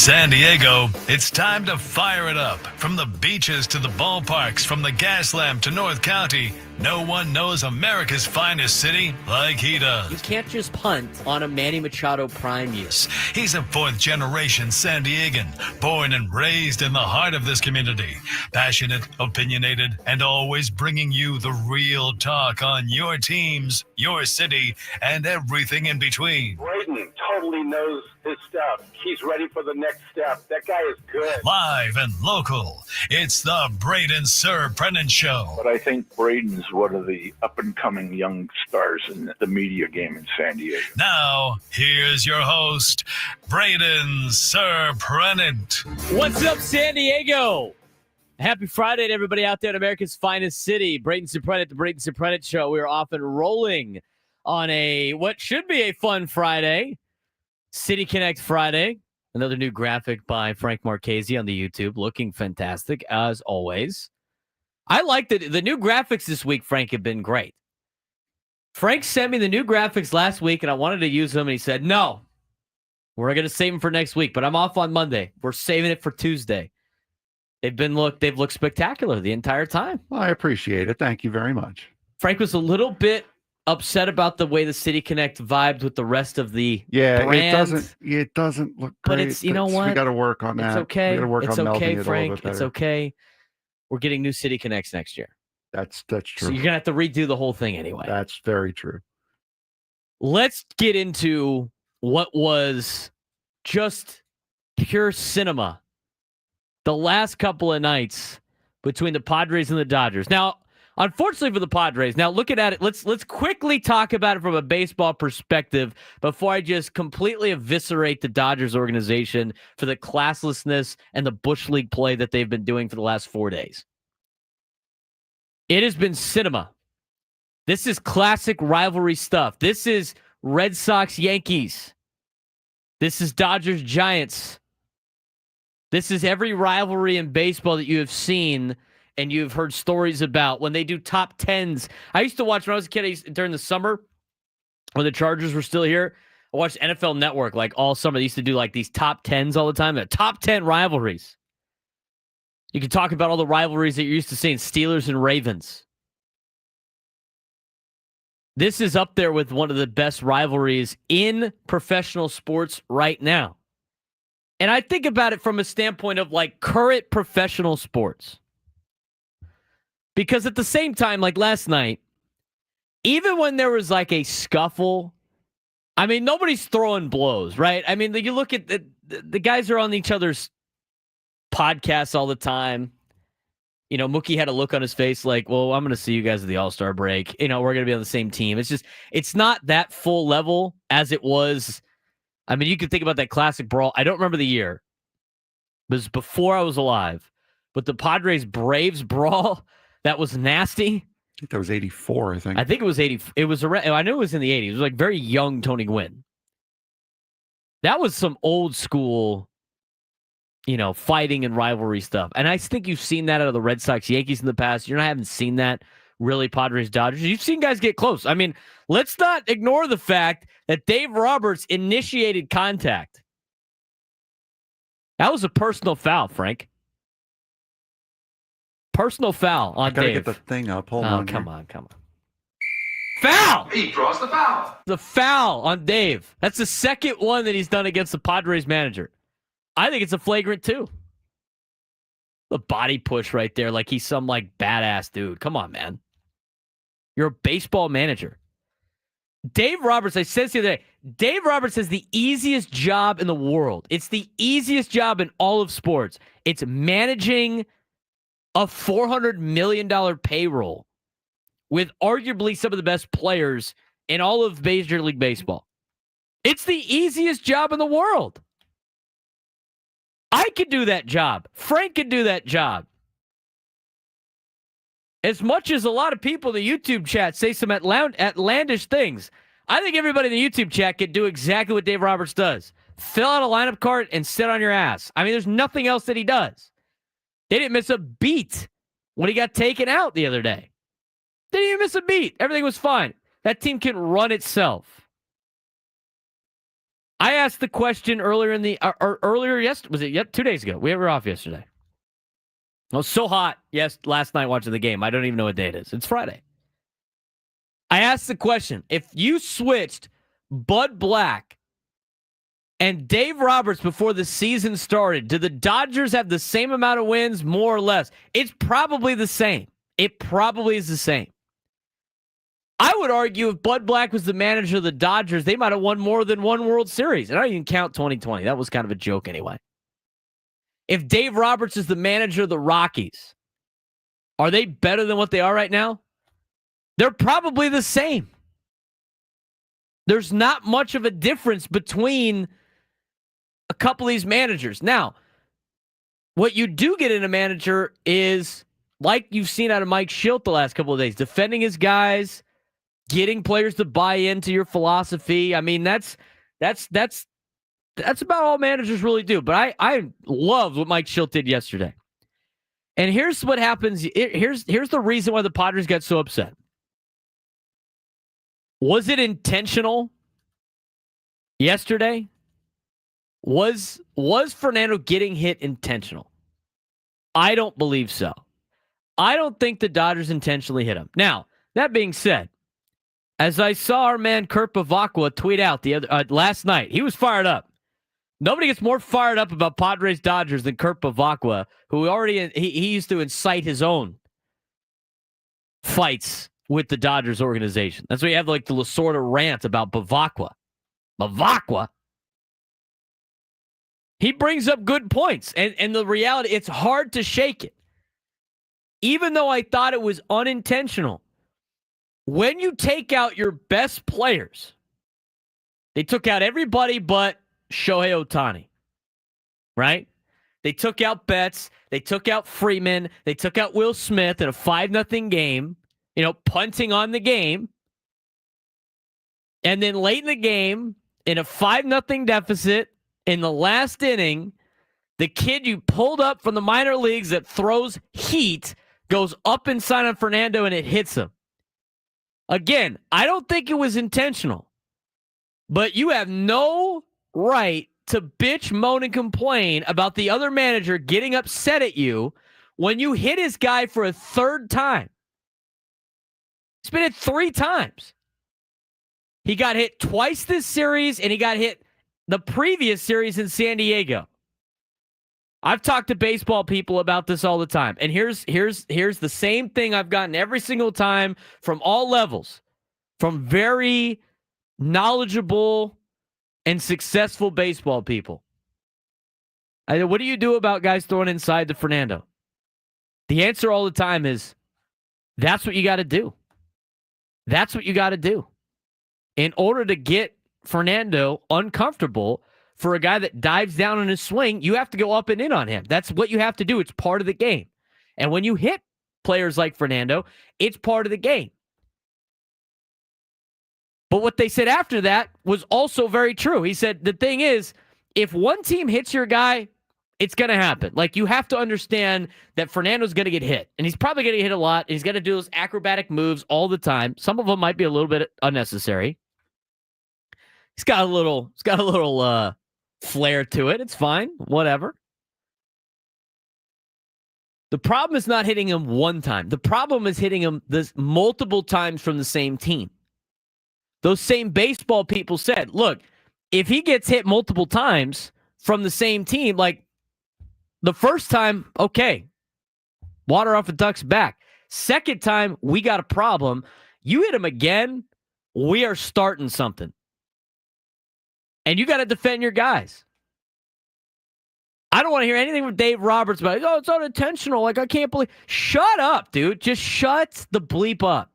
San Diego, it's time to fire it up. From the beaches to the ballparks, from the Gaslamp to North County, no one knows America's finest city like he does. You can't just punt on a Manny Machado prime year. He's a fourth-generation San Diegan, born and raised in the heart of this community. Passionate, opinionated, and always bringing you the real talk on your teams, your city, and everything in between. Braden totally knows his stuff. He's ready for the next step. That guy is good. Live and local, it's the Braden Surprenant Show. But I think Braden's one of the up-and-coming young stars in the media game in San Diego. Now, here's your host, Braden Surprenant. What's up, San Diego? Happy Friday to everybody out there in America's finest city. Braden Surprenant, the Braden Surprenant Show. We are off and rolling on what should be a fun Friday. City Connect Friday. Another new graphic by Frank Marchese on the YouTube. Looking fantastic, as always. I like the new graphics this week, Frank, have been great. Frank sent me the new graphics last week, and I wanted to use them, and he said, no, we're going to save them for next week, but I'm off on Monday. We're saving it for Tuesday. They've looked spectacular the entire time. Well, I appreciate it. Thank you very much. Frank was a little bit upset about the way the City Connect vibed with the rest of the brand. It doesn't look but great. It's, you know what? We got to work on that. It's okay. We got to work it's on okay, melding it Frank. a little bit better. It's okay. We're getting new City Connects next year. That's true. So you're going to have to redo the whole thing anyway. That's very true. Let's get into what was just pure cinema the last couple of nights between the Padres and the Dodgers. Now, unfortunately for the Padres, now looking at it, let's quickly talk about it from a baseball perspective before I just completely eviscerate the Dodgers organization for the classlessness and the Bush League play that they've been doing for the last 4 days. It has been cinema. This is classic rivalry stuff. This is Red Sox Yankees. This is Dodgers Giants. This is every rivalry in baseball that you have seen and you've heard stories about when they do top tens. I used to watch when I was a kid during the summer when the Chargers were still here. I watched NFL Network like all summer. They used to do like these top tens all the time. The top 10 rivalries. You can talk about all the rivalries that you're used to seeing, Steelers and Ravens. This is up there with one of the best rivalries in professional sports right now. And I think about it from a standpoint of like current professional sports. Because at the same time, like last night, even when there was like a scuffle, I mean, nobody's throwing blows, right? I mean, you look at the guys are on each other's podcasts all the time. You know, Mookie had a look on his face like, well, I'm going to see you guys at the All-Star break. You know, we're going to be on the same team. It's not that full level as it was. I mean, you could think about that classic brawl. I don't remember the year. It was before I was alive. But the Padres-Braves brawl, that was nasty. I think that was 84, I think. I think it was 80. It was around, I knew it was in the 80s. It was like very young Tony Gwynn. That was some old school, you know, fighting and rivalry stuff. And I think you've seen that out of the Red Sox Yankees in the past. You haven't seen that really Padres-Dodgers. You've seen guys get close. I mean, let's not ignore the fact that Dave Roberts initiated contact. That was a personal foul, Frank. Personal foul on Dave. I gotta get the thing up. Hold on. Come on. Foul! He draws the foul. The foul on Dave. That's the second one that he's done against the Padres manager. I think it's a flagrant too. The body push right there, like he's some like badass dude. Come on, man. You're a baseball manager. Dave Roberts, I said this the other day, Dave Roberts has the easiest job in the world. It's the easiest job in all of sports. It's managing a $400 million payroll with arguably some of the best players in all of Major League Baseball. It's the easiest job in the world. I could do that job. Frank could do that job. As much as a lot of people in the YouTube chat say some outlandish things, I think everybody in the YouTube chat could do exactly what Dave Roberts does. Fill out a lineup card and sit on your ass. I mean, there's nothing else that he does. They didn't miss a beat when he got taken out the other day. They didn't even miss a beat. Everything was fine. That team can run itself. I asked the question earlier was it 2 days ago? We were off yesterday. It was so hot last night watching the game. I don't even know what day it is. It's Friday. I asked the question, if you switched Bud Black and Dave Roberts before the season started, do the Dodgers have the same amount of wins, more or less? It's probably the same. It probably is the same. I would argue if Bud Black was the manager of the Dodgers, they might have won more than one World Series. And I don't even count 2020. That was kind of a joke anyway. If Dave Roberts is the manager of the Rockies, are they better than what they are right now? They're probably the same. There's not much of a difference between a couple of these managers. Now, what you do get in a manager is, like you've seen out of Mike Schilt the last couple of days, defending his guys, getting players to buy into your philosophy. I mean, that's about all managers really do. But I loved what Mike Schilt did yesterday. And here's what happens. Here's the reason why the Padres got so upset. Was it intentional yesterday? Was Fernando getting hit intentional? I don't believe so. I don't think the Dodgers intentionally hit him. Now, that being said, as I saw our man Kurt Bavacqua tweet out last night, he was fired up. Nobody gets more fired up about Padres-Dodgers than Kurt Bavacqua, who he used to incite his own fights with the Dodgers organization. That's why you have like the Lasorda rant about Bavacqua. Bavacqua? He brings up good points. And the reality, it's hard to shake it. Even though I thought it was unintentional, when you take out your best players, they took out everybody but Shohei Ohtani, right? They took out Betts. They took out Freeman. They took out Will Smith in a 5-0 game, punting on the game. And then late in the game, in a 5-0 deficit, in the last inning, the kid you pulled up from the minor leagues that throws heat goes up inside on Fernando and it hits him. Again, I don't think it was intentional, but you have no right to bitch, moan, and complain about the other manager getting upset at you when you hit his guy for a third time. He's been hit 3 times. He got hit twice this series, and he got hit the previous series in San Diego. I've talked to baseball people about this all the time. And here's the same thing I've gotten every single time from all levels, from very knowledgeable and successful baseball people. What do you do about guys throwing inside to Fernando? The answer all the time is, that's what you got to do. That's what you got to do. In order to get Fernando uncomfortable, for a guy that dives down on his swing, you have to go up and in on him. That's what you have to do. It's part of the game. And when you hit players like Fernando, it's part of the game. But what they said after that was also very true. He said, the thing is, if one team hits your guy, it's going to happen. Like, you have to understand that Fernando's going to get hit. And he's probably going to get hit a lot. He's going to do those acrobatic moves all the time. Some of them might be a little bit unnecessary. He's got a little flair to it. It's fine. Whatever. The problem is not hitting him one time. The problem is hitting him this multiple times from the same team. Those same baseball people said, look, if he gets hit multiple times from the same team, like the first time, okay, water off a duck's back. Second time, we got a problem. You hit him again, we are starting something. And you got to defend your guys. I don't want to hear anything from Dave Roberts about, it's unintentional. Like, I can't believe. Shut up, dude. Just shut the bleep up.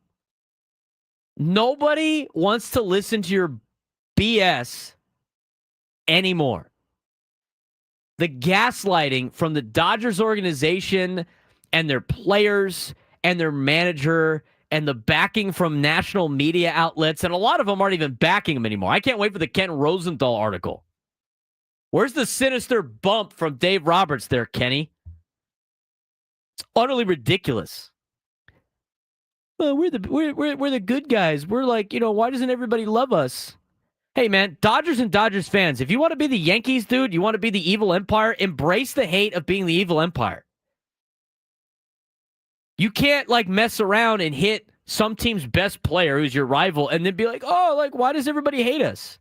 Nobody wants to listen to your BS anymore. The gaslighting from the Dodgers organization and their players and their manager and the backing from national media outlets, and a lot of them aren't even backing him anymore. I can't wait for the Ken Rosenthal article. Where's the sinister bump from Dave Roberts there, Kenny? It's utterly ridiculous. Well, we're the good guys. We're like, why doesn't everybody love us? Hey, man, Dodgers and Dodgers fans, if you want to be the Yankees, dude, you want to be the evil empire, embrace the hate of being the evil empire. You can't, like, mess around and hit some team's best player who's your rival and then be like, oh, like, why does everybody hate us?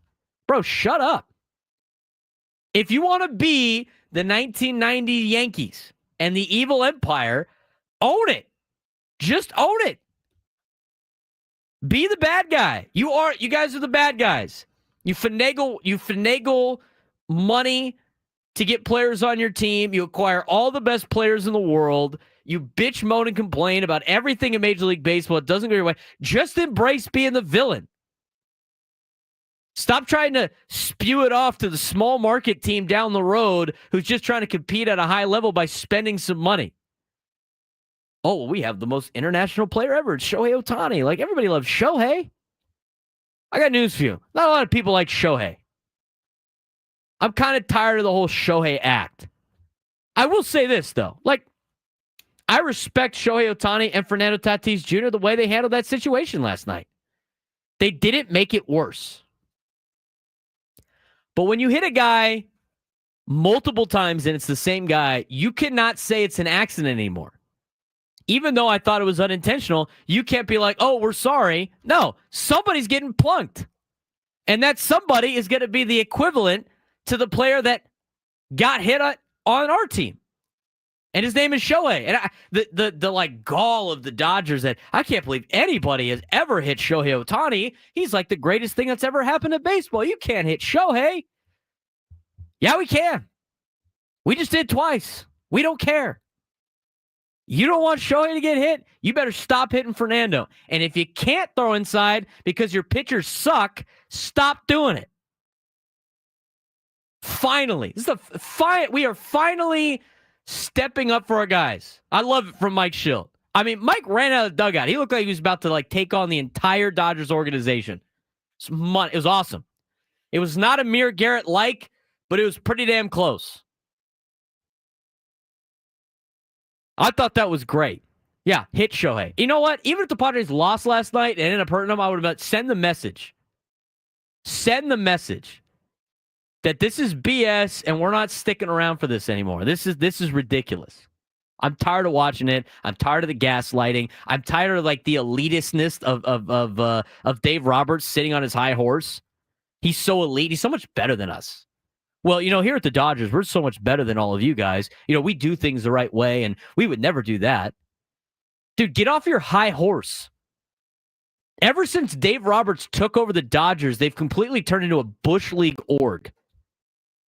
Bro, shut up. If you want to be the 1990 Yankees and the evil empire, own it. Just own it. Be the bad guy. You guys are the bad guys. You finagle money to get players on your team. You acquire all the best players in the world. You bitch, moan, and complain about everything in Major League Baseball. It doesn't go your way. Just embrace being the villain. Stop trying to spew it off to the small market team down the road who's just trying to compete at a high level by spending some money. Oh, well, we have the most international player ever. It's Shohei Ohtani. Like, everybody loves Shohei. I got news for you. Not a lot of people like Shohei. I'm kind of tired of the whole Shohei act. I will say this, though. Like, I respect Shohei Ohtani and Fernando Tatis Jr. the way they handled that situation last night. They didn't make it worse. But when you hit a guy multiple times and it's the same guy, you cannot say it's an accident anymore. Even though I thought it was unintentional, you can't be like, oh, we're sorry. No, somebody's getting plunked. And that somebody is going to be the equivalent to the player that got hit on our team. And his name is Shohei. And the like gall of the Dodgers that I can't believe anybody has ever hit Shohei Ohtani. He's like the greatest thing that's ever happened to baseball. You can't hit Shohei. Yeah, we can. We just did twice. We don't care. You don't want Shohei to get hit? You better stop hitting Fernando. And if you can't throw inside because your pitchers suck, stop doing it. Finally. We are finally stepping up for our guys. I love it from Mike Schilt. I mean, Mike ran out of the dugout. He looked like he was about to like take on the entire Dodgers organization. It was awesome. It was not a Amir Garrett-like, but it was pretty damn close. I thought that was great. Yeah, hit Shohei. You know what? Even if the Padres lost last night and ended up hurting them, I would have send the message. Send the message that this is BS and we're not sticking around for this anymore. This is ridiculous. I'm tired of watching it. I'm tired of the gaslighting. I'm tired of like the elitistness of Dave Roberts sitting on his high horse. He's so elite. He's so much better than us. Well, you know, here at the Dodgers, we're so much better than all of you guys. You know, we do things the right way, and we would never do that. Dude, get off your high horse. Ever since Dave Roberts took over the Dodgers, they've completely turned into a Bush League org.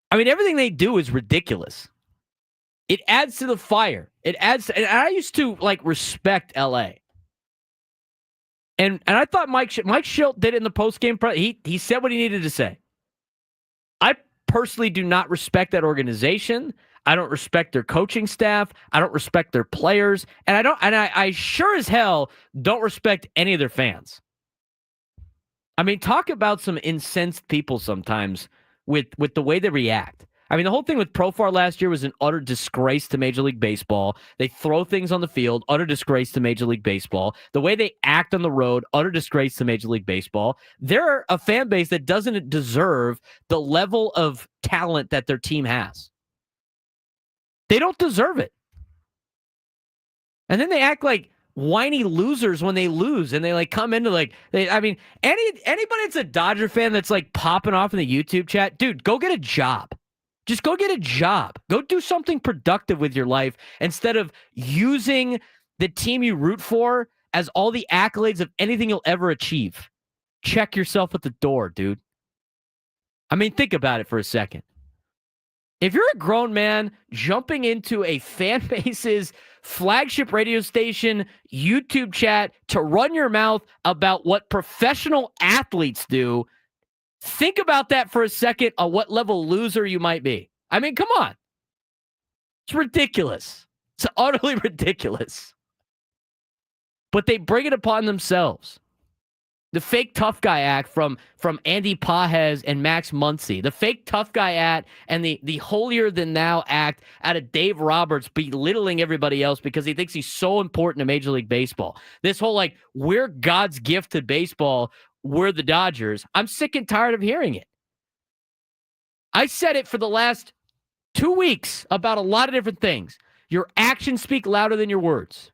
I mean, everything they do is ridiculous. It adds to the fire. And I used to, like, respect L.A. And I thought Mike Schilt did it in the postgame. He said what he needed to say. I personally do not respect that organization. I don't respect their coaching staff. I don't respect their players. And I sure as hell don't respect any of their fans. I mean, talk about some incensed people sometimes with the way they react. I mean, the whole thing with Profar last year was an utter disgrace to Major League Baseball. They throw things on the field, utter disgrace to Major League Baseball. The way they act on the road, utter disgrace to Major League Baseball. They're a fan base that doesn't deserve the level of talent that their team has. They don't deserve it. And then they act like whiny losers when they lose, and they like come into like anybody that's a Dodger fan that's like popping off in the YouTube chat, dude, go get a job. Just go get a job. Go do something productive with your life instead of using the team you root for as all the accolades of anything you'll ever achieve. Check yourself at the door, dude. I mean, think about it for a second. If you're a grown man jumping into a fan base's flagship radio station, YouTube chat to run your mouth about what professional athletes do, think about that for a second on what level loser you might be. I mean, come on. It's ridiculous. It's utterly ridiculous. But they bring it upon themselves. The fake tough guy act from Andy Pajes and Max Muncy. The fake tough guy act and the holier-than-thou act out of Dave Roberts belittling everybody else because he thinks he's so important to Major League Baseball. This whole, like, we're God's gift to baseball. we're the Dodgers, I'm sick and tired of hearing it. I said it for the last 2 weeks about a lot of different things. Your actions speak louder than your words.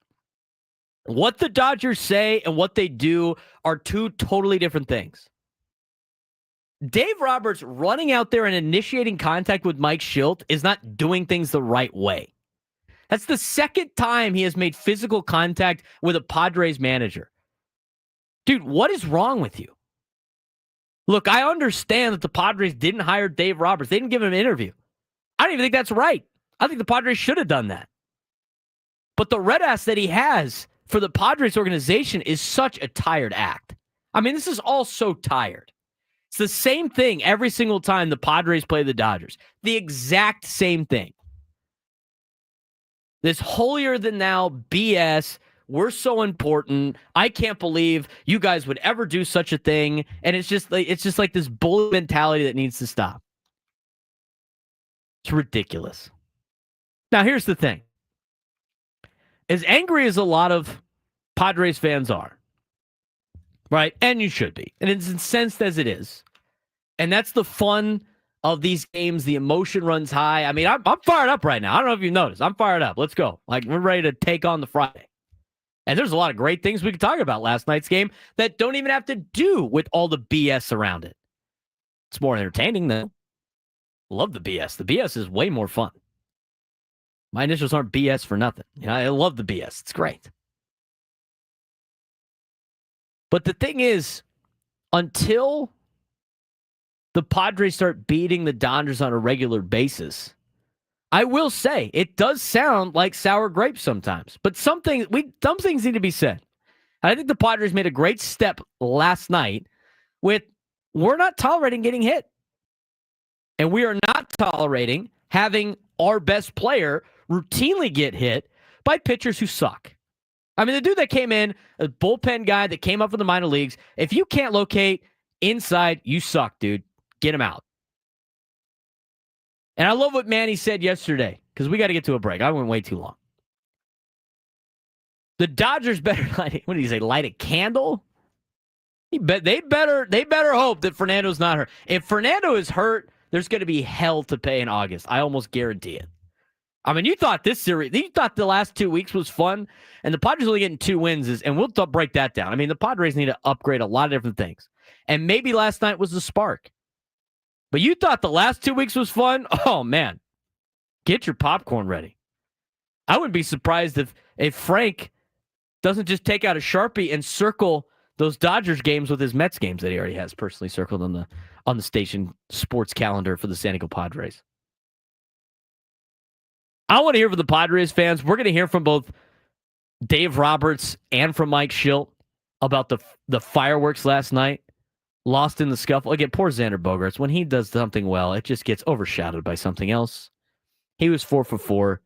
What the Dodgers say and what they do are two totally different things. Dave Roberts running out there and initiating contact with Mike Shildt is not doing things the right way. That's the second time he has made physical contact with a Padres manager. Dude, what is wrong with you? Look, I understand that the Padres didn't hire Dave Roberts. They didn't give him an interview. I don't even think that's right. I think the Padres should have done that. But the red ass that he has for the Padres organization is such a tired act. I mean, this is all so tired. It's the same thing every single time the Padres play the Dodgers. The exact same thing. This holier-than-thou BS. We're so important. I can't believe you guys would ever do such a thing. And it's just like this bully mentality that needs to stop. It's ridiculous. Now, here's the thing. As angry as a lot of Padres fans are, right? And you should be. And it's incensed as it is. And that's the fun of these games. The emotion runs high. I mean, I'm fired up right now. I don't know if you've noticed. I'm fired up. Let's go. Like, we're ready to take on the Friday. And there's a lot of great things we could talk about last night's game that don't even have to do with all the BS around it. It's more entertaining, though. Love the BS. The BS is way more fun. My initials aren't BS for nothing. You know, I love the BS. It's great. But the thing is, until the Padres start beating the Dodgers on a regular basis, I will say it does sound like sour grapes sometimes. But some things need to be said. And I think the Padres made a great step last night with we're not tolerating getting hit. And we are not tolerating having our best player routinely get hit by pitchers who suck. I mean, the dude that came in, a bullpen guy that came up from the minor leagues, if you can't locate inside, you suck, dude. Get him out. And I love what Manny said yesterday, because we got to get to a break. I went way too long. The Dodgers better, what did he say, light a candle? They better hope that Fernando's not hurt. If Fernando is hurt, there's going to be hell to pay in August. I almost guarantee it. I mean, you thought the last 2 weeks was fun, and the Padres only getting 2 wins, and we'll break that down. I mean, the Padres need to upgrade a lot of different things. And maybe last night was the spark. But you thought the last 2 weeks was fun? Oh, man. Get your popcorn ready. I wouldn't be surprised if Frank doesn't just take out a Sharpie and circle those Dodgers games with his Mets games that he already has personally circled on the station sports calendar for the San Diego Padres. I want to hear from the Padres fans. We're going to hear from both Dave Roberts and from Mike Shildt about the fireworks last night. Lost in the scuffle. Again, poor Xander Bogaerts. When he does something well, it just gets overshadowed by something else. He was 4 for 4.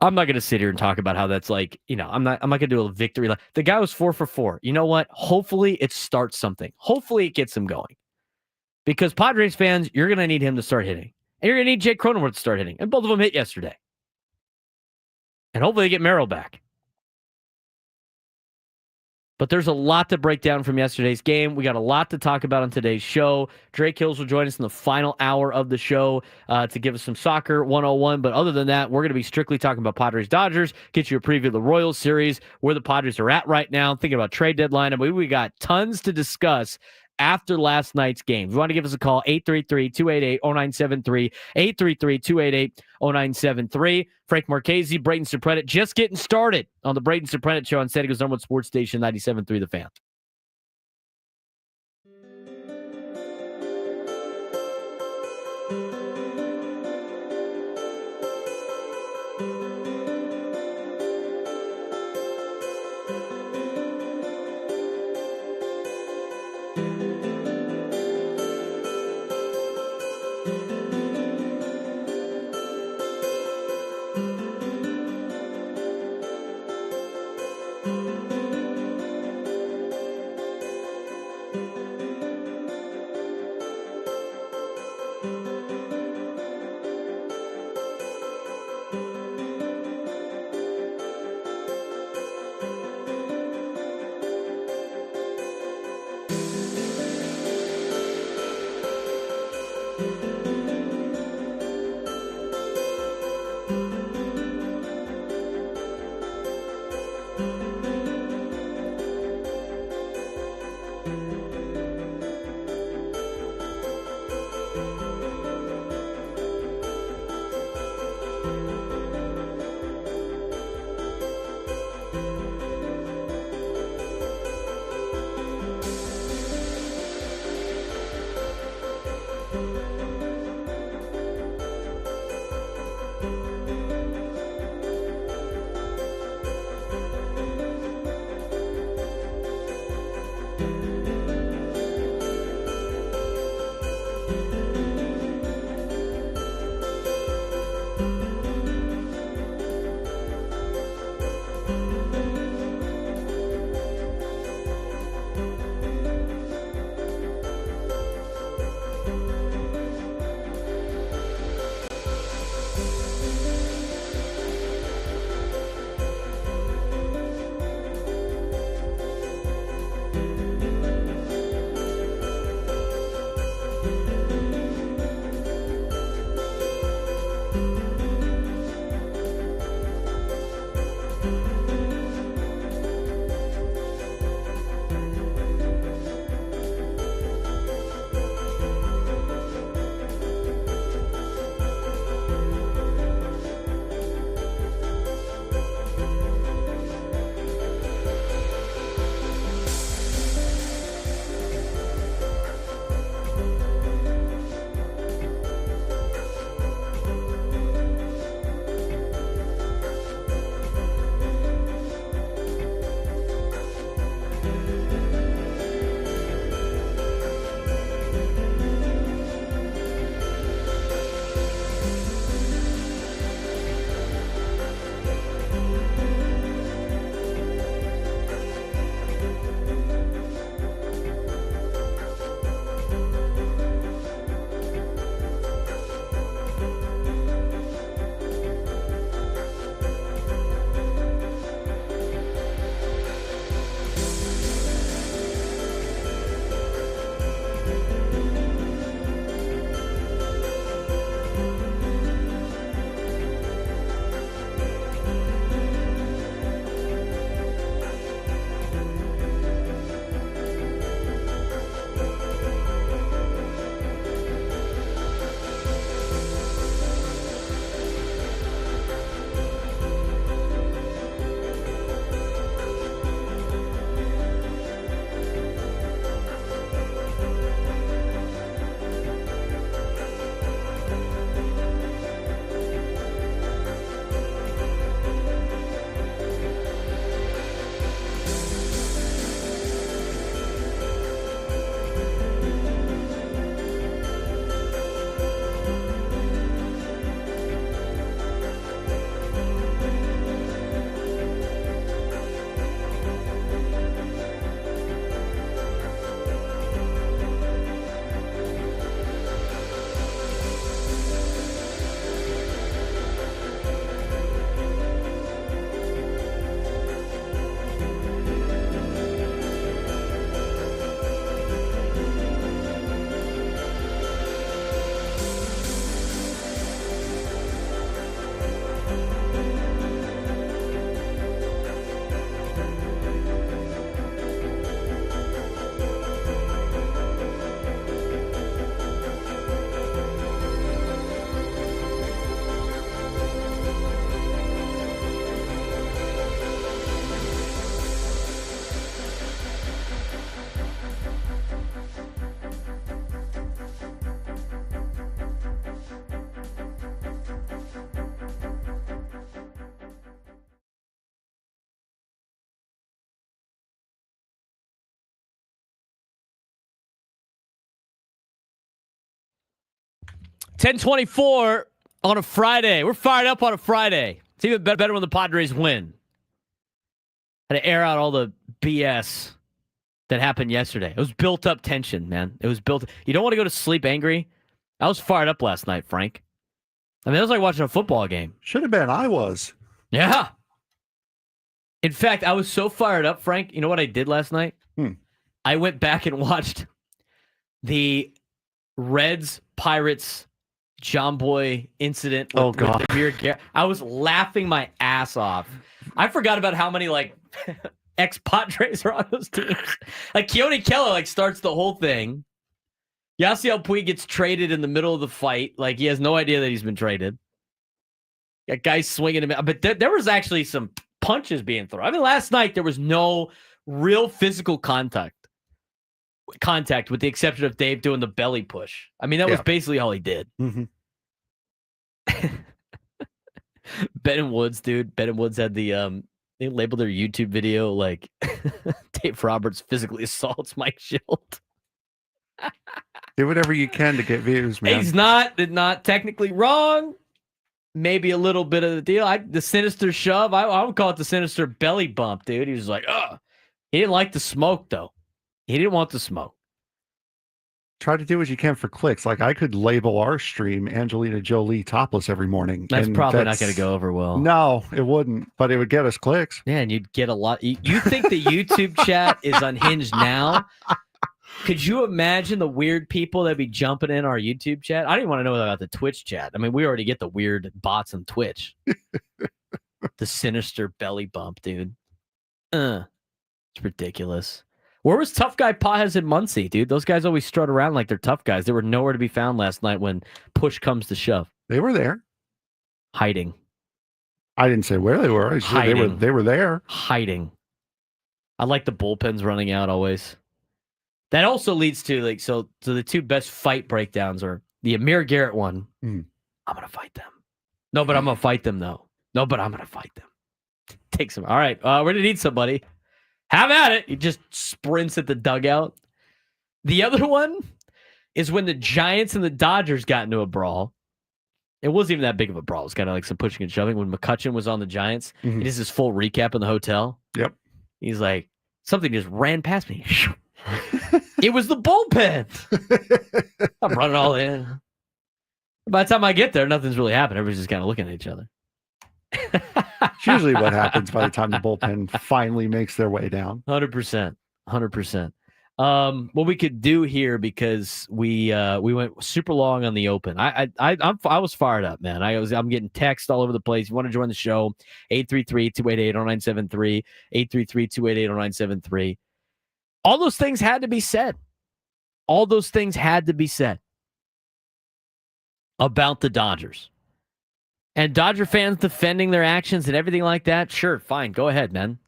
I'm not going to sit here and talk about how that's like, I'm not going to do a victory. The guy was 4 for 4. You know what? Hopefully it starts something. Hopefully it gets him going. Because Padres fans, you're going to need him to start hitting. And you're going to need Jake Cronenworth to start hitting. And both of them hit yesterday. And hopefully they get Merrill back. But there's a lot to break down from yesterday's game. We got a lot to talk about on today's show. Drake Hills will join us in the final hour of the show to give us some soccer 101. But other than that, we're going to be strictly talking about Padres-Dodgers, get you a preview of the Royals series, where the Padres are at right now, thinking about trade deadline. And we got tons to discuss after last night's game. If you want to give us a call, 833-288-0973, 833-288-0973. Frank Marchese, Braden Surprenant, just getting started on the Braden Surprenant Show on San Diego's #1 sports station, 97.3 The Fan. 10:24 on a Friday. We're fired up on a Friday. It's even better when the Padres win. Had to air out all the BS that happened yesterday. It was built up tension, man. It was built. You don't want to go to sleep angry. I was fired up last night, Frank. I mean, it was like watching a football game. Should have been. I was. Yeah. In fact, I was so fired up, Frank. You know what I did last night? I went back and watched the Reds-Pirates John Boy incident with, Oh, God. with the beer. I was laughing my ass off. I forgot about how many like ex-Padres are on those teams. Like Keone Keller like starts the whole thing. Yasiel Puig gets traded in the middle of the fight. Like he has no idea that he's been traded. Got guys swinging him, but there was actually some punches being thrown. I mean, last night there was no real physical contact with the exception of Dave doing the belly push. I mean, that was basically all he did. Mm-hmm. Ben and Woods, dude. Ben and Woods had the they labeled their YouTube video like Dave Roberts physically assaults Mike Schilt. Do whatever you can to get views, man. He's not technically wrong. Maybe a little bit of the deal. The sinister shove. I would call it the sinister belly bump, dude. He was like, ugh. He didn't like the smoke, though. He didn't want the smoke. Try to do what you can for clicks. Like I could label our stream Angelina Jolie topless every morning. That's probably not going to go over well. No, it wouldn't, but it would get us clicks. Yeah, and you'd get a lot. You think the YouTube chat is unhinged now? Could you imagine the weird people that be jumping in our YouTube chat? I didn't want to know about the Twitch chat. I mean, we already get the weird bots on Twitch. The sinister belly bump, dude. It's ridiculous. Where was tough guy Pajes and Muncie, dude? Those guys always strut around like they're tough guys. They were nowhere to be found last night when push comes to shove. They were there. Hiding. I didn't say where they were. I said they were there. Hiding. I like the bullpens running out always. That also leads to like so the two best fight breakdowns are the Amir Garrett one. I'm gonna fight them. No, but I'm gonna fight them though. No, but I'm gonna fight them. Takes them. All right, we're gonna need somebody. Have at it. He just sprints at the dugout. The other one is when the Giants and the Dodgers got into a brawl. It wasn't even that big of a brawl. It was kind of like some pushing and shoving. When McCutchen was on the Giants, he does his full recap in the hotel. Yep. He's like, something just ran past me. It was the bullpen. I'm running all in. By the time I get there, nothing's really happened. Everybody's just kind of looking at each other. It's usually what happens by the time the bullpen finally makes their way down. 100%. 100%. What we could do here, because we went super long on the open. I was fired up, man. I'm getting text all over the place. You want to join the show? 833-288-0973. 833-288-0973. All those things had to be said. All those things had to be said about the Dodgers. And Dodger fans defending their actions and everything like that, sure, fine, go ahead, man.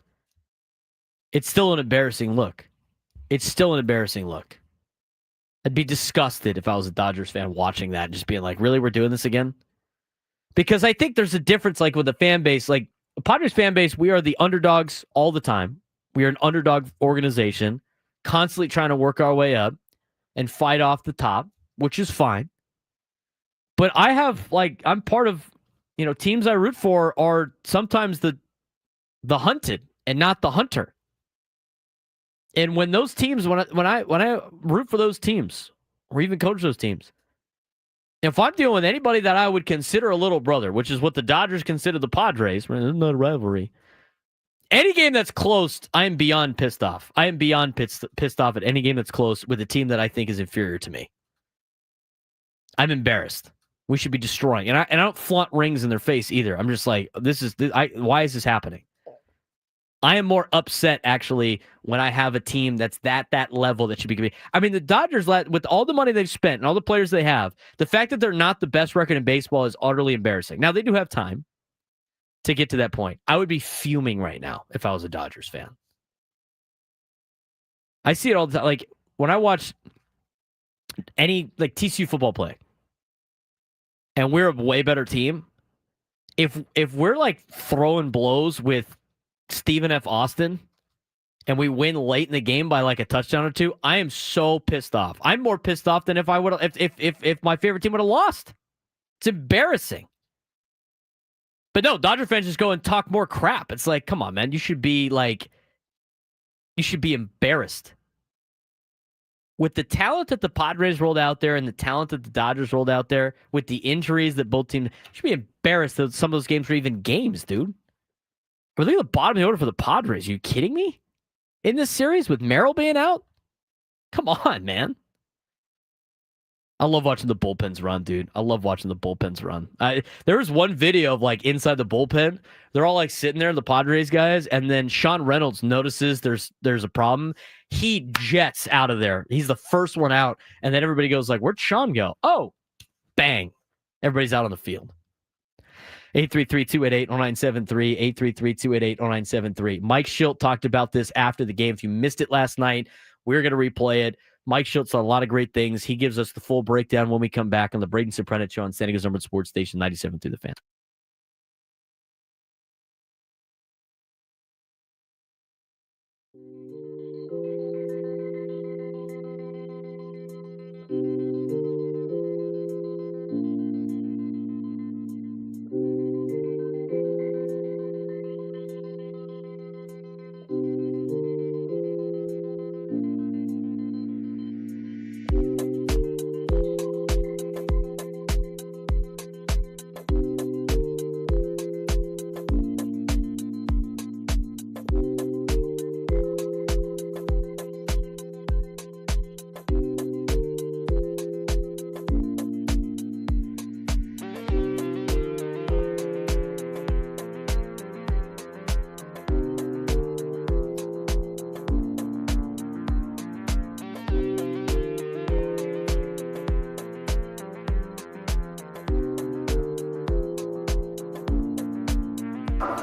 It's still an embarrassing look. It's still an embarrassing look. I'd be disgusted if I was a Dodgers fan watching that and just being like, really, we're doing this again? Because I think there's a difference, like with the fan base. Like the Padres fan base, we are the underdogs all the time. We are an underdog organization, constantly trying to work our way up and fight off the top, which is fine. But I'm part of, teams I root for are sometimes the hunted and not the hunter. And when those teams, when I root for those teams or even coach those teams, if I'm dealing with anybody that I would consider a little brother, which is what the Dodgers consider the Padres, right? It's not a rivalry. Any game that's close, I am beyond pissed off. I am beyond pissed off at any game that's close with a team that I think is inferior to me. I'm embarrassed. We should be destroying. And I don't flaunt rings in their face either. I'm just like, why is this happening? I am more upset, actually, when I have a team that's that level that should be. I mean, the Dodgers, with all the money they've spent and all the players they have, the fact that they're not the best record in baseball is utterly embarrassing. Now, they do have time to get to that point. I would be fuming right now if I was a Dodgers fan. I see it all the time. Like, when I watch any, TCU football play, and we're a way better team, if we're, throwing blows with Stephen F. Austin, and we win late in the game by a touchdown or two, I am so pissed off. I'm more pissed off than if I would if my favorite team would have lost. It's embarrassing. But no, Dodger fans just go and talk more crap. It's like, come on, man. You should be embarrassed. With the talent that the Padres rolled out there and the talent that the Dodgers rolled out there, with the injuries that both teams, you should be embarrassed that some of those games were even games, dude. We're looking at the bottom of the order for the Padres. Are you kidding me? In this series with Merrill being out? Come on, man. I love watching the bullpens run, dude. I love watching the bullpens run. There was one video of like inside the bullpen. They're all like sitting there, the Padres guys, and then Sean Reynolds notices there's a problem. He jets out of there. He's the first one out, and then everybody goes like, "Where'd Sean go?" Oh, bang! Everybody's out on the field. 833-288-0973, 833-288-0973. Mike Schilt talked about this after the game. If you missed it last night, we're going to replay it. Mike Schultz on a lot of great things. He gives us the full breakdown when we come back on the Braden Surprenant Show on San Diego's number sports station 97 through the Fan.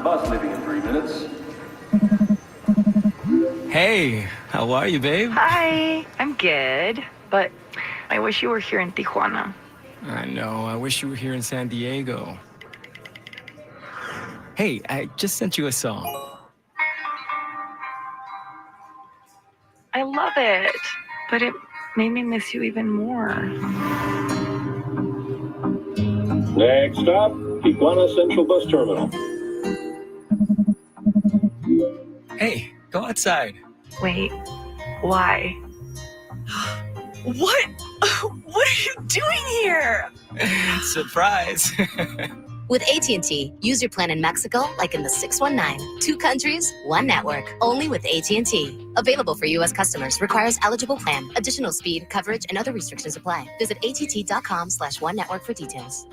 Bus leaving in 3 minutes. Hey, how are you, babe? Hi, I'm good, but I wish you were here in Tijuana. I know, I wish you were here in San Diego. Hey, I just sent you a song. I love it, but it made me miss you even more. Next stop, Tijuana Central Bus Terminal. Hey, go outside. Wait, why? What? What are you doing here? Surprise. With AT&T, use your plan in Mexico like in the 619. 2 countries, 1 network. Only with AT&T. Available for U.S. customers. Requires eligible plan. Additional speed, coverage, and other restrictions apply. Visit att.com/one network for details.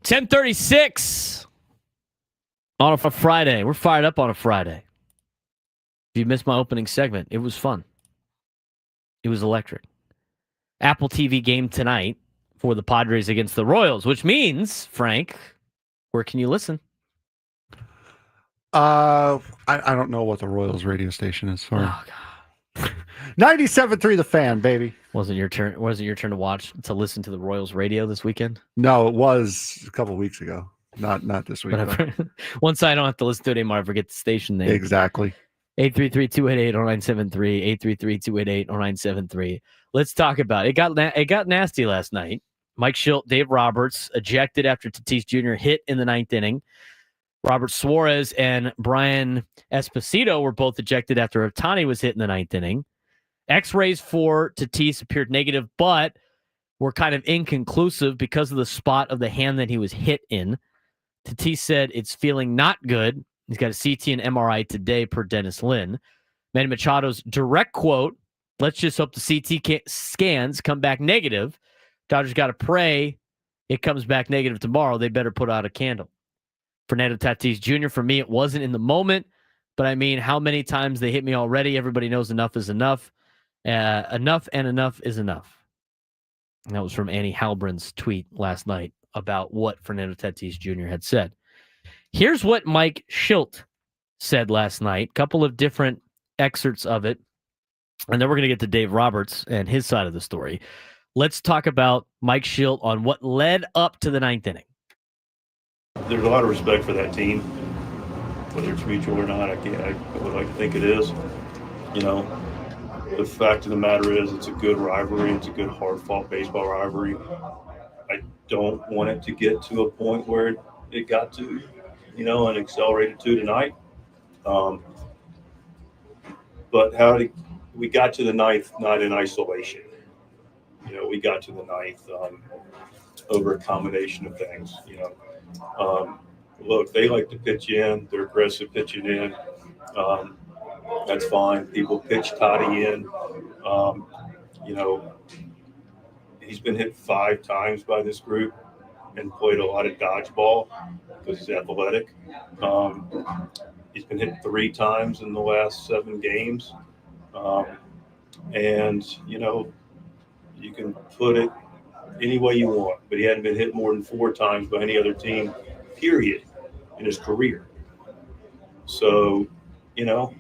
10:36 on a Friday. We're fired up on a Friday. If you missed my opening segment, it was fun. It was electric. Apple TV game tonight for the Padres against the Royals, which means, Frank, where can you listen? I don't know what the Royals radio station is. Sorry. Oh, God. 97.3 The Fan, baby. Wasn't your turn to listen to the Royals radio this weekend? No, it was a couple weeks ago. Not this week. Once I don't have to listen to it anymore, I forget the station name. Exactly. 833-288-0973, 833-288-0973. Let's talk about it. It got nasty last night. Mike Schilt, Dave Roberts ejected after Tatis Jr. hit in the ninth inning. Robert Suarez and Brian Esposito were both ejected after Ohtani was hit in the ninth inning. X-rays for Tatis appeared negative, but were kind of inconclusive because of the spot of the hand that he was hit in. Tatis said it's feeling not good. He's got a CT and MRI today per Dennis Lin. Manny Machado's direct quote, let's just hope the CT scans come back negative. Dodgers got to pray it comes back negative tomorrow. They better put out a candle. Fernando Tatis Jr., for me, it wasn't in the moment, but I mean, how many times they hit me already? Everybody knows enough is enough. Enough and enough is enough. And that was from Annie Halbrin's tweet last night about what Fernando Tatis Jr. had said. Here's what Mike Schilt said last night. Couple of different excerpts of it. And then we're going to get to Dave Roberts and his side of the story. Let's talk about Mike Schilt on what led up to the ninth inning. There's a lot of respect for that team, whether it's mutual or not. I would like to think it is. You know, the fact of the matter is it's a good rivalry. It's a good, hard-fought baseball rivalry. I don't want it to get to a point where it got to, you know, and accelerated to tonight. But we got to the ninth not in isolation. You know, we got to the ninth over a combination of things, you know. Look, they like to pitch in. They're aggressive pitching in. That's fine. People pitch Toddy in. You know, he's been hit 5 times by this group and played a lot of dodgeball because he's athletic. He's been hit 3 times in the last 7 games. And, you know, you can put it any way you want, but he hadn't been hit more than 4 times by any other team, period, in his career. So, you know,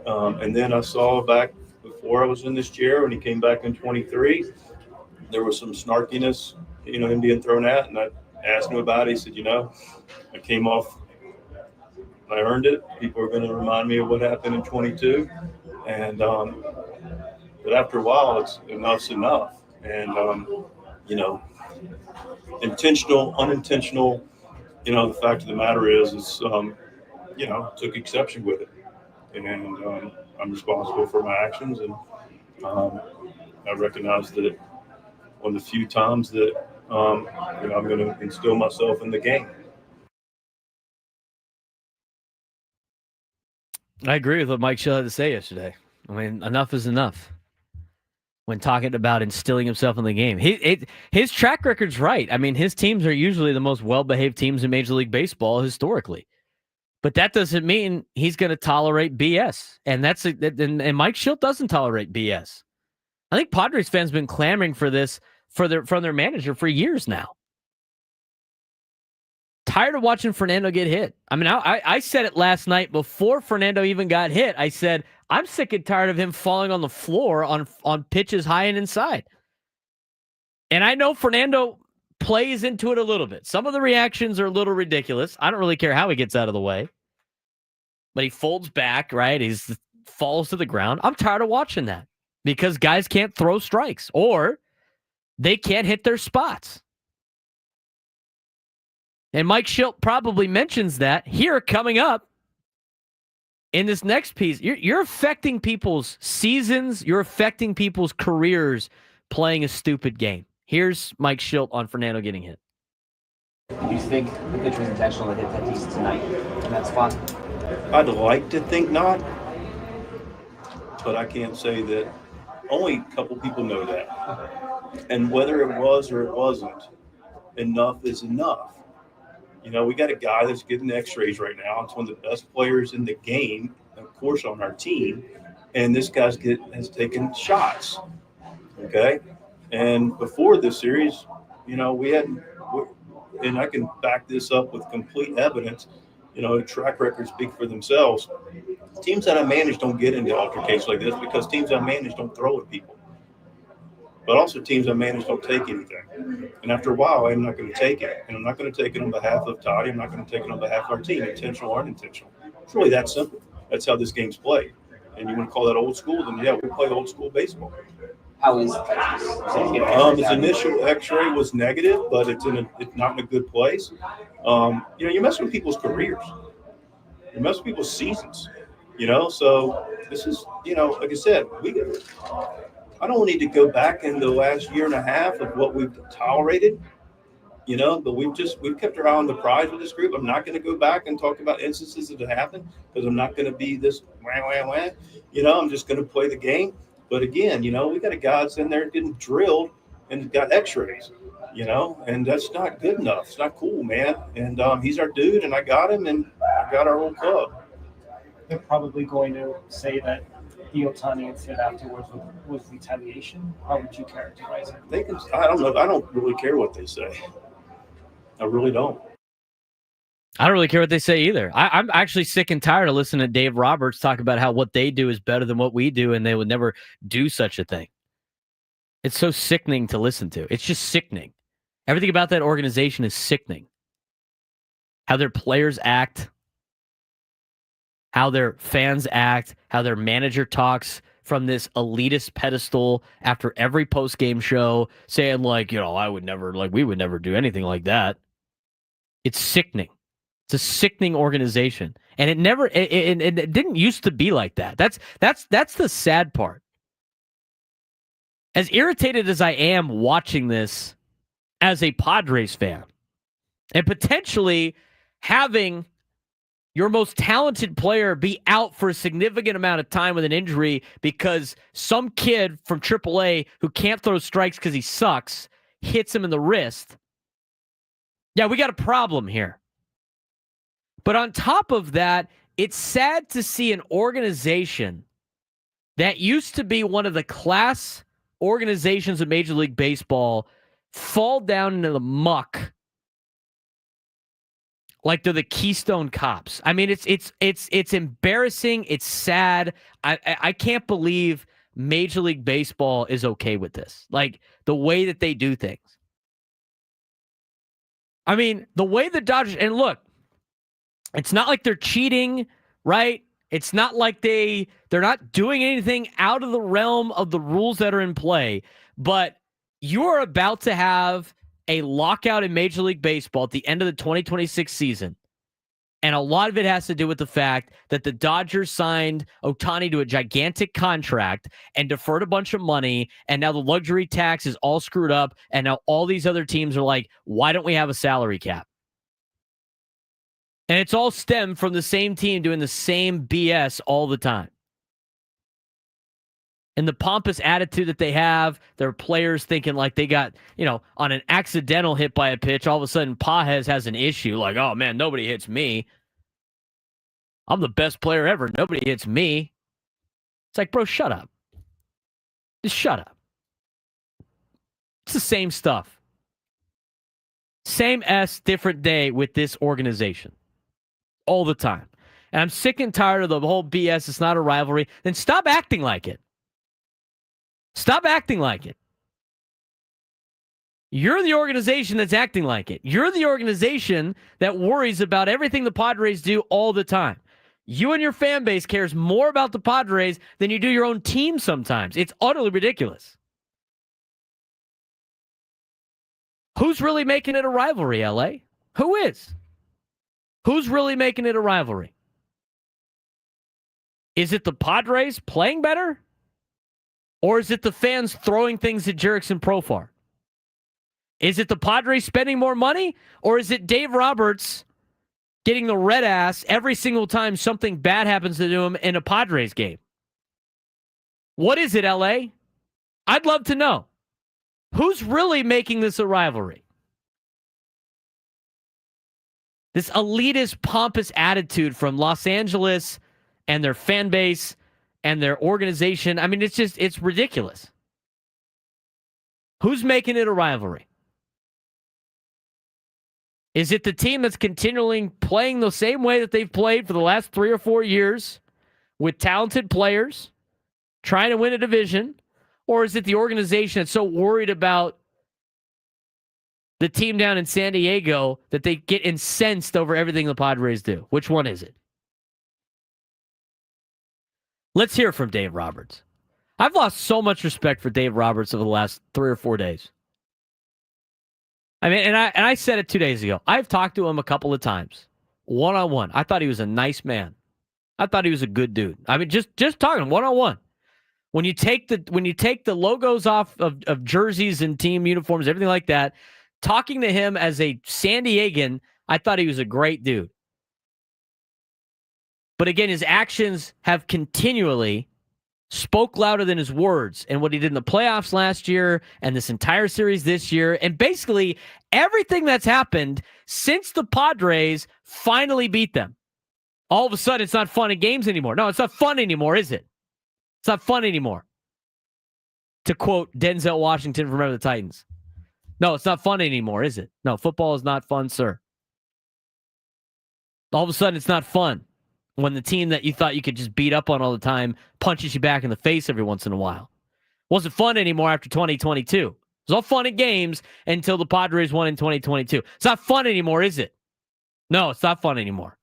and then I saw back before I was in this chair when he came back in 23, there was some snarkiness, you know, him being thrown at, and I asked him about it. He said, you know, I came off, I earned it. People are going to remind me of what happened in 22. And, but after a while, enough's enough. And, you know, intentional, unintentional, you know, the fact of the matter is, you know, took exception with it. And I'm responsible for my actions. And I recognize that one of the few times that, you know, I'm going to instill myself in the game. I agree with what Mike Schill had to say yesterday. I mean, enough is enough when talking about instilling himself in the game. His track record's right. I mean, his teams are usually the most well-behaved teams in Major League Baseball historically. But that doesn't mean he's going to tolerate BS. And and Mike Schilt doesn't tolerate BS. I think Padres fans have been clamoring for this from their manager for years now. Tired of watching Fernando get hit. I mean, I said it last night before Fernando even got hit. I said, I'm sick and tired of him falling on the floor on pitches high and inside. And I know Fernando plays into it a little bit. Some of the reactions are a little ridiculous. I don't really care how he gets out of the way. But he folds back, right? He falls to the ground. I'm tired of watching that because guys can't throw strikes or they can't hit their spots. And Mike Schilt probably mentions that here coming up in this next piece. You're affecting people's seasons. You're affecting people's careers playing a stupid game. Here's Mike Schilt on Fernando getting hit. Do you think the pitch was intentional to hit Tatis tonight in that spot? I'd like to think not, but I can't say that. Only a couple people know that. And whether it was or it wasn't, enough is enough. You know, we got a guy that's getting x-rays right now. It's one of the best players in the game, of course, on our team. And this guy's has taken shots. Okay. And before this series, you know, and I can back this up with complete evidence, you know, track records speak for themselves. Teams that I manage don't get into altercations like this because teams I manage don't throw at people. But also teams I manage don't take anything. And after a while, I'm not going to take it. And I'm not going to take it on behalf of Toddy. I'm not going to take it on behalf of our team, intentional or unintentional. It's really that simple. That's how this game's played. And you want to call that old school, then yeah, we play old school baseball. How is his initial x-ray was negative, but it's not in a good place. You know, you mess with people's careers. You mess with people's seasons. You know, so this is, you know, like I said, I don't need to go back in the last year and a half of what we've tolerated, you know, but we've kept our eye on the prize with this group. I'm not going to go back and talk about instances that have happened because I'm not going to be this wah. You know, I'm just going to play the game. But again, you know, we got a guy that's in there getting drilled and got x-rays, you know, and that's not good enough. It's not cool, man. And he's our dude, and I got him, and I got our whole club. They're probably going to say that the Ohtani incident afterwards was retaliation. How would you characterize it? I don't know. I don't really care what they say. I really don't. I don't really care what they say either. I'm actually sick and tired of listening to Dave Roberts talk about how what they do is better than what we do, and they would never do such a thing. It's so sickening to listen to. It's just sickening. Everything about that organization is sickening. How their players act, how their fans act, how their manager talks from this elitist pedestal after every post-game show, saying like, you know, we would never do anything like that. It's sickening. It's a sickening organization, and it didn't used to be like that. That's the sad part. As irritated as I am watching this as a Padres fan, and potentially having your most talented player be out for a significant amount of time with an injury because some kid from AAA who can't throw strikes because he sucks hits him in the wrist. Yeah, we got a problem here. But on top of that, it's sad to see an organization that used to be one of the class organizations of Major League Baseball fall down into the muck like they're the Keystone Cops. I mean, it's embarrassing. It's sad. I can't believe Major League Baseball is okay with this. Like the way that they do things. I mean, the way the Dodgers, and look, it's not like they're cheating, right? It's not like they're not doing anything out of the realm of the rules that are in play, but you're about to have a lockout in Major League Baseball at the end of the 2026 season. And a lot of it has to do with the fact that the Dodgers signed Ohtani to a gigantic contract and deferred a bunch of money, and now the luxury tax is all screwed up, and now all these other teams are like, why don't we have a salary cap? And it's all stemmed from the same team doing the same BS all the time. And the pompous attitude that they have, their players thinking like they got, on an accidental hit by a pitch, all of a sudden Pages has an issue like, oh man, nobody hits me. I'm the best player ever. Nobody hits me. It's like, bro, shut up. Just shut up. It's the same stuff. Same S, different day with this organization. All the time. And I'm sick and tired of the whole BS. It's not a rivalry. Then stop acting like it. Stop acting like it. You're the organization that's acting like it. You're the organization that worries about everything the Padres do all the time. You and your fan base cares more about the Padres than you do your own team sometimes. It's utterly ridiculous. Who's really making it a rivalry, LA? Who is? Who's really making it a rivalry? Is it the Padres playing better? Or is it the fans throwing things at Jerickson Profar? Is it the Padres spending more money? Or is it Dave Roberts getting the red ass every single time something bad happens to him in a Padres game? What is it, LA? I'd love to know. Who's really making this a rivalry? This elitist, pompous attitude from Los Angeles and their fan base and their organization. I mean, it's ridiculous. Who's making it a rivalry? Is it the team that's continually playing the same way that they've played for the last 3 or 4 years with talented players trying to win a division? Or is it the organization that's so worried about the team down in San Diego that they get incensed over everything the Padres do? Which one is it? Let's hear from Dave Roberts. I've lost so much respect for Dave Roberts over the last 3 or 4 days. I mean, and I said it 2 days ago. I've talked to him a couple of times, one-on-one. I thought he was a nice man. I thought he was a good dude. I mean, just talking one-on-one. When you take the logos off of jerseys and team uniforms, everything like that, talking to him as a San Diegan, I thought he was a great dude. But again, his actions have continually spoke louder than his words. And what he did in the playoffs last year and this entire series this year, and basically everything that's happened since the Padres finally beat them. All of a sudden, it's not fun in games anymore. No, it's not fun anymore, is it? It's not fun anymore. To quote Denzel Washington from Remember the Titans. No, it's not fun anymore, is it? No, football is not fun, sir. All of a sudden, it's not fun when the team that you thought you could just beat up on all the time punches you back in the face every once in a while. Wasn't fun anymore after 2022. It was all fun in games until the Padres won in 2022. It's not fun anymore, is it? No, it's not fun anymore.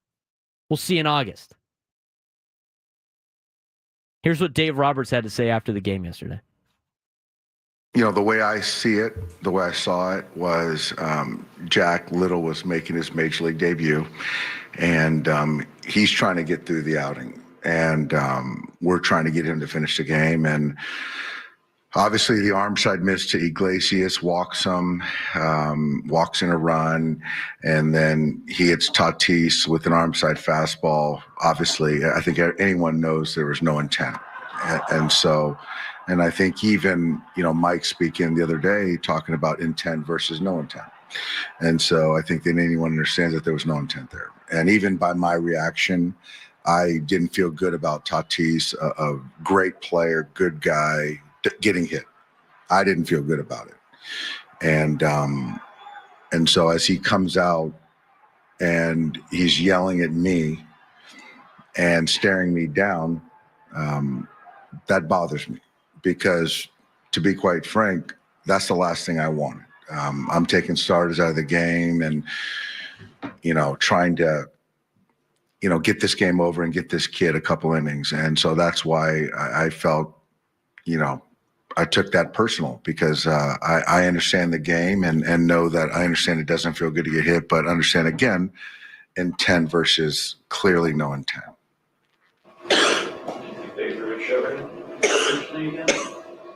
We'll see in August. Here's what Dave Roberts had to say after the game yesterday. You know, the way I see it, the way I saw it was Jack Little was making his Major League debut, and he's trying to get through the outing. And we're trying to get him to finish the game. And obviously the arm side miss to Iglesias, walks him, walks in a run, and then he hits Tatis with an arm side fastball. Obviously, I think anyone knows there was no intent. And I think even, Mike speaking the other day, talking about intent versus no intent. And so I think that anyone understands that there was no intent there. And even by my reaction, I didn't feel good about Tatis, a great player, good guy, getting hit. I didn't feel good about it. And so as he comes out and he's yelling at me and staring me down, that bothers me. Because to be quite frank, that's the last thing I wanted. I'm taking starters out of the game and, trying to, get this game over and get this kid a couple innings. And so that's why I felt, I took that personal because I understand the game and know that I understand it doesn't feel good to get hit, but understand again, intent versus clearly no intent.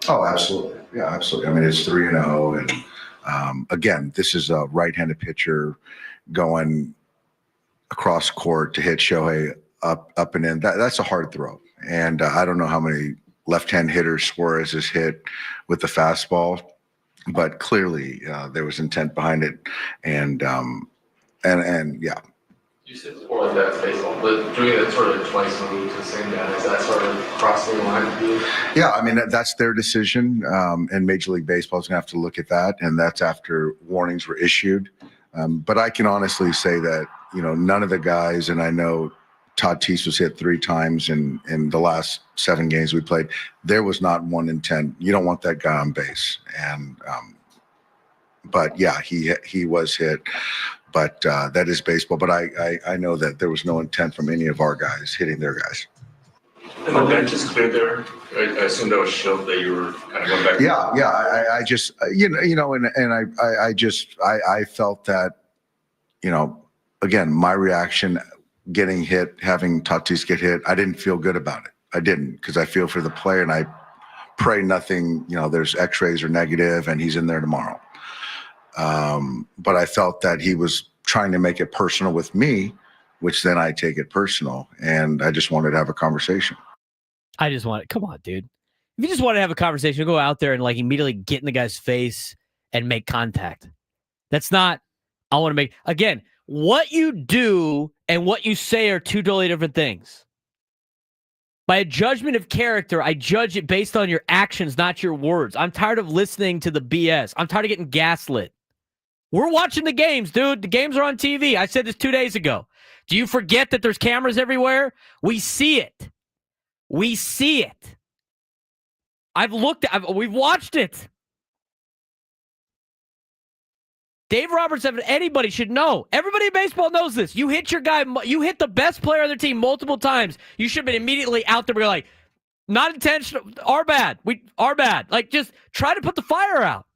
Oh, absolutely. Yeah, absolutely. I mean, it's 3-0. And again, this is a right-handed pitcher going across court to hit Shohei up and in. That's a hard throw. And I don't know how many left-hand hitters Suarez has hit with the fastball, but clearly there was intent behind it. And yeah. You said before like that's baseball, but doing that sort of twice move to the same guy, is that sort of crossing the line for you? Yeah, I mean, that's their decision, and Major League Baseball is going to have to look at that, and that's after warnings were issued. But I can honestly say that, none of the guys, and I know Tatis was hit 3 times in the last 7 games we played, there was not one intent. You don't want that guy on base. And but yeah, he was hit. But that is baseball. But I know that there was no intent from any of our guys hitting their guys. And the bench is clear there. I assume that was Schilt that you were kind of going back. Yeah. I just I felt that, again, my reaction, getting hit, having Tatis get hit, I didn't feel good about it. I didn't, because I feel for the player, and I pray nothing. There's X-rays or negative, and he's in there tomorrow. But I felt that he was trying to make it personal with me, which then I take it personal, and I just wanted to have a conversation. Come on, dude. If you just want to have a conversation, go out there and immediately get in the guy's face and make contact. That's not, I want to make, again, What you do and what you say are two totally different things. By a judgment of character, I judge it based on your actions, not your words. I'm tired of listening to the BS. I'm tired of getting gaslit. We're watching the games, dude. The games are on TV. I said this 2 days ago. Do you forget that there's cameras everywhere? We see it. We see it. We've watched it. Dave Roberts, anybody should know. Everybody in baseball knows this. You hit your guy, you hit the best player on their team multiple times. You should have been immediately out there. We're like, not intentional, our bad. Our bad. Like, just try to put the fire out.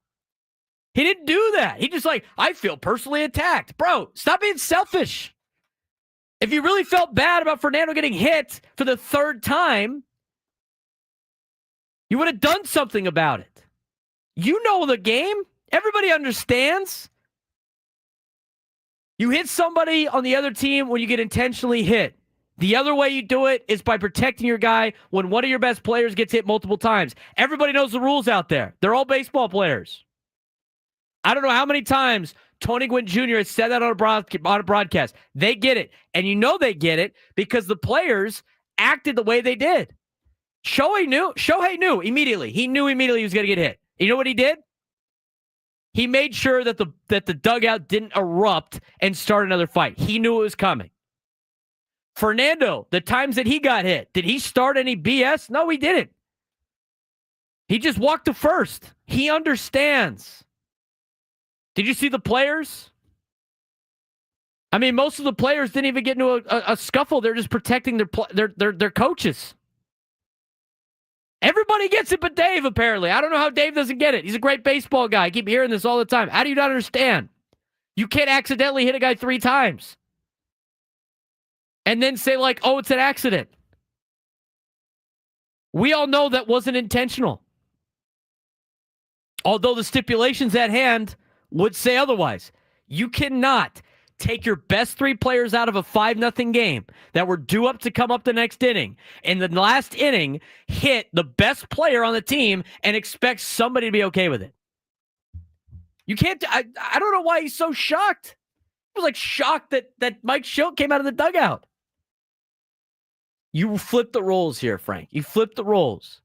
He didn't do that. He just I feel personally attacked. Bro, stop being selfish. If you really felt bad about Fernando getting hit for the third time, you would have done something about it. You know the game. Everybody understands. You hit somebody on the other team when you get intentionally hit. The other way you do it is by protecting your guy when one of your best players gets hit multiple times. Everybody knows the rules out there. They're all baseball players. I don't know how many times Tony Gwynn Jr. has said that on a broadcast. They get it. And you know they get it because the players acted the way they did. Shohei knew immediately. He knew immediately he was going to get hit. You know what he did? He made sure that the dugout didn't erupt and start another fight. He knew it was coming. Fernando, the times that he got hit, did he start any BS? No, he didn't. He just walked to first. He understands. Did you see the players? I mean, most of the players didn't even get into a scuffle. They're just protecting their coaches. Everybody gets it but Dave, apparently. I don't know how Dave doesn't get it. He's a great baseball guy. I keep hearing this all the time. How do you not understand? You can't accidentally hit a guy 3 times. And then say, oh, it's an accident. We all know that wasn't intentional. Although the stipulations at hand would say otherwise. You cannot take your best 3 players out of a 5-0 game that were due up to come up the next inning, in the last inning, hit the best player on the team and expect somebody to be okay with it. You can't. I don't know why he's so shocked. He was shocked that Mike Schilt came out of the dugout. You flipped the roles here, Frank. You flipped the roles.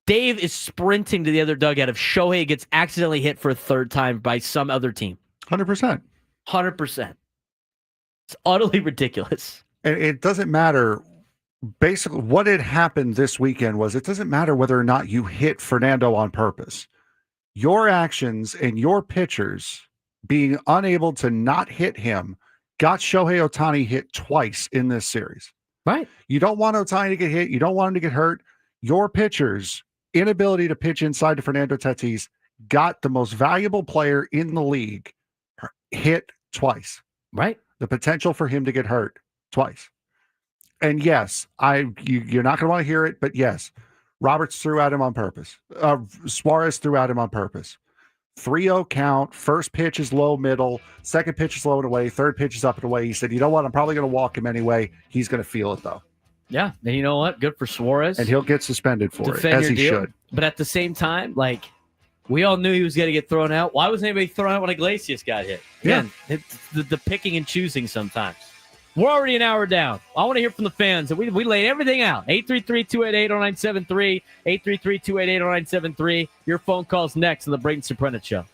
Dave is sprinting to the other dugout if Shohei gets accidentally hit for a third time by some other team. 100%. 100%. It's utterly ridiculous. And it doesn't matter. Basically, what had happened this weekend was it doesn't matter whether or not you hit Fernando on purpose. Your actions and your pitchers being unable to not hit him got Shohei Ohtani hit twice in this series. Right. You don't want Ohtani to get hit. You don't want him to get hurt. Your pitchers' inability to pitch inside to Fernando Tatis got the most valuable player in the league hit twice. Right. The potential for him to get hurt twice. And yes, you're not going to want to hear it, but yes, Roberts threw at him on purpose. Suarez threw at him on purpose. 3-0 count. First pitch is low middle. Second pitch is low and away. Third pitch is up and away. He said, you know what? I'm probably going to walk him anyway. He's going to feel it, though. Yeah. And you know what? Good for Suarez. And he'll get suspended for it, as he should. But at the same time, we all knew he was going to get thrown out. Why wasn't anybody thrown out when Iglesias got hit? Again, it's the picking and choosing sometimes. We're already an hour down. I want to hear from the fans. We laid everything out. 833-288-0973. 833-288-0973. Your phone calls next on the Braden Surprenant Show.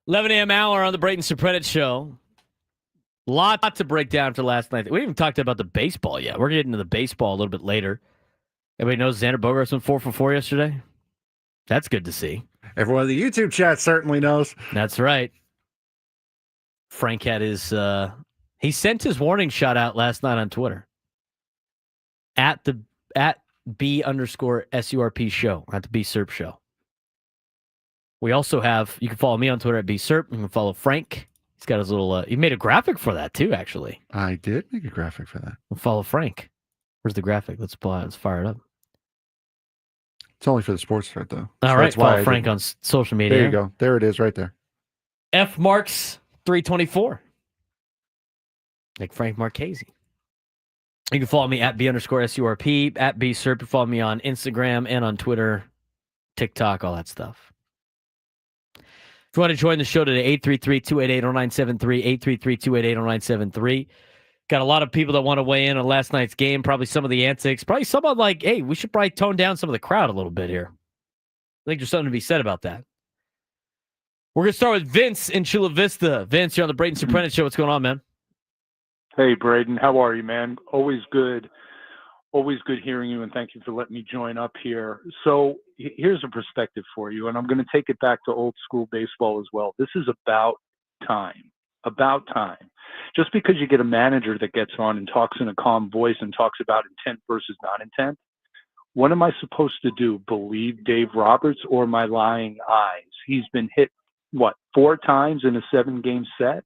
11 a.m. hour on the Braden Surprenant show. Lot to break down for last night. We haven't even talked about the baseball yet. We're getting to the baseball a little bit later. Everybody knows Xander Bogaerts went 4 for 4 yesterday. That's good to see. Everyone in the YouTube chat certainly knows. That's right. Frank had his he sent his warning shot out last night on Twitter. At B_SURP show. At the B Serp show. We also have, you can follow me on Twitter at B Serp. You can follow Frank. He's got his little he made a graphic for that too, actually. I did make a graphic for that. We'll follow Frank. Where's the graphic? Let's fire it up. It's only for the sports thread, though. All right, follow Frank on social media. There you go. There it is right there. F Marks 324. Like Frank Marchese. You can follow me at B_SURP, at B Serp. You follow me on Instagram and on Twitter, TikTok, all that stuff. If you want to join the show today, 833-288-0973, 833-288-0973. Got a lot of people that want to weigh in on last night's game, probably some of the antics, probably someone like, hey, we should probably tone down some of the crowd a little bit here. I think there's something to be said about that. We're going to start with Vince in Chula Vista. Vince, you're on the Braden Surprenant show. What's going on, man? Hey, Braden. How are you, man? Always good hearing you, and thank you for letting me join up here. So here's a perspective for you, and I'm going to take it back to old school baseball as well. This is about time. About time. Just because you get a manager that gets on and talks in a calm voice and talks about intent versus non-intent, what am I supposed to do? Believe Dave Roberts or my lying eyes? He's been hit, 4 times in a 7-game set?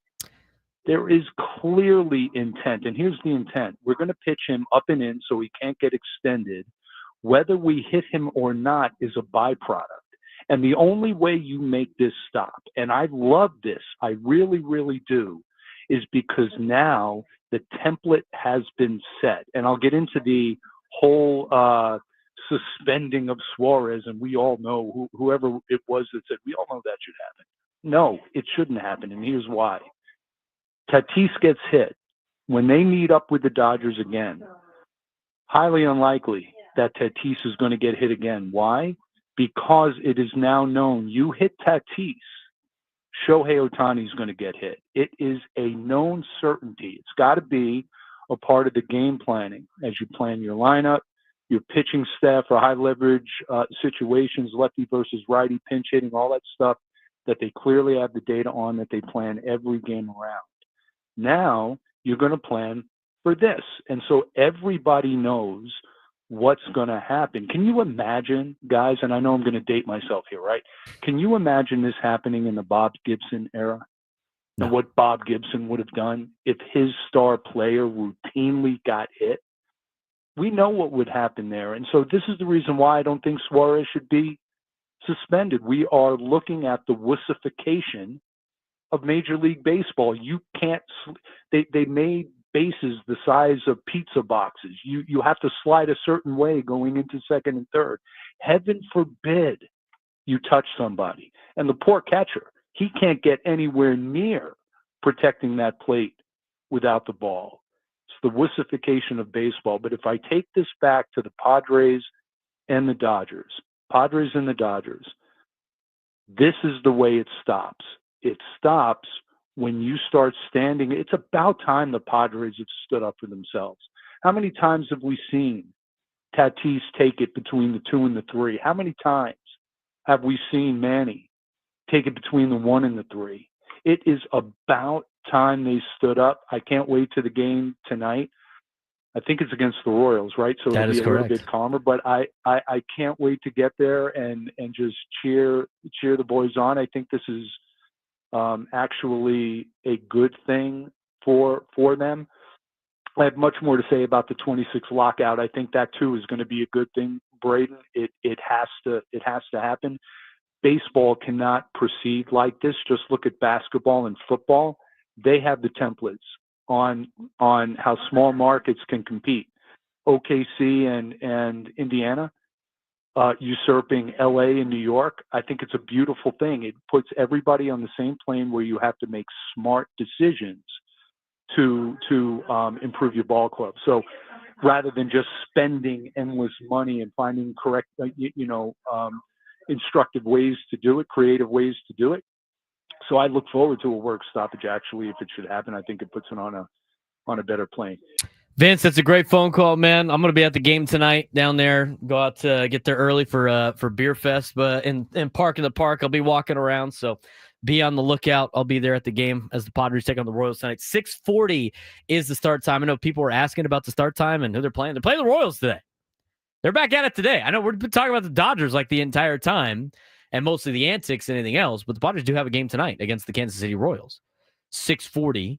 There is clearly intent, and here's the intent. We're going to pitch him up and in so he can't get extended. Whether we hit him or not is a byproduct. And the only way you make this stop, and I love this, I really, really do, is because now the template has been set. And I'll get into the whole suspending of Suarez, and we all know, whoever it was that said, we all know that should happen. No, it shouldn't happen, and here's why. Tatis gets hit. When they meet up with the Dodgers again, highly unlikely that Tatis is going to get hit again. Why? Because it is now known you hit Tatis, Shohei Ohtani is going to get hit. It is a known certainty. It's got to be a part of the game planning as you plan your lineup, your pitching staff for high leverage situations, lefty versus righty, pinch hitting, all that stuff that they clearly have the data on that they plan every game around. Now you're going to plan for this. And so everybody knows what's going to happen. Can you imagine, guys, and I know I'm going to date myself here, right? Can you imagine this happening in the Bob Gibson era? No. And what Bob Gibson would have done if his star player routinely got hit? We know what would happen there. And so this is the reason why I don't think Suarez should be suspended. We are looking at the wussification of Major League Baseball. You can't, they made bases the size of pizza boxes. You have to slide a certain way going into second and third. Heaven forbid you touch somebody. And the poor catcher, he can't get anywhere near protecting that plate without the ball. It's the wussification of baseball. But if I take this back to the Padres and the Dodgers, this is the way it stops. It stops when you start standing. It's about time the Padres have stood up for themselves. How many times have we seen Tatis take it between the 2 and the 3? How many times have we seen Manny take it between the 1 and the 3? It is about time they stood up. I can't wait to the game tonight. I think it's against the Royals, right? So it'll be a little bit calmer, but I can't wait to get there and just cheer the boys on. I think this is actually a good thing for them. I have much more to say about the 26 lockout. I think that too is going to be a good thing, Braden. It has to happen. Baseball cannot proceed like this. Just look at basketball and football. They have the templates on how small markets can compete. OKC and Indiana usurping LA and New York. I think it's a beautiful thing. It puts everybody on the same plane where you have to make smart decisions to improve your ball club. So rather than just spending endless money and finding correct, instructive ways to do it, creative ways to do it, So I look forward to a work stoppage. Actually, if it should happen, I think it puts it on a better plane. Vince, that's a great phone call, man. I'm going to be at the game tonight down there. Go out to get there early for Beer Fest, but in Park in the Park, I'll be walking around. So be on the lookout. I'll be there at the game as the Padres take on the Royals tonight. 6:40 is the start time. I know people were asking about the start time and who they're playing. They're playing the Royals today. They're back at it today. I know we've been talking about the Dodgers like the entire time and mostly the antics and anything else, but the Padres do have a game tonight against the Kansas City Royals. 6:40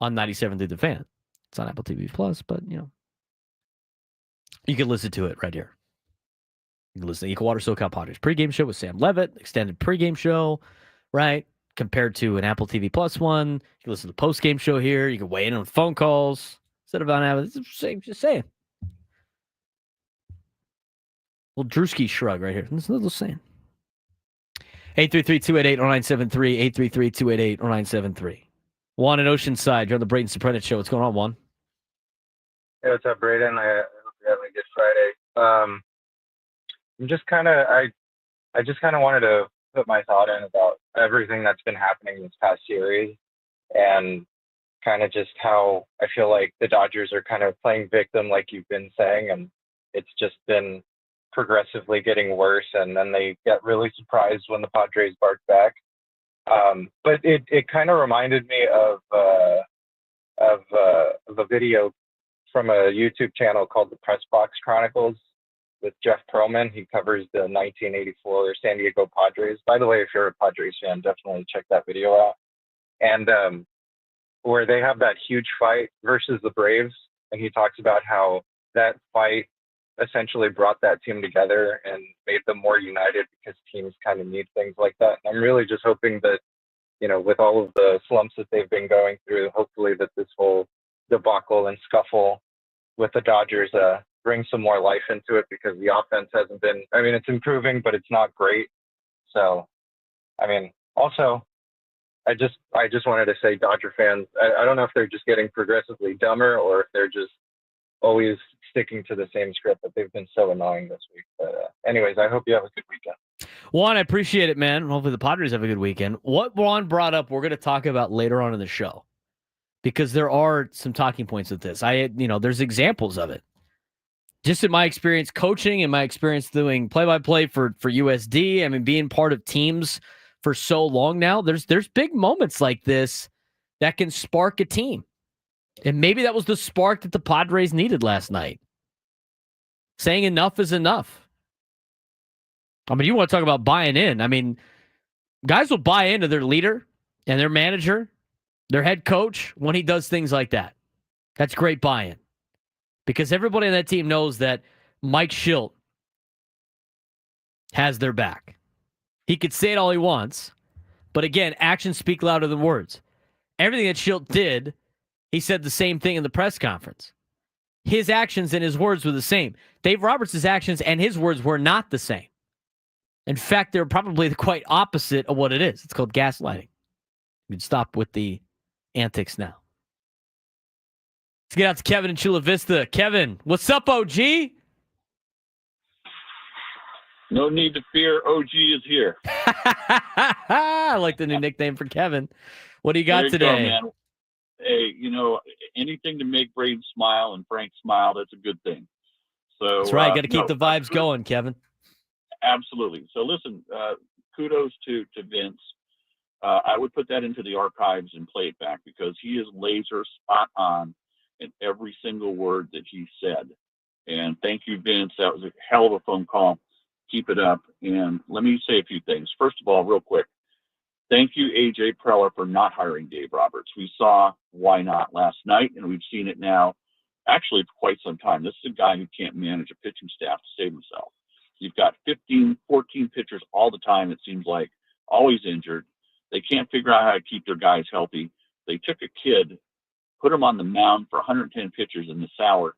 on 97 through the Fan. It's on Apple TV Plus, but, you can listen to it right here. You can listen to Equal Water SoCal Padres pregame show with Sam Levitt, extended pregame show, right? Compared to an Apple TV Plus one. You can listen to the postgame show here. You can weigh in on phone calls instead of on Apple. It's just saying. Little Drewski shrug right here. That's a little saying. 833-288-0973, 833-288-0973. Juan in Oceanside, you're on the Braden Surprenant show. What's going on, Juan? Hey, what's up, Braden? I hope you're having a good Friday. I'm just kind of, I just kind of wanted to put my thought in about everything that's been happening this past series, and kind of just how I feel like the Dodgers are kind of playing victim, like you've been saying, and it's just been progressively getting worse, and then they get really surprised when the Padres bark back. But it kind of reminded me of a video from a YouTube channel called the Press Box Chronicles with Jeff Pearlman. He covers the 1984 San Diego Padres. By the way, if you're a Padres fan, definitely check that video out. And where they have that huge fight versus the Braves, and he talks about how that fight essentially brought that team together and made them more united, because teams kind of need things like that. And I'm really just hoping that, with all of the slumps that they've been going through, hopefully that this whole debacle and scuffle with the Dodgers brings some more life into it, because the offense hasn't been, it's improving, but it's not great. So, also, I just wanted to say, Dodger fans, I don't know if they're just getting progressively dumber, or if they're just always sticking to the same script, but they've been so annoying this week. But anyways, I hope you have a good weekend. Juan, I appreciate it, man. Hopefully the Padres have a good weekend. What Juan brought up, we're going to talk about later on in the show, because there are some talking points with this. There's examples of it. Just in my experience coaching and my experience doing play-by-play for USD, being part of teams for so long now, there's big moments like this that can spark a team. And maybe that was the spark that the Padres needed last night. Saying enough is enough. You want to talk about buying in. Guys will buy into their leader and their manager, their head coach, when he does things like that. That's great buy-in. Because everybody on that team knows that Mike Schilt has their back. He could say it all he wants, but again, actions speak louder than words. Everything that Schilt did, he said the same thing in the press conference. His actions and his words were the same. Dave Roberts' actions and his words were not the same. In fact, they're probably the quite opposite of what it is. It's called gaslighting. You can stop with the antics now. Let's get out to Kevin in Chula Vista. Kevin, what's up, OG? No need to fear. OG is here. I like the new nickname for Kevin. What do you got today? Go, man. Hey, anything to make Braden smile and Frank smile, that's a good thing. So that's right. Got to keep the vibes going, Kevin. Absolutely. So listen, kudos to Vince. I would put that into the archives and play it back, because he is laser spot on in every single word that he said. And thank you, Vince. That was a hell of a phone call. Keep it up. And let me say a few things. First of all, real quick, thank you, A.J. Preller, for not hiring Dave Roberts. We saw why not last night, and we've seen it now actually for quite some time. This is a guy who can't manage a pitching staff to save himself. You've got 15, 14 pitchers all the time, it seems like, always injured. They can't figure out how to keep their guys healthy. They took a kid, put him on the mound for 110 pitches in the Sauer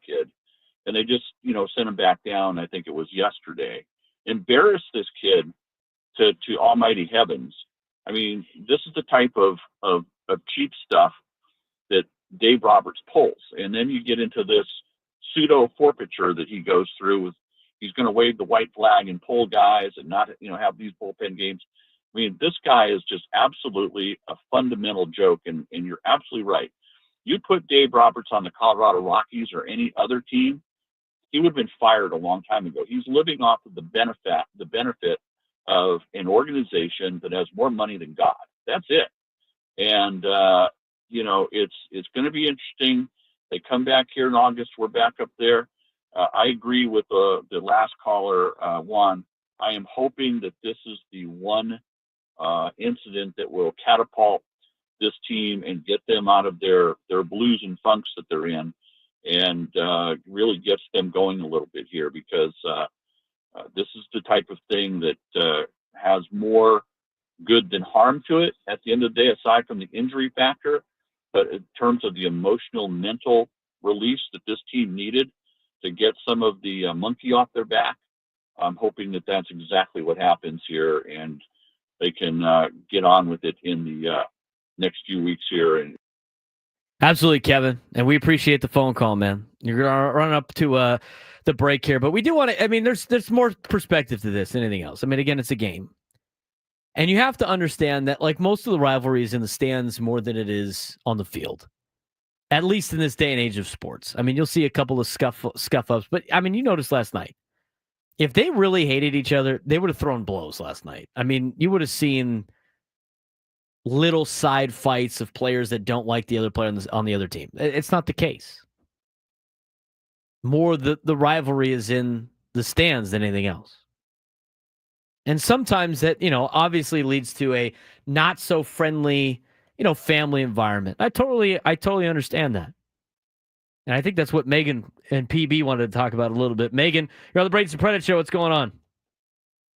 kid, and they just, sent him back down. I think it was yesterday. Embarrassed this kid to almighty heavens. This is the type of cheap stuff that Dave Roberts pulls. And then you get into this pseudo forfeiture that he goes through with. He's going to wave the white flag and pull guys and not, have these bullpen games. I mean, this guy is just absolutely a fundamental joke, and you're absolutely right. You put Dave Roberts on the Colorado Rockies or any other team, he would have been fired a long time ago. He's living off of the benefit of an organization that has more money than God. That's it. And it's going to be interesting. They come back here in August. We're back up there. I agree with the last caller, Juan. I am hoping that this is the one incident that will catapult this team and get them out of their blues and funks that they're in, and really gets them going a little bit here, because this is the type of thing that has more good than harm to it at the end of the day, aside from the injury factor. But in terms of the emotional, mental release that this team needed to get some of the monkey off their back, I'm hoping that that's exactly what happens here, and they can get on with it in the next few weeks here. And Absolutely, Kevin. And we appreciate the phone call, man. You're going to run up to the break here, but we do want to, I mean, there's more perspective to this than anything else. I mean, again, it's a game. And you have to understand that, like, most of the rivalry is in the stands more than it is on the field, at least in this day and age of sports. I mean, you'll see a couple of scuff-ups, but, I mean, you noticed last night, if they really hated each other, they would have thrown blows last night. I mean, you would have seen little side fights of players that don't like the other player on the other team. It's not the case. More the rivalry is in the stands than anything else. And sometimes that, obviously leads to a not so friendly, family environment. I totally understand that. And I think that's what Megan and PB wanted to talk about a little bit. Megan, you're on the Braden Surprenant Show. What's going on?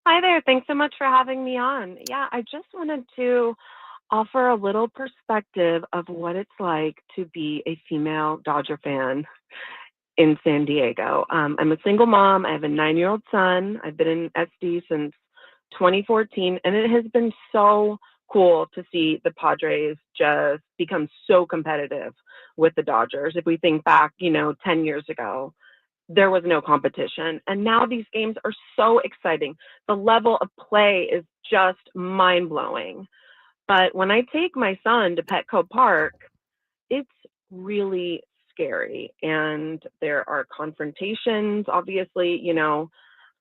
Hi there. Thanks so much for having me on. Yeah, I just wanted to offer a little perspective of what it's like to be a female Dodger fan in San Diego. I'm a single mom. I have a 9-year-old son. I've been in SD since 2014, and it has been so cool to see the Padres just become so competitive with the Dodgers. If we think back, 10 years ago, there was no competition. And now these games are so exciting. The level of play is just mind-blowing. But when I take my son to Petco Park, it's really scary. And there are confrontations, obviously,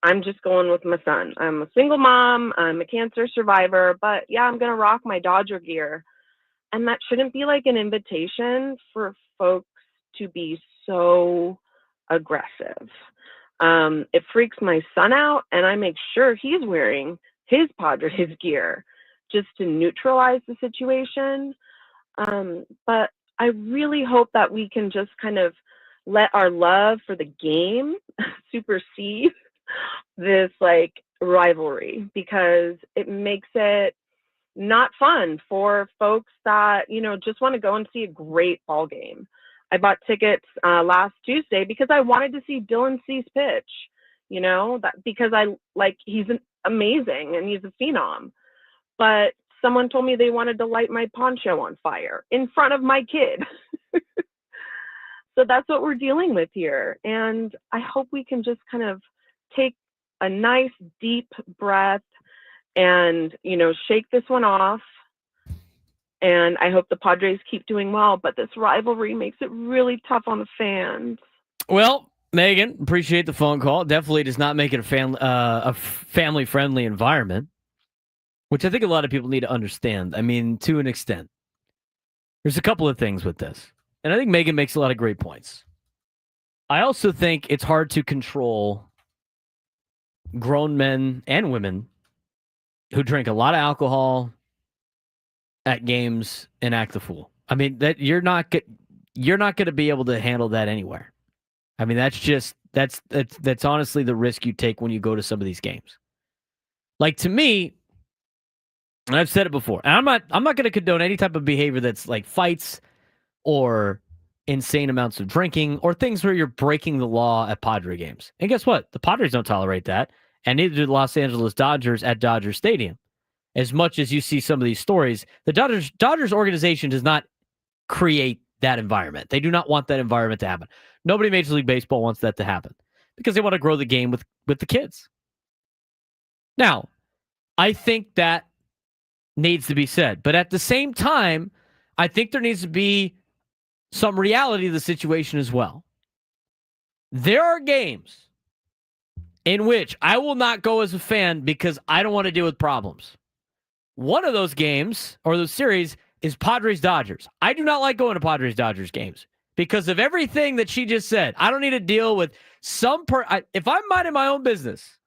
I'm just going with my son. I'm a single mom. I'm a cancer survivor. But yeah, I'm going to rock my Dodger gear. And that shouldn't be like an invitation for folks to be so aggressive. It freaks my son out, and I make sure he's wearing his Padres gear just to neutralize the situation. But I really hope that we can just kind of let our love for the game supersede this like rivalry, because it makes it not fun for folks that, just want to go and see a great ball game. I bought tickets last Tuesday because I wanted to see Dylan Cease pitch, because he's amazing and he's a phenom. But someone told me they wanted to light my poncho on fire in front of my kid. So that's what we're dealing with here. And I hope we can just kind of take a nice deep breath and, shake this one off. And I hope the Padres keep doing well, but this rivalry makes it really tough on the fans. Well, Megan, appreciate the phone call. Definitely does not make it a family-friendly environment, which I think a lot of people need to understand. I mean, to an extent. There's a couple of things with this. And I think Megan makes a lot of great points. I also think it's hard to control grown men and women who drink a lot of alcohol at games and act the fool. I mean, that you're not going to be able to handle that anywhere. I mean, that's honestly the risk you take when you go to some of these games. Like, to me, and I've said it before, and I'm not going to condone any type of behavior that's like fights or insane amounts of drinking or things where you're breaking the law at Padre games. And guess what? The Padres don't tolerate that, and neither do the Los Angeles Dodgers at Dodger Stadium. As much as you see some of these stories, the Dodgers organization does not create that environment. They do not want that environment to happen. Nobody in Major League Baseball wants that to happen because they want to grow the game with the kids. Now, I think that needs to be said. But at the same time, I think there needs to be some reality to the situation as well. There are games in which I will not go as a fan because I don't want to deal with problems. One of those games or those series is Padres-Dodgers. I do not like going to Padres-Dodgers games because of everything that she just said. I don't need to deal with if I'm minding my own business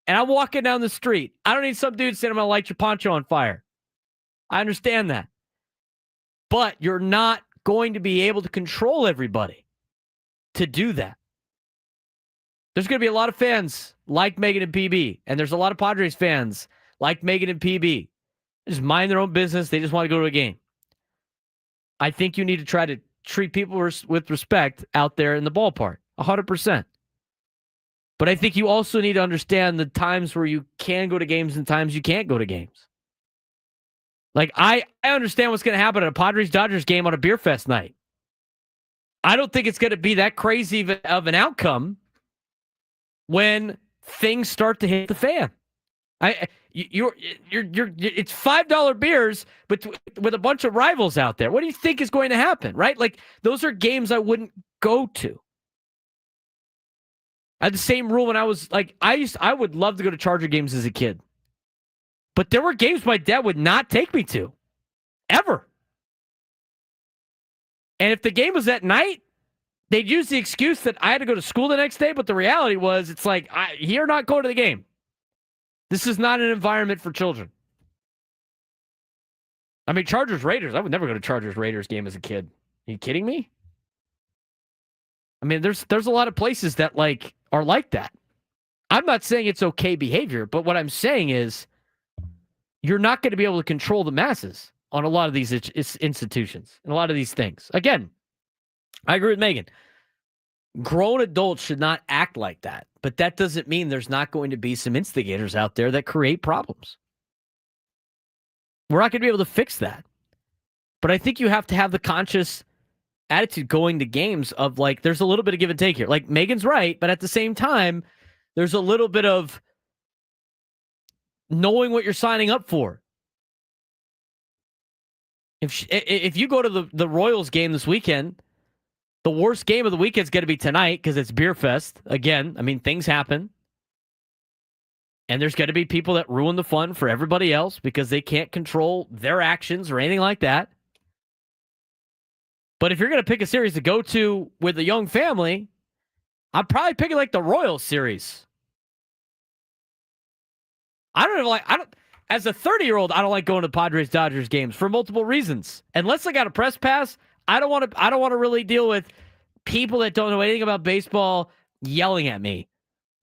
and I'm walking down the street, I don't need some dude saying I'm going to light your poncho on fire. I understand that. But you're not going to be able to control everybody to do that. There's going to be a lot of fans like Megan and PB, and there's a lot of Padres fans like Megan and PB. They just mind their own business. They just want to go to a game. I think you need to try to treat people with respect out there in the ballpark, 100%. But I think you also need to understand the times where you can go to games and times you can't go to games. Like, I understand what's going to happen at a Padres-Dodgers game on a beer fest night. I don't think it's going to be that crazy of an outcome when things start to hit the fan. It's $5 beers, but with a bunch of rivals out there. What do you think is going to happen, right? Like, those are games I wouldn't go to. I had the same rule when I was like, I would love to go to Charger games as a kid. But there were games my dad would not take me to. Ever. And if the game was at night, they'd use the excuse that I had to go to school the next day, but the reality was, it's like, you're not going to the game. This is not an environment for children. I mean, Chargers-Raiders, I would never go to Chargers-Raiders game as a kid. Are you kidding me? I mean, there's a lot of places that are like that. I'm not saying it's okay behavior, but what I'm saying is you're not going to be able to control the masses on a lot of these institutions and a lot of these things. Again, I agree with Megan. Grown adults should not act like that, but that doesn't mean there's not going to be some instigators out there that create problems. We're not going to be able to fix that. But I think you have to have the conscious attitude going to games of there's a little bit of give and take here. Like, Megan's right, but at the same time, there's a little bit of knowing what you're signing up for. If you go to the Royals game this weekend, the worst game of the weekend is going to be tonight because it's Beer Fest. Again, I mean, things happen. And there's going to be people that ruin the fun for everybody else because they can't control their actions or anything like that. But if you're going to pick a series to go to with a young family, I'm probably picking the Royals series. As a 30-year-old, I don't like going to Padres-Dodgers games for multiple reasons. Unless I got a press pass, I don't want to really deal with people that don't know anything about baseball yelling at me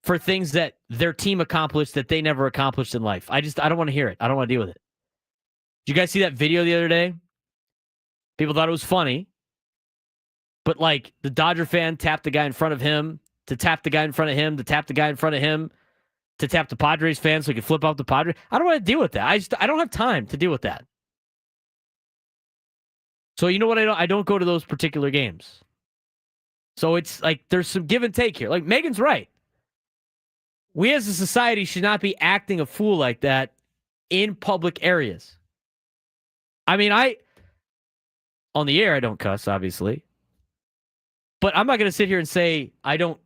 for things that their team accomplished that they never accomplished in life. I don't want to hear it. I don't want to deal with it. Did you guys see that video the other day? People thought it was funny. But the Dodger fan tapped the guy in front of him, to tap the guy in front of him, to tap the guy in front of him, to tap the Padres fan so he could flip out the Padres. I don't want to deal with that. I don't have time to deal with that. So you know what? I don't go to those particular games. So it's there's some give and take here. Megan's right. We as a society should not be acting a fool like that in public areas. I mean, on the air, I don't cuss, obviously. But I'm not going to sit here and say I don't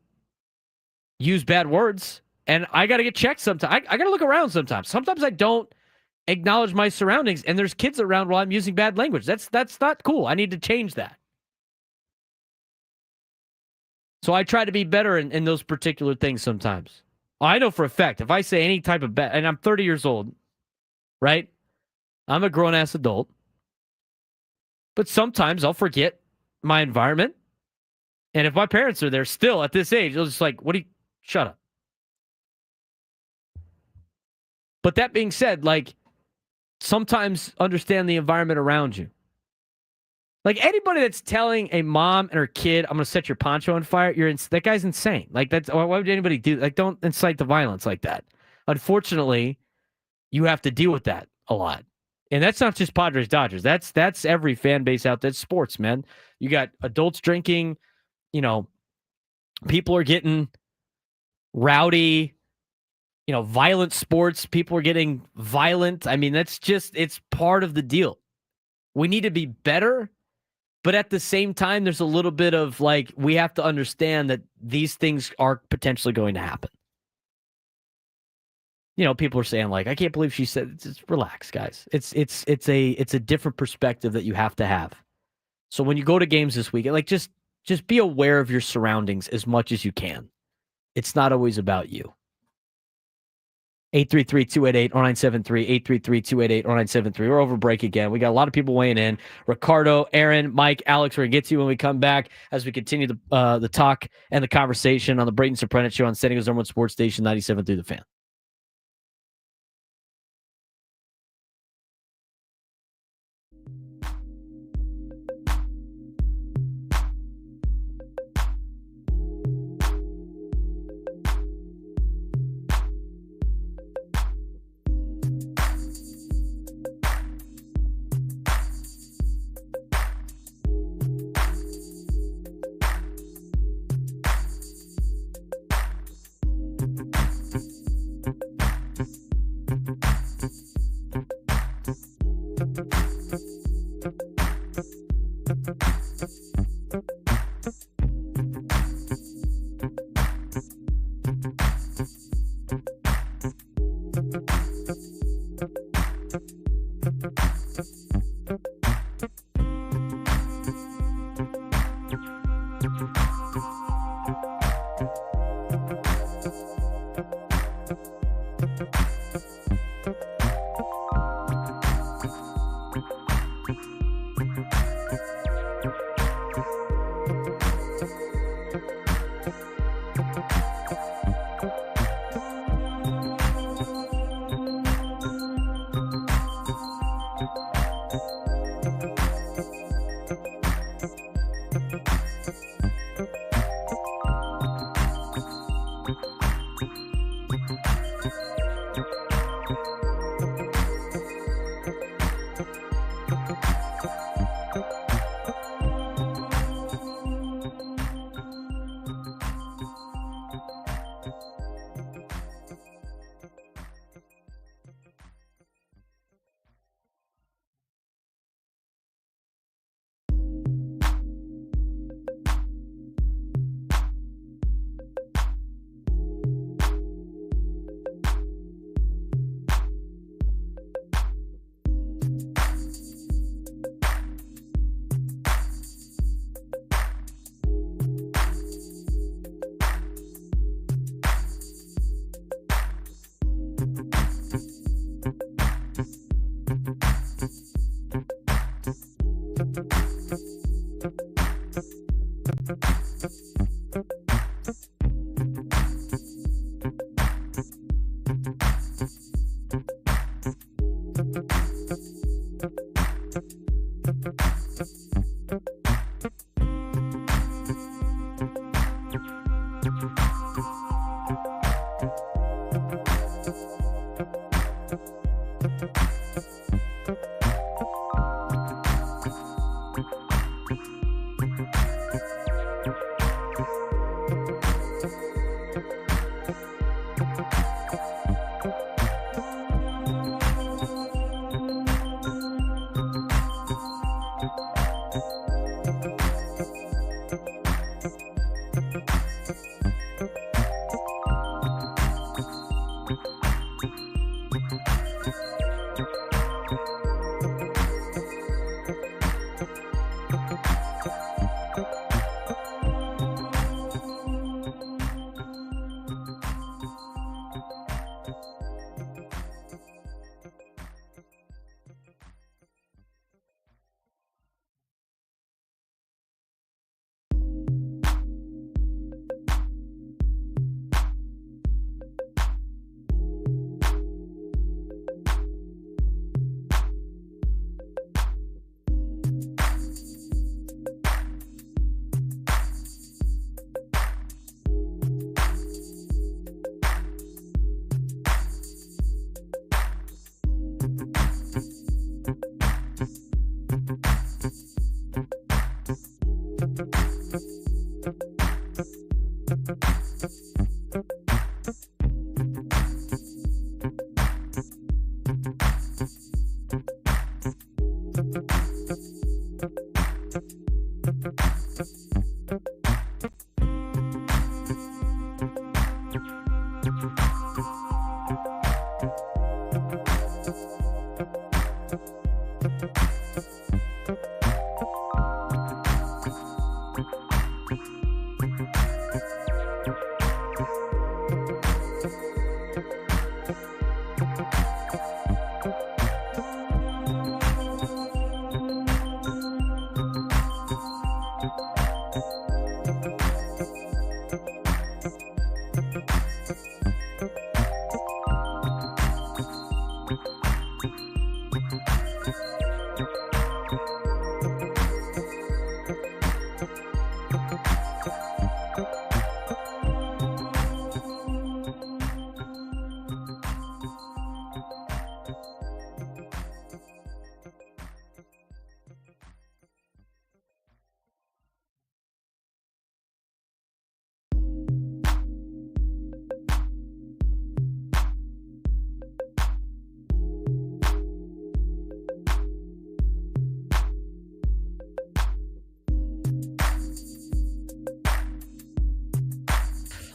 use bad words. And I got to get checked sometimes. I got to look around sometimes. Sometimes I don't acknowledge my surroundings, and there's kids around while I'm using bad language. That's not cool. I need to change that. So I try to be better in those particular things sometimes. I know for a fact, if I say any type of bad, and I'm 30 years old, right? I'm a grown-ass adult. But sometimes I'll forget my environment. And if my parents are there still at this age, they'll just shut up. But that being said, sometimes understand the environment around you. Anybody that's telling a mom and her kid, I'm going to set your poncho on fire, that guy's insane. Why would anybody do that? Don't incite the violence like that. Unfortunately, you have to deal with that a lot. And that's not just Padres-Dodgers. That's every fan base out there. It's sports, man. You got adults drinking, people are getting rowdy. violent sports. People are getting violent. I mean, it's part of the deal. We need to be better, but at the same time, there's a little bit of we have to understand that these things are potentially going to happen. People are saying I can't believe she said, just relax, guys. It's a different perspective that you have to have. So when you go to games this weekend, just be aware of your surroundings as much as you can. It's not always about you. 833-288-0973, 833-288-0973. We're over break again. We got a lot of people weighing in. Ricardo, Aaron, Mike, Alex, we're going to get to you when we come back as we continue the talk and the conversation on the Braden Surprenant Show on San Diego's #1 sports station, 97 through the Fan.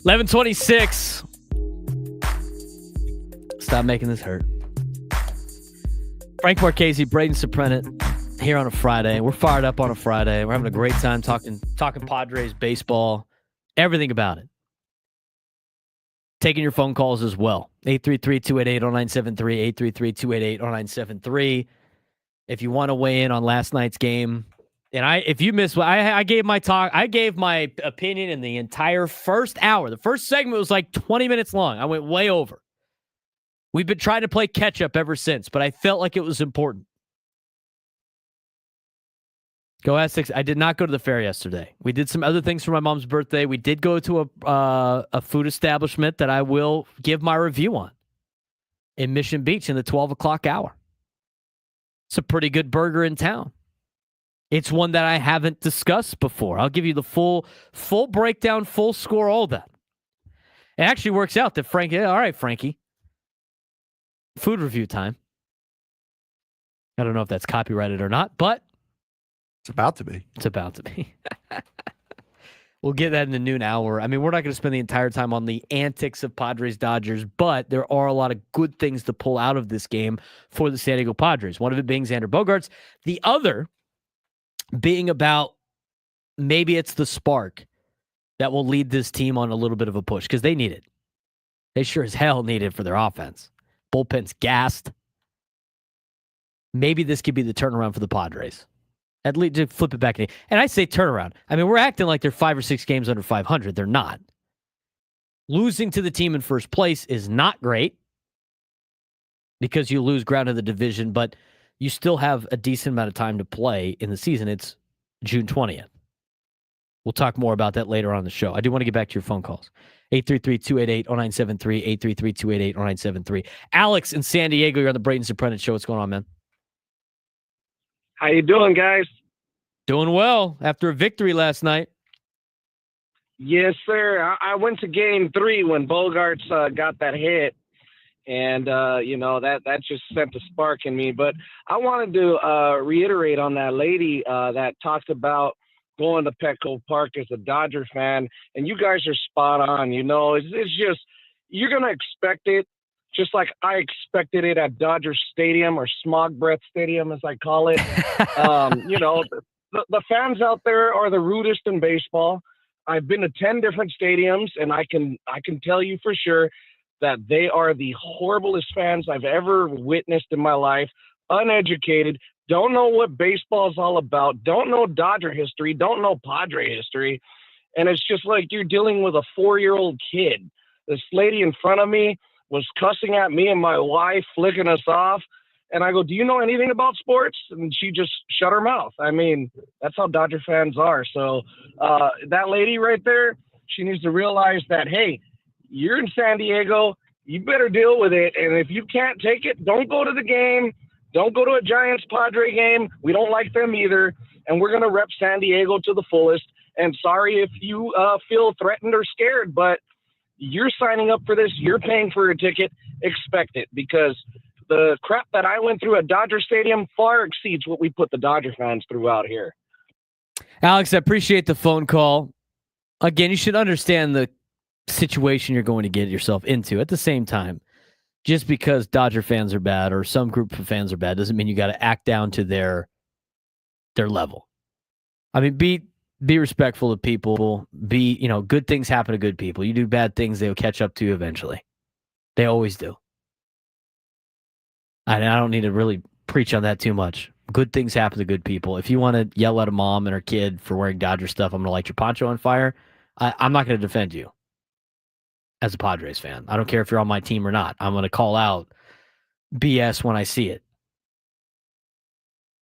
$11:26. Stop making this hurt. Frank Marchese, Braden Surprenant here on a Friday. We're fired up on a Friday. We're having a great time talking Padres baseball, everything about it. Taking your phone calls as well. 833-288-0973, 833-288-0973. If you want to weigh in on last night's game, and if you missed, I gave my talk. I gave my opinion in the entire first hour. The first segment was like 20 minutes long. I went way over. We've been trying to play catch up ever since, but I felt like it was important. Go ask 6. I did not go to the fair yesterday. We did some other things for my mom's birthday. We did go to a food establishment that I will give my review on in Mission Beach in the 12 o'clock hour. It's a pretty good burger in town. It's one that I haven't discussed before. I'll give you the full breakdown, full score, all that. It actually works out that Frankie, all right, Frankie. Food review time. I don't know if that's copyrighted or not, but it's about to be. It's about to be. We'll get that in the noon hour. I mean, we're not going to spend the entire time on the antics of Padres-Dodgers, but there are a lot of good things to pull out of this game for the San Diego Padres. One of it being Xander Bogaerts. The other being about maybe it's the spark that will lead this team on a little bit of a push because they need it. They sure as hell need it for their offense. Bullpen's gassed. Maybe this could be the turnaround for the Padres. At least to flip it back. And I say turnaround. I mean, we're acting like they're 5 or 6 games under 500. They're not. Losing to the team in first place is not great because you lose ground in the division, but you still have a decent amount of time to play in the season. It's June 20th. We'll talk more about that later on in the show. I do want to get back to your phone calls. 833-288-0973, 833-288-0973. Alex in San Diego, you're on the Braden Surprenant Show. What's going on, man? How you doing, guys? Doing well after a victory last night. Yes, sir. I went to game 3 when Bogaerts got that hit. And, that just sent a spark in me. But I wanted to reiterate on that lady that talked about going to Petco Park as a Dodger fan. And you guys are spot on. It's just, you're going to expect it, just like I expected it at Dodger Stadium, or Smog Breath Stadium, as I call it. The fans out there are the rudest in baseball. I've been to 10 different stadiums, and I can tell you for sure that they are the horriblest fans I've ever witnessed in my life. Uneducated, don't know what baseball is all about, don't know Dodger history, don't know Padre history. And it's just like you're dealing with a 4-year-old kid. This lady in front of me was cussing at me and my wife, flicking us off. And I go, do you know anything about sports? And she just shut her mouth. I mean, that's how Dodger fans are. So that lady right there, she needs to realize that, hey, you're in San Diego, you better deal with it. And if you can't take it, don't go to the game. Don't go to a Giants-Padre game. We don't like them either. And we're going to rep San Diego to the fullest. And sorry if you feel threatened or scared, but you're signing up for this. You're paying for a ticket. Expect it, because the crap that I went through at Dodger Stadium far exceeds what we put the Dodger fans through out here. Alex, I appreciate the phone call. Again, you should understand the situation you're going to get yourself into. At the same time, just because Dodger fans are bad or some group of fans are bad doesn't mean you got to act down to their level. I mean, be respectful of people. Good things happen to good people. You do bad things, they'll catch up to you eventually. They always do. I don't need to really preach on that too much. Good things happen to good people. If you want to yell at a mom and her kid for wearing Dodger stuff, I'm going to light your poncho on fire. I'm not going to defend you as a Padres fan. I don't care if you're on my team or not. I'm going to call out BS when I see it.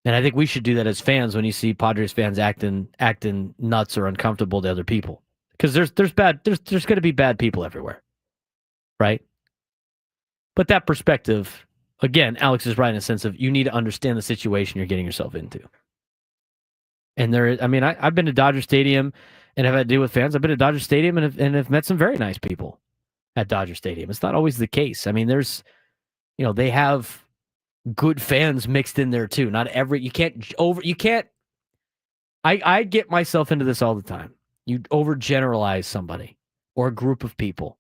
And I think we should do that as fans when you see Padres fans acting nuts or uncomfortable to other people. Because there's going to be bad people everywhere. Right? But that perspective, again, Alex is right in the sense of you need to understand the situation you're getting yourself into. And I've been to Dodger Stadium and have had to deal with fans. I've been to Dodger Stadium and have met some very nice people at Dodger Stadium. It's not always the case. I mean, they have good fans mixed in there too. I get myself into this all the time. You overgeneralize somebody or a group of people,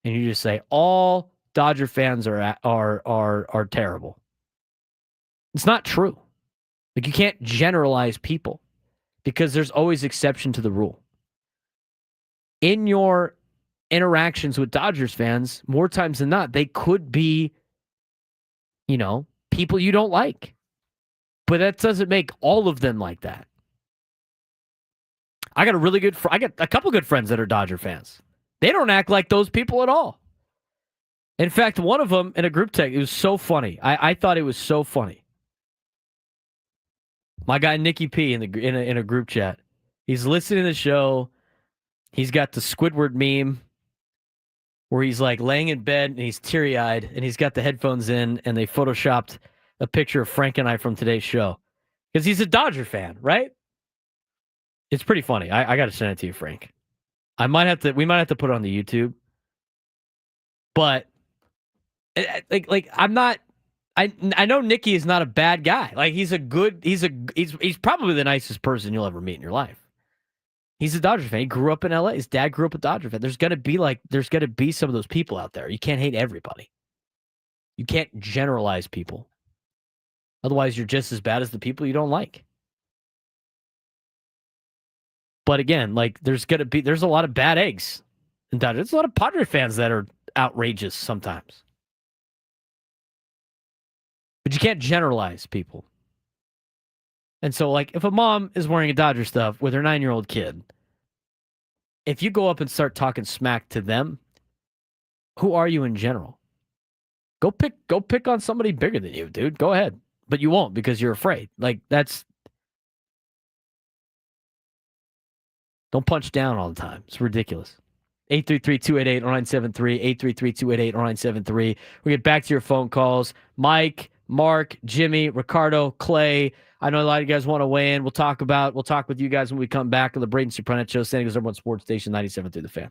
and you just say all Dodger fans are terrible. It's not true. Like, you can't generalize people because there's always exception to the rule. In your interactions with Dodgers fans, more times than not, they could be, people you don't like. But that doesn't make all of them like that. I got a couple good friends that are Dodger fans. They don't act like those people at all. In fact, one of them in a group text, it was so funny. I thought it was so funny. My guy Nicky P in a group chat. He's listening to the show. He's got the Squidward meme where he's like laying in bed and he's teary-eyed and he's got the headphones in and they photoshopped a picture of Frank and I from today's show. Because he's a Dodger fan, right? It's pretty funny. I got to send it to you, Frank. We might have to put it on the YouTube. But I'm not. I know Nicky is not a bad guy. Like, he's probably the nicest person you'll ever meet in your life. He's a Dodger fan. He grew up in LA. His dad grew up a Dodger fan. There's gonna be some of those people out there. You can't hate everybody. You can't generalize people. Otherwise, you're just as bad as the people you don't like. But again, there's a lot of bad eggs in Dodgers. There's a lot of Padre fans that are outrageous sometimes. But you can't generalize people. And so, if a mom is wearing a Dodger stuff with her 9-year-old kid, if you go up and start talking smack to them, who are you in general? Go pick on somebody bigger than you, dude. Go ahead. But you won't because you're afraid. Don't punch down all the time. It's ridiculous. 833-288-0973, 833-288-0973. We'll get back to your phone calls. Mike, Mark, Jimmy, Ricardo, Clay. I know a lot of you guys want to weigh in. We'll talk with you guys when we come back on the Braden Surprenant Show, San Diego's #1 sports station, 97.3 The Fan.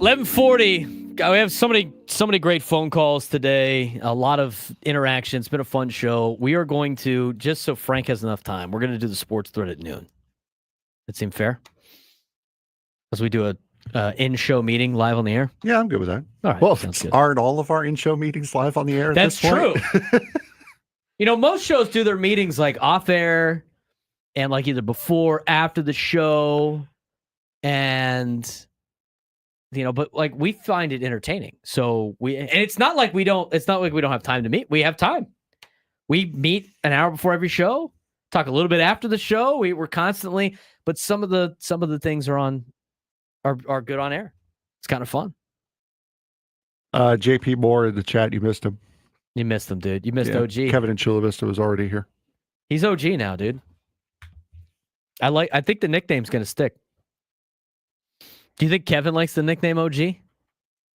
11:40. We have so many great phone calls today. A lot of interaction. It's been a fun show. We are going to, just so Frank has enough time, we're going to do the sports thread at noon. That seem fair? As we do a in-show meeting live on the air? Yeah, I'm good with that. All right, well, sounds good. Aren't all of our in-show meetings live on the air at That's this point? true. Most shows do their meetings like off air and like either before, after the show, and but like we find it entertaining. So and it's not like we don't have time to meet. We have time. We meet an hour before every show, talk a little bit after the show. We're constantly, but some of the things are good on air. It's kind of fun. JP Moore in the chat, you missed him. You missed him, dude. You missed OG. Kevin in Chula Vista was already here. He's OG now, dude. I think the nickname's gonna stick. Do you think Kevin likes the nickname OG?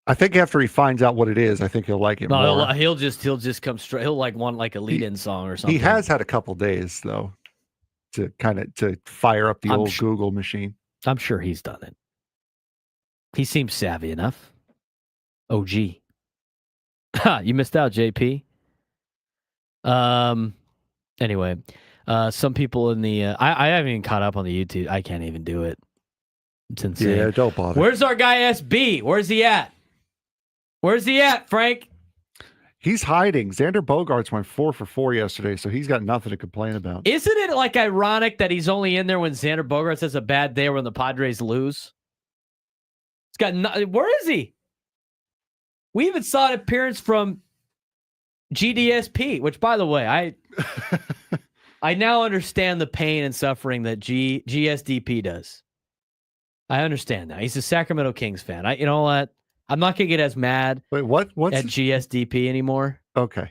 I think after he finds out what it is, I think he'll like it more. No, he'll just come straight. He'll want a lead-in song or something. He has had a couple days though to fire up the old Google machine. I'm sure he's done it. He seems savvy enough. OG. You missed out, JP. Anyway, some people in the I haven't even caught up on the YouTube. I can't even do it. It's insane. Yeah, don't bother. Where's our guy SB? Where's he at? Frank? He's hiding. Xander Bogaerts went 4 for 4 yesterday, so he's got nothing to complain about. Isn't it like ironic that he's only in there when Xander Bogaerts has a bad day when the Padres lose? Where is he? We even saw an appearance from GDSP, which, by the way, I now understand the pain and suffering that GSDP does. I understand now. He's a Sacramento Kings fan. You know what? I'm not gonna get as mad. Wait, what's at GSDP anymore? Okay.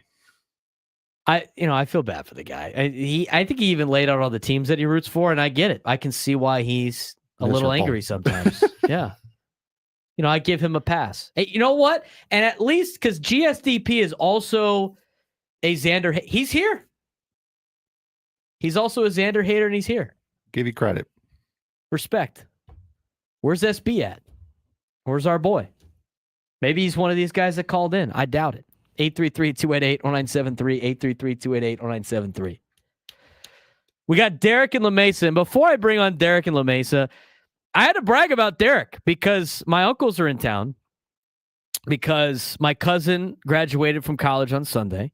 I feel bad for the guy. I think he even laid out all the teams that he roots for, and I get it. I can see why he's a little angry sometimes. Yeah. I give him a pass. Hey, you know what? And at least because GSDP is also a Xander. He's here. He's also a Xander hater, and he's here. Give you credit. Respect. Where's SB at? Where's our boy? Maybe he's one of these guys that called in. I doubt it. 833-288-0973. 833-288-0973. We got Derek and La Mesa. And before I bring on Derek and La Mesa, I had to brag about Derek because my uncles are in town, because my cousin graduated from college on Sunday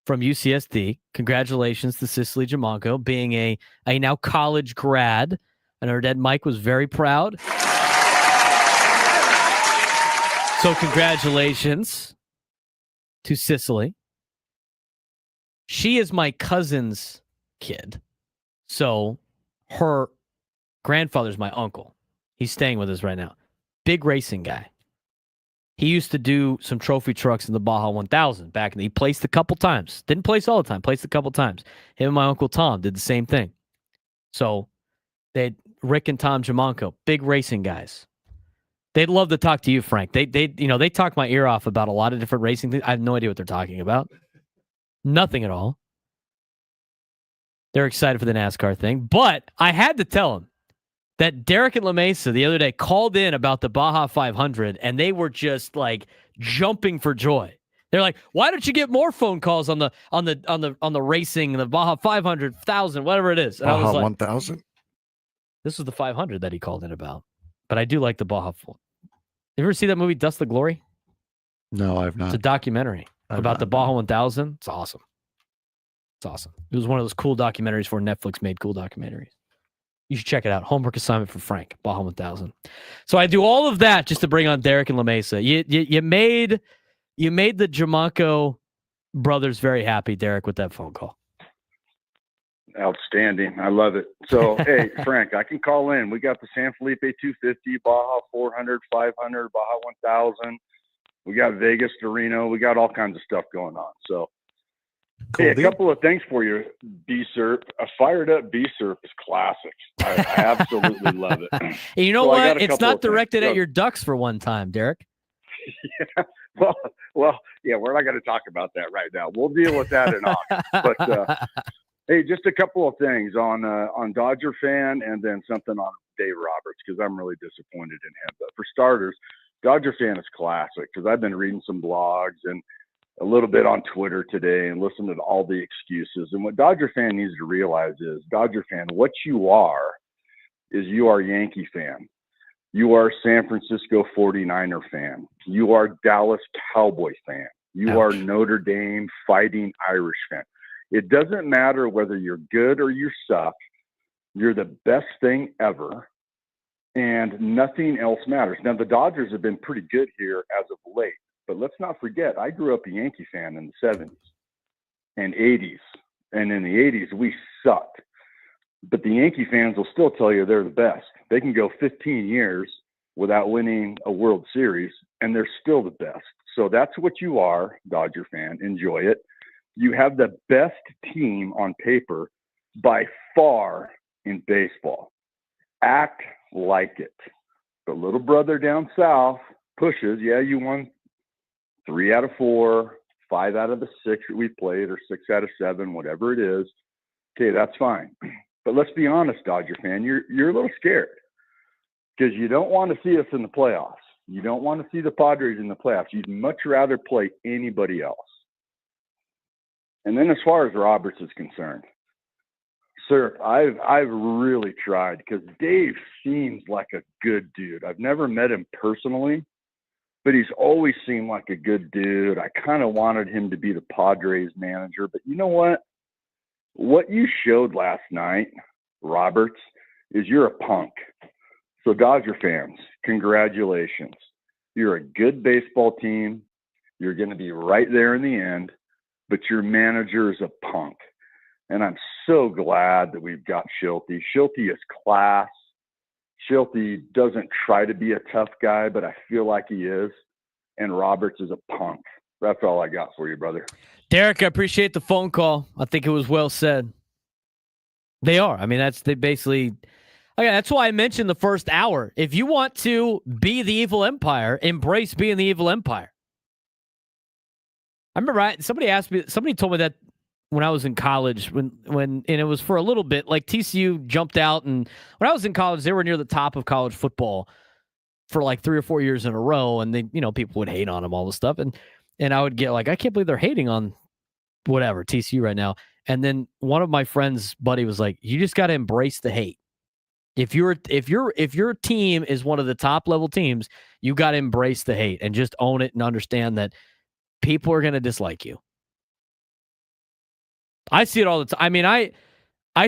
from UCSD. Congratulations to Cicely Jamonko being a now college grad. And her dad, Mike, was very proud. So congratulations to Cicely. She is my cousin's kid. So her grandfather's my uncle. He's staying with us right now. Big racing guy. He used to do some trophy trucks in the Baja 1000 back in he placed a couple times. Didn't place all the time, placed a couple times. Him and my uncle Tom did the same thing. So Rick and Tom Jamonko, big racing guys. They'd love to talk to you, Frank. They talk my ear off about a lot of different racing things. I have no idea what they're talking about. Nothing at all. They're excited for the NASCAR thing. But I had to tell them that Derek and La Mesa the other day called in about the Baja 500, and they were just like jumping for joy. They're like, "Why don't you get more phone calls on the racing, the Baja 500, 1,000, whatever it is?" And Baja I was like, 1,000. This was the 500 that he called in about. But I do like the Baja 4. You ever see that movie Dust the Glory? No, I've not. It's a documentary about the Baja 1000. It's awesome. It's awesome. It was one of those cool documentaries before Netflix made cool documentaries. You should check it out. Homework assignment for Frank, Baja 1000. So I do all of that just to bring on Derek and La Mesa. You made the Jamonko brothers very happy, Derek, with that phone call. Outstanding. I love it. So, hey, Frank, I can call in. We got the San Felipe 250, Baja 400, 500, Baja 1000. We got Vegas to Reno. We got all kinds of stuff going on. So, cool. Hey, a couple of things for you, B-Serp. A fired up B-Serp is classic. I absolutely love it. You know what? It's not directed at your Ducks for one time, Derek. Yeah. Well, yeah, we're not going to talk about that right now. We'll deal with that in August. But, hey, just a couple of things on Dodger fan and then something on Dave Roberts, because I'm really disappointed in him. But for starters, Dodger fan is classic because I've been reading some blogs and a little bit on Twitter today and listening to all the excuses. And what Dodger fan needs to realize is, Dodger fan, what you are is you are Yankee fan. You are San Francisco 49er fan. You are Dallas Cowboy fan. You are Notre Dame Fighting Irish fan. It doesn't matter whether you're good or you suck. You're the best thing ever, and nothing else matters. Now, the Dodgers have been pretty good here as of late, but let's not forget, I grew up a Yankee fan in the 70s and 80s, and in the 80s, we sucked. But the Yankee fans will still tell you they're the best. They can go 15 years without winning a World Series, and they're still the best. So that's what you are, Dodger fan. Enjoy it. You have the best team on paper by far in baseball. Act like it. The little brother down south pushes. Yeah, you won 3 out of 4, 5 out of the 6 that we played, or 6 out of 7, whatever it is. Okay, that's fine. But let's be honest, Dodger fan, you're a little scared because you don't want to see us in the playoffs. You don't want to see the Padres in the playoffs. You'd much rather play anybody else. And then as far as Roberts is concerned, sir, I've really tried because Dave seems like a good dude. I've never met him personally, but he's always seemed like a good dude. I kind of wanted him to be the Padres manager, but you know what? What you showed last night, Roberts, is you're a punk. So Dodger fans, congratulations. You're a good baseball team. You're going to be right there in the end, but your manager is a punk. And I'm so glad that we've got Schulte. Schulte is class. Schulte doesn't try to be a tough guy, but I feel like he is. And Roberts is a punk. That's all I got for you, brother. Derek, I appreciate the phone call. I think it was well said. They are. I mean, they basically. Okay, that's why I mentioned the first hour. If you want to be the evil empire, embrace being the evil empire. I remember somebody told me that when I was in college, when and it was for a little bit, like TCU jumped out, and when I was in college, they were near the top of college football for like 3 or 4 years in a row, and they, people would hate on them, all this stuff, and I would get like, I can't believe they're hating on whatever TCU right now. And then one of my friends' buddy was like, you just got to embrace the hate. If your team is one of the top level teams, you got to embrace the hate and just own it and understand that people are going to dislike you. I see it all the time. I mean, I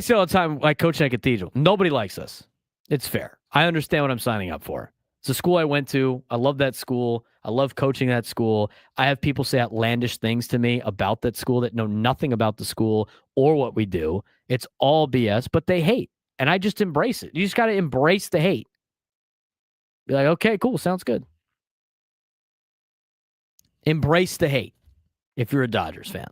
see it all the time, like coaching at Cathedral. Nobody likes us. It's fair. I understand what I'm signing up for. It's a school I went to. I love that school. I love coaching that school. I have people say outlandish things to me about that school that know nothing about the school or what we do. It's all BS, but they hate. And I just embrace it. You just got to embrace the hate. Be like, okay, cool. Sounds good. Embrace the hate if you're a Dodgers fan.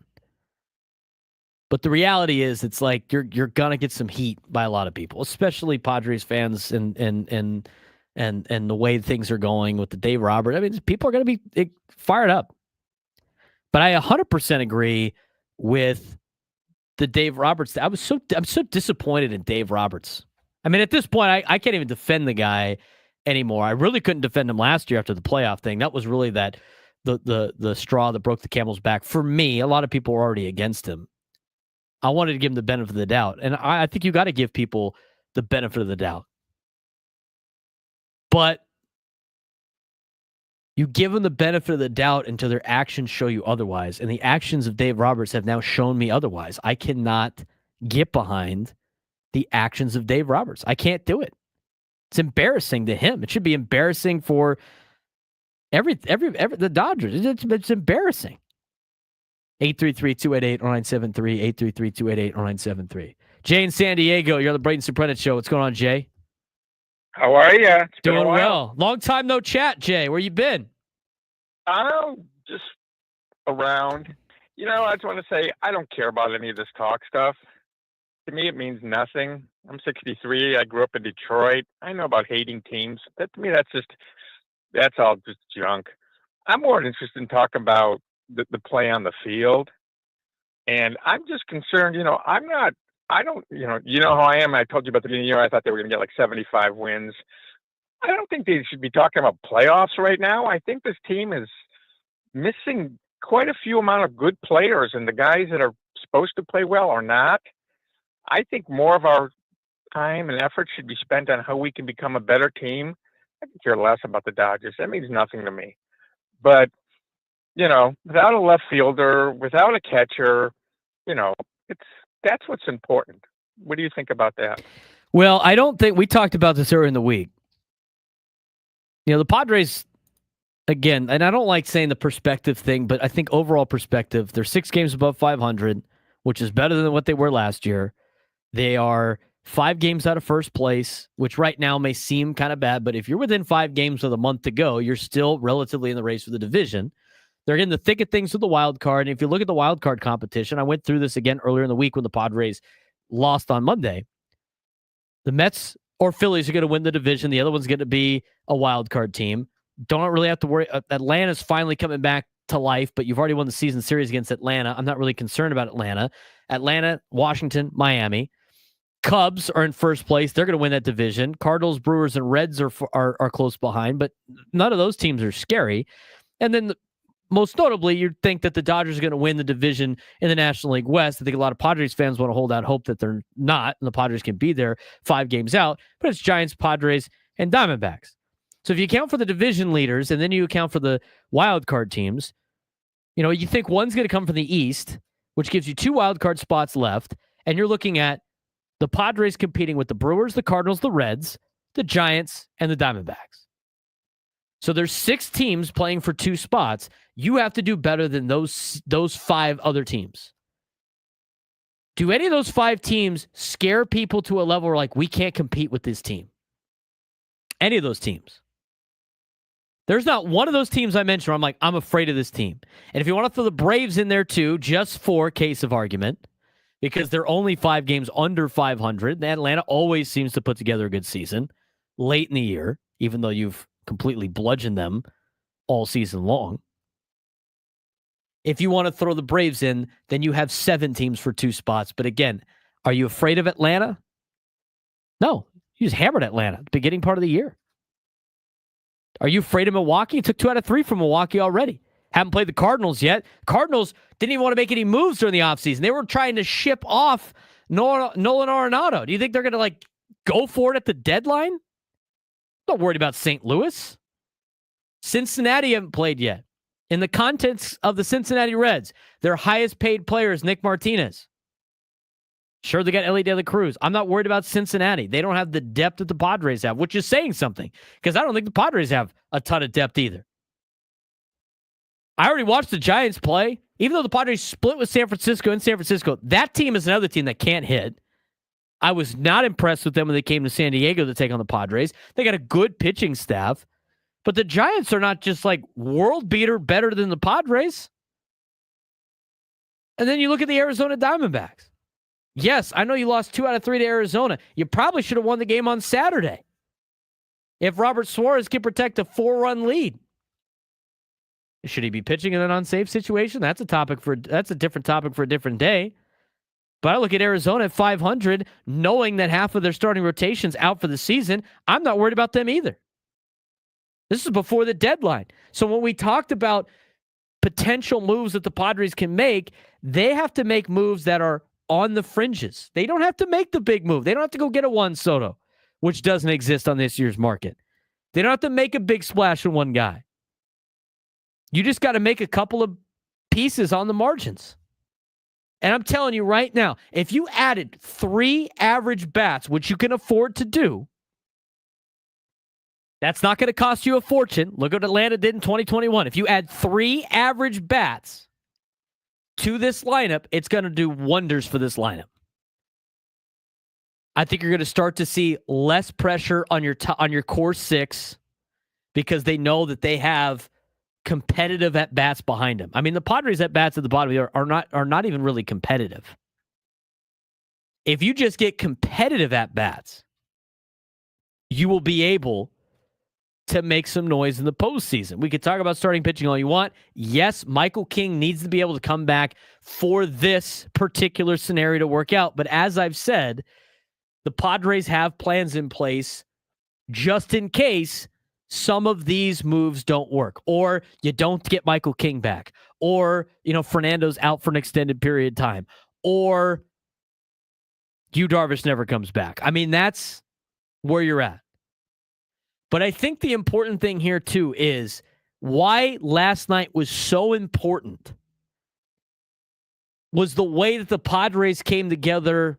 But the reality is, it's like you're gonna get some heat by a lot of people, especially Padres fans, and the way things are going with the Dave Roberts. I mean, people are gonna be fired up. But I 100% agree with the Dave Roberts. I'm so disappointed in Dave Roberts. I mean, at this point, I can't even defend the guy anymore. I really couldn't defend him last year after the playoff thing. That was really the straw that broke the camel's back for me. A lot of people were already against him. I wanted to give him the benefit of the doubt. And I think you got to give people the benefit of the doubt. But you give them the benefit of the doubt until their actions show you otherwise. And the actions of Dave Roberts have now shown me otherwise. I cannot get behind the actions of Dave Roberts. I can't do it. It's embarrassing to him. It should be embarrassing for every the Dodgers. It's embarrassing. 833-288-0973, 833-288-0973. Jay in San Diego, you're on the Braden Surprenant Show. What's going on, Jay? How are you? Doing well. Long time no chat, Jay. Where you been? Just around. I just want to say I don't care about any of this talk stuff. To me, it means nothing. I'm 63. I grew up in Detroit. I know about hating teams. To me, that's all just junk. I'm more interested in talking about the play on the field. And I'm just concerned, you know how I am. I told you about the beginning of the year, I thought they were going to get like 75 wins. I don't think they should be talking about playoffs right now. I think this team is missing quite a few amount of good players, and the guys that are supposed to play well are not. I think more of our time and effort should be spent on how we can become a better team. I could care less about the Dodgers. That means nothing to me. But, without a left fielder, without a catcher, that's what's important. What do you think about that? Well, I don't think we talked about this earlier in the week. The Padres, again, and I don't like saying the perspective thing, but I think overall perspective, they're 6 games above 500, which is better than what they were last year. They are 5 games out of first place, which right now may seem kind of bad, but if you're within 5 games with a month to go, you're still relatively in the race for the division. They're in the thick of things with the wild card. And if you look at the wild card competition, I went through this again earlier in the week when the Padres lost on Monday. The Mets or Phillies are going to win the division. The other one's going to be a wild card team. Don't really have to worry. Atlanta's finally coming back to life, but you've already won the season series against Atlanta. I'm not really concerned about Atlanta. Atlanta, Washington, Miami. Cubs are in first place. They're going to win that division. Cardinals, Brewers, and Reds are close behind, but none of those teams are scary. And then most notably, you'd think that the Dodgers are going to win the division in the National League West. I think a lot of Padres fans want to hold out hope that they're not, and the Padres can be there 5 games out, but it's Giants, Padres, and Diamondbacks. So if you account for the division leaders and then you account for the wild card teams, you think one's going to come from the East, which gives you 2 wild card spots left, and you're looking at the Padres competing with the Brewers, the Cardinals, the Reds, the Giants, and the Diamondbacks. So there's 6 teams playing for 2 spots. You have to do better than those 5 other teams. Do any of those 5 teams scare people to a level where, we can't compete with this team? Any of those teams. There's not one of those teams I mentioned where I'm afraid of this team. And if you want to throw the Braves in there too, just for case of argument, because they're only 5 games under 500, Atlanta always seems to put together a good season late in the year, even though you've completely bludgeoned them all season long. If you want to throw the Braves in, then you have 7 teams for 2 spots. But again, are you afraid of Atlanta? No. You just hammered Atlanta at the beginning part of the year. Are you afraid of Milwaukee? You took 2 out of 3 from Milwaukee already. Haven't played the Cardinals yet. Cardinals didn't even want to make any moves during the offseason. They were trying to ship off Nolan Arenado. Do you think they're going to go for it at the deadline? Not worried about St. Louis. Cincinnati haven't played yet. In the context of the Cincinnati Reds, their highest paid player is Nick Martinez. Sure, they got Ellie De La Cruz. I'm not worried about Cincinnati. They don't have the depth that the Padres have, which is saying something, because I don't think the Padres have a ton of depth either. I already watched the Giants play. Even though the Padres split with San Francisco in San Francisco, that team is another team that can't hit. I was not impressed with them when they came to San Diego to take on the Padres. They got a good pitching staff. But the Giants are not just world beater better than the Padres. And then you look at the Arizona Diamondbacks. Yes, I know you lost 2 out of 3 to Arizona. You probably should have won the game on Saturday if Robert Suarez can protect a 4-run lead. Should he be pitching in an unsafe situation? That's a different topic for a different day. But I look at Arizona at 500, knowing that half of their starting rotation's out for the season. I'm not worried about them either. This is before the deadline. So when we talked about potential moves that the Padres can make, they have to make moves that are on the fringes. They don't have to make the big move. They don't have to go get a Juan Soto, which doesn't exist on this year's market. They don't have to make a big splash in one guy. You just got to make a couple of pieces on the margins. And I'm telling you right now, if you added 3 average bats, which you can afford to do, that's not going to cost you a fortune. Look what Atlanta did in 2021. If you add 3 average bats to this lineup, it's going to do wonders for this lineup. I think you're going to start to see less pressure on your core 6 because they know that they have competitive at-bats behind them. I mean, the Padres at-bats at the bottom are not even really competitive. If you just get competitive at-bats, you will be able to make some noise in the postseason. We could talk about starting pitching all you want. Yes, Michael King needs to be able to come back for this particular scenario to work out. But as I've said, the Padres have plans in place just in case some of these moves don't work, or you don't get Michael King back, or, Fernando's out for an extended period of time, or Yu Darvish never comes back. I mean, that's where you're at. But I think the important thing here, too, is why last night was so important was the way that the Padres came together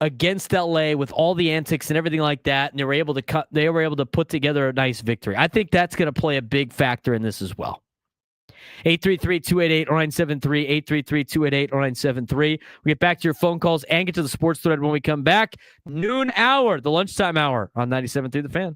against LA with all the antics and everything like that, and they were able to put together a nice victory. I think that's going to play a big factor in this as well. 833-288-0973, 833-288-0973. We get back to your phone calls and get to the sports thread when we come back. Noon hour, the lunchtime hour on 97.3 The Fan.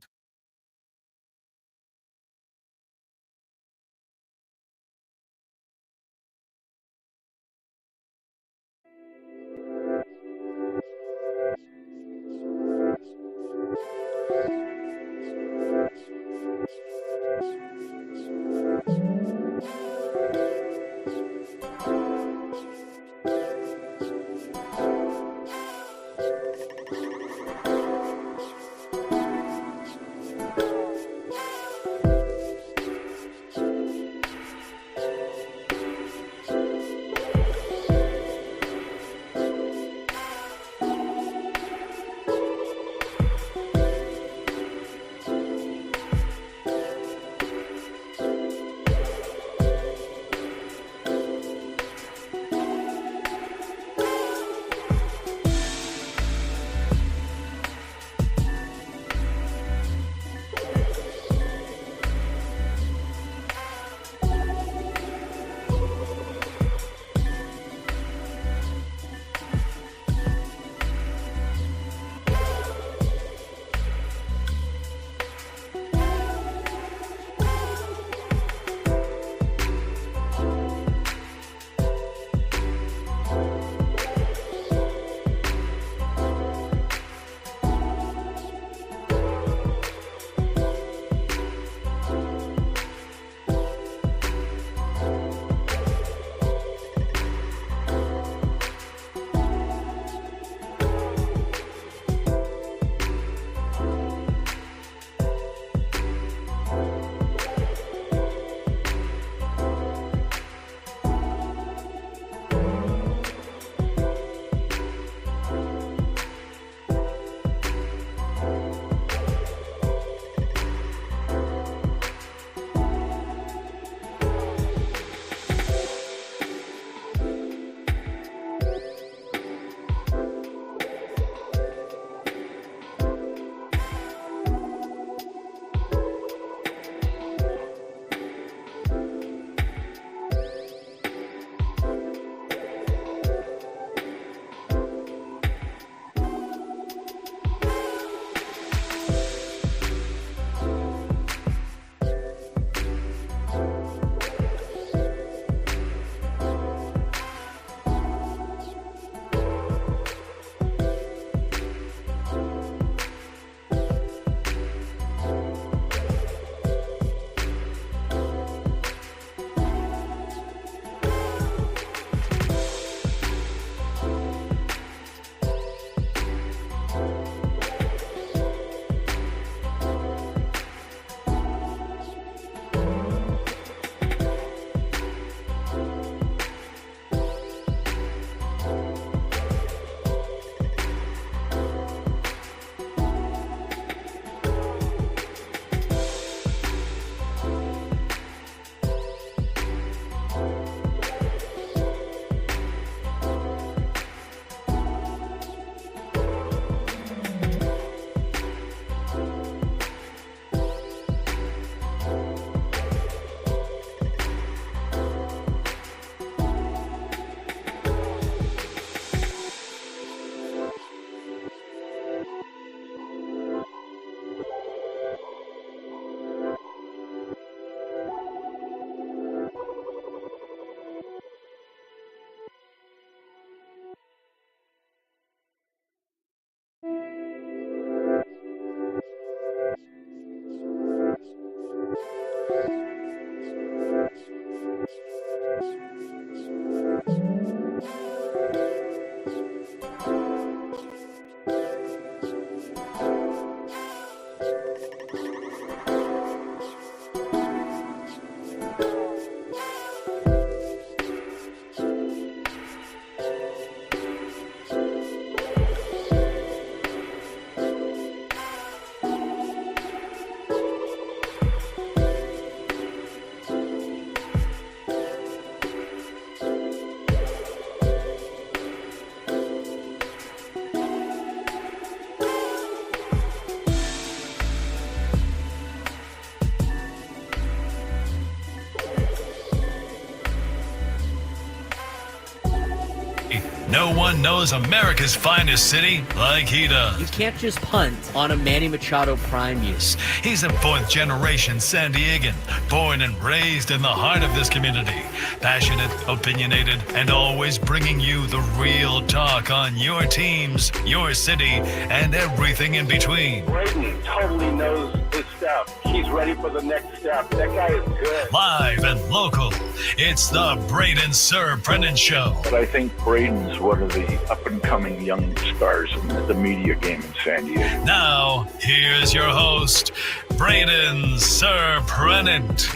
No one knows America's finest city like he does. You can't just punt on a Manny Machado prime use. He's a fourth-generation San Diegan, born and raised in the heart of this community. Passionate, opinionated, and always bringing you the real talk on your teams, your city, and everything in between. Braden totally knows his stuff. He's ready for the next step. That guy is good. Live and local, it's the Braden Surprenant Show. But I think Braden's one of the up-and-coming young stars in the media game in San Diego. Now, here's your host, Braden Surprenant.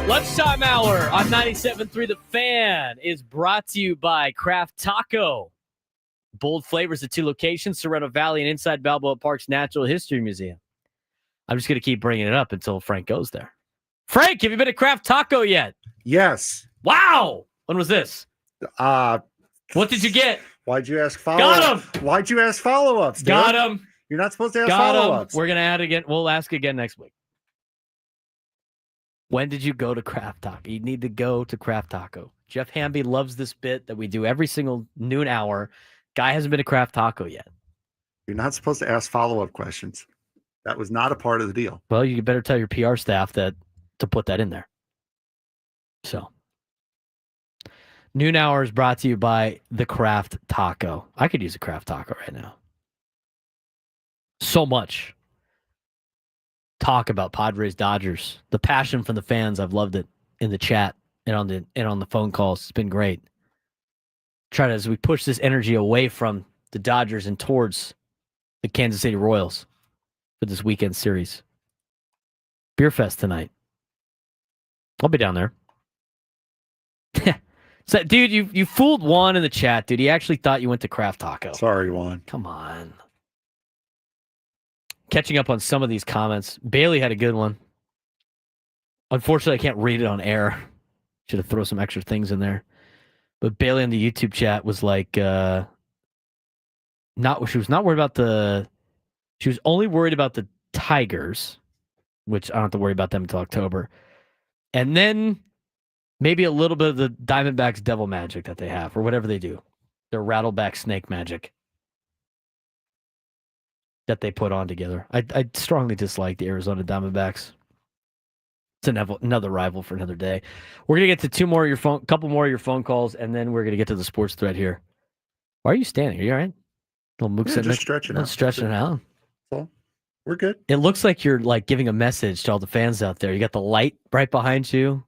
Lunchtime Hour on 97.3 The Fan is brought to you by Craft Taco. Bold flavors at 2 locations, Sorrento Valley and inside Balboa Park's Natural History Museum. I'm just going to keep bringing it up until Frank goes there. Frank, have you been to Craft Taco yet? Yes. Wow. When was this? What did you get? Why'd you ask follow-ups? Got him. Why'd you ask follow-ups? Got dude? him. You're not supposed to ask Got follow-ups. him. We're going to add again. We'll ask again next week. When did you go to Craft Taco? You need to go to Craft Taco. Jeff Hamby loves this bit that we do every single noon hour. Guy hasn't been to Craft Taco yet. You're not supposed to ask follow-up questions. That was not a part of the deal. Well, you better tell your PR staff that to put that in there. So, noon hour is brought to you by the Craft Taco. I could use a Craft Taco right now. So much talk about Padres-Dodgers. The passion from the fans, I've loved it in the chat and on the phone calls. It's been great. As we push this energy away from the Dodgers and towards the Kansas City Royals for this weekend series. Beer Fest tonight. I'll be down there. So, dude, you fooled Juan in the chat, dude. He actually thought you went to Craft Taco. Sorry, Juan. Come on. Catching up on some of these comments. Bailey had a good one. Unfortunately, I can't read it on air. Should have thrown some extra things in there. But Bailey in the YouTube chat was like, she was not worried about she was only worried about the Tigers, which I don't have to worry about them until October. And then maybe a little bit of the Diamondbacks devil magic that they have, or whatever they do. Their rattleback snake magic that they put on together. I strongly dislike the Arizona Diamondbacks. It's another rival for another day. We're gonna get to couple more of your phone calls, and then we're gonna get to the sports thread here. Why are you standing? Are you all right? Little Mook just stretching out. Stretching it out. So we're good. It looks like you're like giving a message to all the fans out there. You got the light right behind you.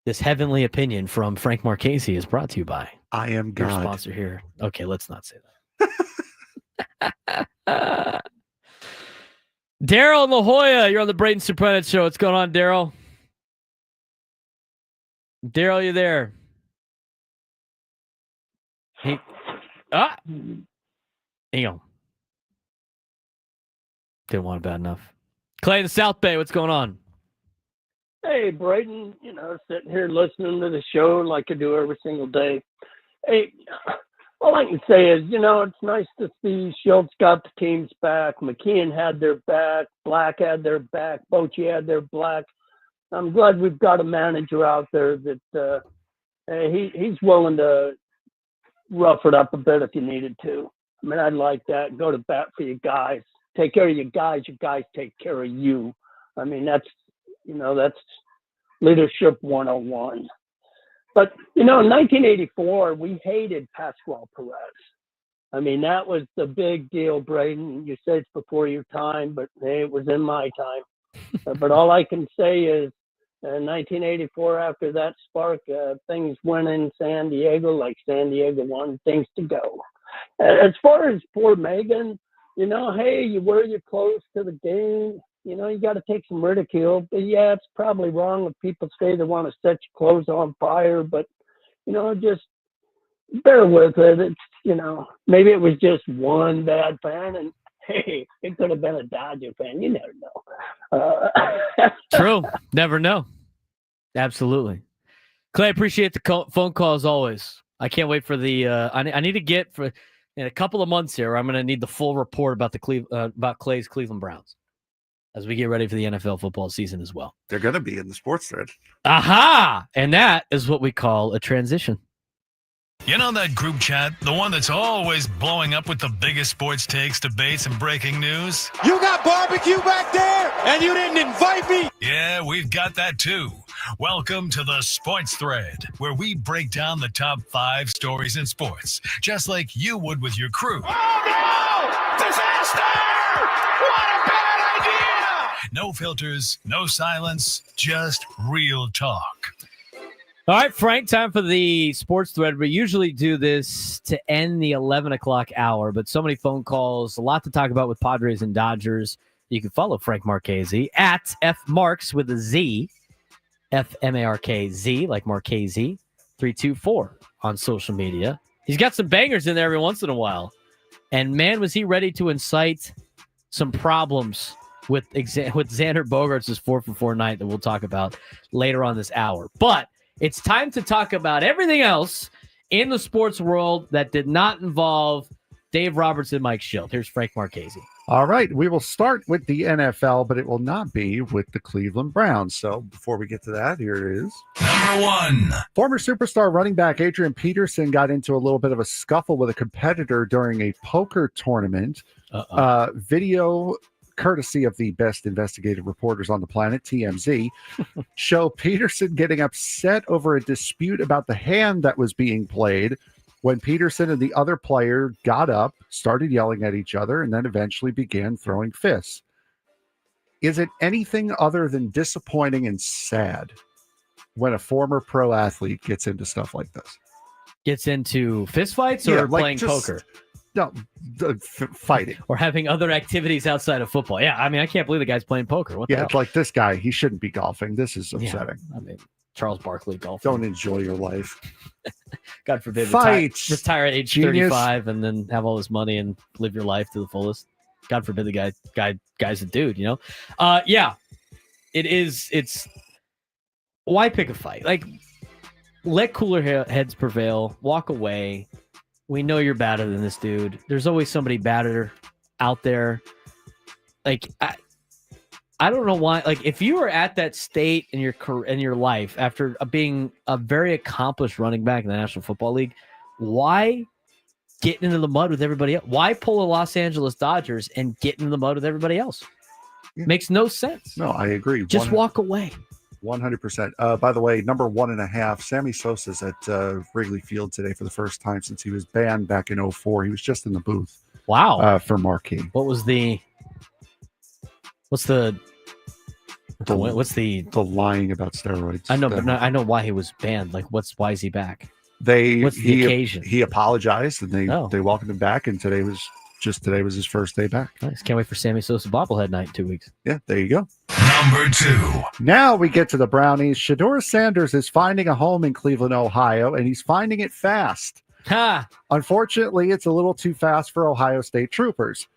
This heavenly opinion from Frank Marchese is brought to you by I am your God. sponsor here. Okay, let's not say that. Daryl in La Jolla, you're on the Braden Surprenant Show. What's going on, Daryl? Daryl, you there? Hang on. Didn't want it bad enough. Clay in the South Bay, what's going on? Hey, Braden, sitting here listening to the show like I do every single day. Hey, all I can say is, it's nice to see Schultz got the teams back. McKeon had their back. Black had their back. Bochy had their back. I'm glad we've got a manager out there that he's willing to rough it up a bit if you needed to. I mean, I'd like that. Go to bat for your guys. Take care of your guys take care of you. I mean, that's leadership 101. But, in 1984, we hated Pascual Perez. I mean, that was the big deal, Braden. You say it's before your time, but hey, it was in my time. But all I can say is, in 1984, after that spark, things went in San Diego like San Diego wanted things to go. As far as poor Megan, hey, you wear your clothes to the game. You got to take some ridicule. But yeah, it's probably wrong if people say they want to set your clothes on fire. But, just bear with it. It's, maybe it was just one bad fan. And, hey, it could have been a Dodger fan. You never know. True. Never know. Absolutely. Clay, appreciate the phone call as always. I can't wait for the I need to get for in a couple of months here. I'm going to need the full report about about Clay's Cleveland Browns. as we get ready for the NFL football season as well. They're going to be in the sports thread. Aha! And that is what we call a transition. You know that group chat? The one that's always blowing up with the biggest sports takes, debates, and breaking news? You got barbecue back there, and you didn't invite me? Yeah, we've got that too. Welcome to the Sports Thread, where we break down the top 5 stories in sports, just like you would with your crew. Oh, no! Disaster! What a bad idea! No filters, no silence, just real talk. All right, Frank, time for the sports thread. We usually do this to end the 11 o'clock hour, but so many phone calls, a lot to talk about with Padres and Dodgers. You can follow Frank Marchese at FMarks with a Z, FMARKZ, like Marchese, 324 on social media. He's got some bangers in there every once in a while. And man, was he ready to incite some problems with Xander Bogaerts' 4-for-4 night that we'll talk about later on this hour. But it's time to talk about everything else in the sports world that did not involve Dave Roberts and Mike Schilt. Here's Frank Marchese. All right, we will start with the NFL, but it will not be with the Cleveland Browns. So before we get to that, here it is. Number 1. Former superstar running back Adrian Peterson got into a little bit of a scuffle with a competitor during a poker tournament. Video courtesy of the best investigative reporters on the planet, TMZ, show Peterson getting upset over a dispute about the hand that was being played when Peterson and the other player got up, started yelling at each other, and then eventually began throwing fists. Is it anything other than disappointing and sad when a former pro athlete gets into stuff like this? Gets into fistfights or playing poker? No, fighting. Or having other activities outside of football. Yeah, I mean, I can't believe the guy's playing poker. What the hell? It's like this guy, he shouldn't be golfing. This is upsetting. Yeah, I mean, Charles Barkley golfing. Don't enjoy your life. God forbid, retire at age Genius. 35 and then have all this money and live your life to the fullest. God forbid the guy's a dude, you know? Yeah, it is. It's why pick a fight? Like, let cooler heads prevail. Walk away. We know you're better than this dude. There's always somebody better out there. Like, I don't know why. Like, if you were at that state in your life after being a very accomplished running back in the National Football League, why get into the mud with everybody else? Why pull the Los Angeles Dodgers and get into the mud with everybody else? Yeah. Makes no sense. No, I agree. Just walk away. 100%. By the way, number 1.5, Sammy Sosa's at Wrigley Field today for the first time since he was banned back in 2004. He was just in the booth. Wow. For Marquee. What's the lying about steroids? I know, but I know why he was banned. Like, why is he back? What's the occasion? He apologized and they welcomed him back, and today was his first day back. Nice. Can't wait for Sammy Sosa bobblehead night in 2 weeks. Yeah, there you go. Number 2. Now we get to the Brownies. Shedeur Sanders is finding a home in Cleveland, Ohio, and he's finding it fast. Unfortunately, it's a little too fast for Ohio State troopers.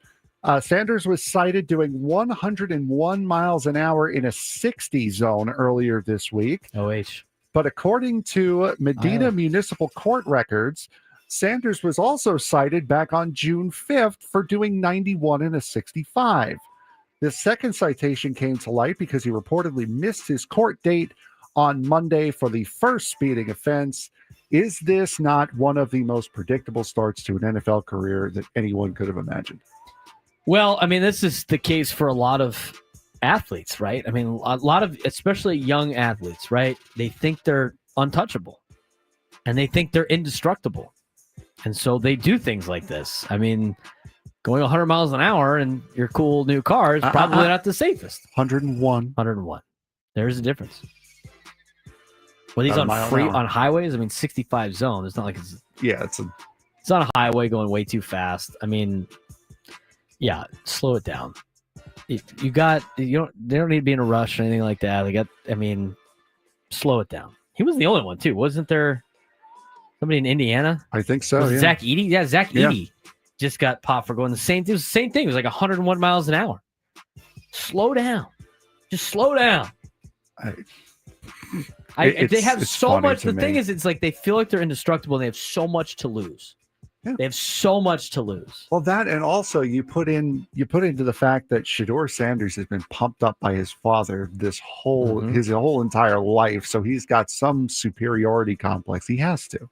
Sanders was sighted doing 101 miles an hour in a 60 zone earlier this week. But according to Medina Municipal Court records, Sanders was also cited back on June 5th for doing 91 in a 65. The second citation came to light because he reportedly missed his court date on Monday for the first speeding offense. Is this not one of the most predictable starts to an NFL career that anyone could have imagined? Well, I mean, this is the case for a lot of athletes, right? I mean, a lot of, especially young athletes, right? They think they're untouchable and they think they're indestructible. And so they do things like this. I mean, going 100 miles an hour in your cool new car is probably not the safest. 101. There's a difference. Well, these on highways, I mean, 65 zone. It's not like it's on a highway going way too fast. I mean, yeah, slow it down. They don't need to be in a rush or anything like that. Slow it down. He was the only one too, wasn't there? Somebody in Indiana? I think so. Was it Zach Edey? Yeah, Zach Edey. Yeah. Just got popped for going the same thing. It was the same thing. It was like 101 miles an hour. Slow down. Just slow down. They have so much. The thing is, it's like they feel like they're indestructible and they have so much to lose. They have so much to lose. Well, that, and also you put into the fact that Shedeur Sanders has been pumped up by his father his whole entire life, so he's got some superiority complex. He has to.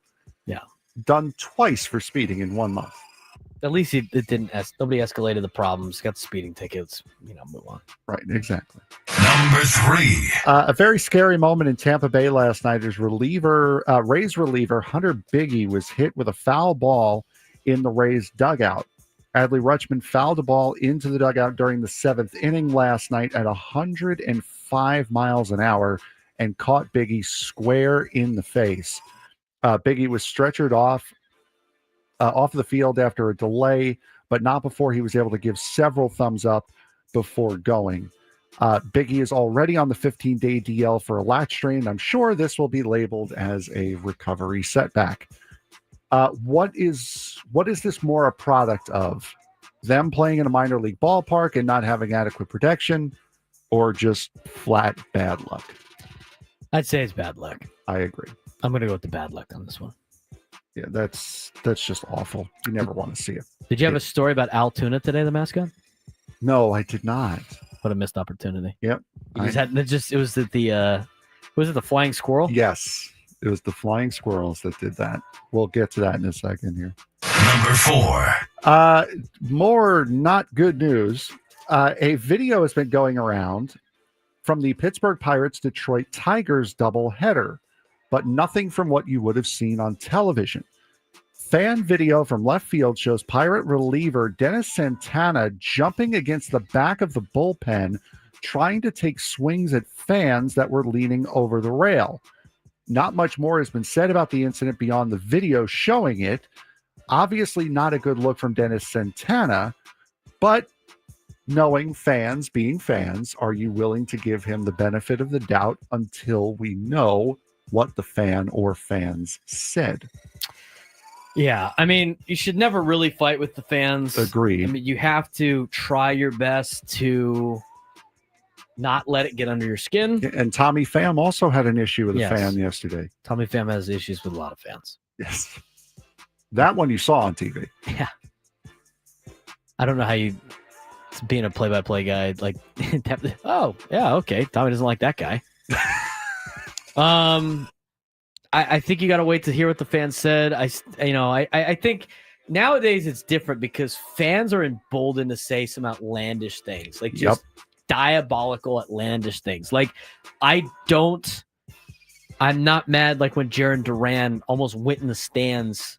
Yeah. Done twice for speeding in 1 month. At least it didn't. Nobody escalated the problems. Got the speeding tickets. Move on. Right. Exactly. Number 3. A very scary moment in Tampa Bay last night as Rays reliever Hunter Biggie was hit with a foul ball in the Rays dugout. Adley Rutschman fouled a ball into the dugout during the 7th inning last night at 105 miles an hour and caught Biggie square in the face. Biggie was stretchered off the field after a delay, but not before he was able to give several thumbs up before going. Biggie is already on the 15-day DL for a latch strain. I'm sure this will be labeled as a recovery setback. What is this more a product of? Them playing in a minor league ballpark and not having adequate protection, or just flat bad luck? I'd say it's bad luck. I agree. I'm going to go with the bad luck on this one. Yeah, that's just awful. You never want to see it. Did you have a story about Altoona today, the mascot? No, I did not. What a missed opportunity. Yep. Was it the flying squirrel? Yes. It was the flying squirrels that did that. We'll get to that in a second here. Number 4. More not good news. A video has been going around from the Pittsburgh Pirates-Detroit Tigers doubleheader, but nothing from what you would have seen on television. Fan video from left field shows Pirate reliever Dennis Santana jumping against the back of the bullpen, trying to take swings at fans that were leaning over the rail. Not much more has been said about the incident beyond the video showing it. Obviously not a good look from Dennis Santana, but knowing fans being fans, are you willing to give him the benefit of the doubt until we know what the fan or fans said? Yeah, I mean, you should never really fight with the fans. Agreed. I mean, you have to try your best to not let it get under your skin. And Tommy Pham also had an issue with a Yes. fan yesterday. Tommy Pham has issues with a lot of fans. Yes. That one you saw on TV. Yeah. I don't know how you, being a play-by-play guy, like, oh, yeah, okay. Tommy doesn't like that guy. I think you got to wait to hear what the fans said. I think nowadays it's different because fans are emboldened to say some outlandish things, like just diabolical, outlandish things. Like, I'm not mad like when Jaron Duran almost went in the stands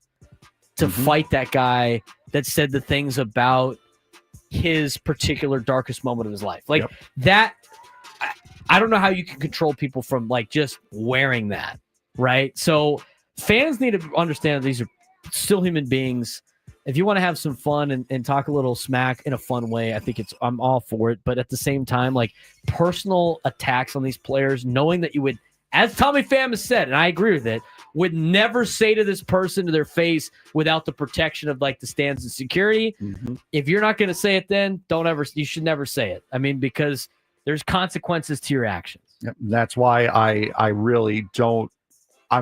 to fight that guy that said the things about his particular darkest moment of his life. Like that, I don't know how you can control people from like just wearing that. Right. So fans need to understand that these are still human beings. If you want to have some fun and talk a little smack in a fun way, I think I'm all for it. But at the same time, like personal attacks on these players, knowing that you would, as Tommy Pham has said, and I agree with it, would never say to this person to their face without the protection of like the stands and security. If you're not going to say it, then you should never say it. I mean, because there's consequences to your actions. Yep. That's why I'm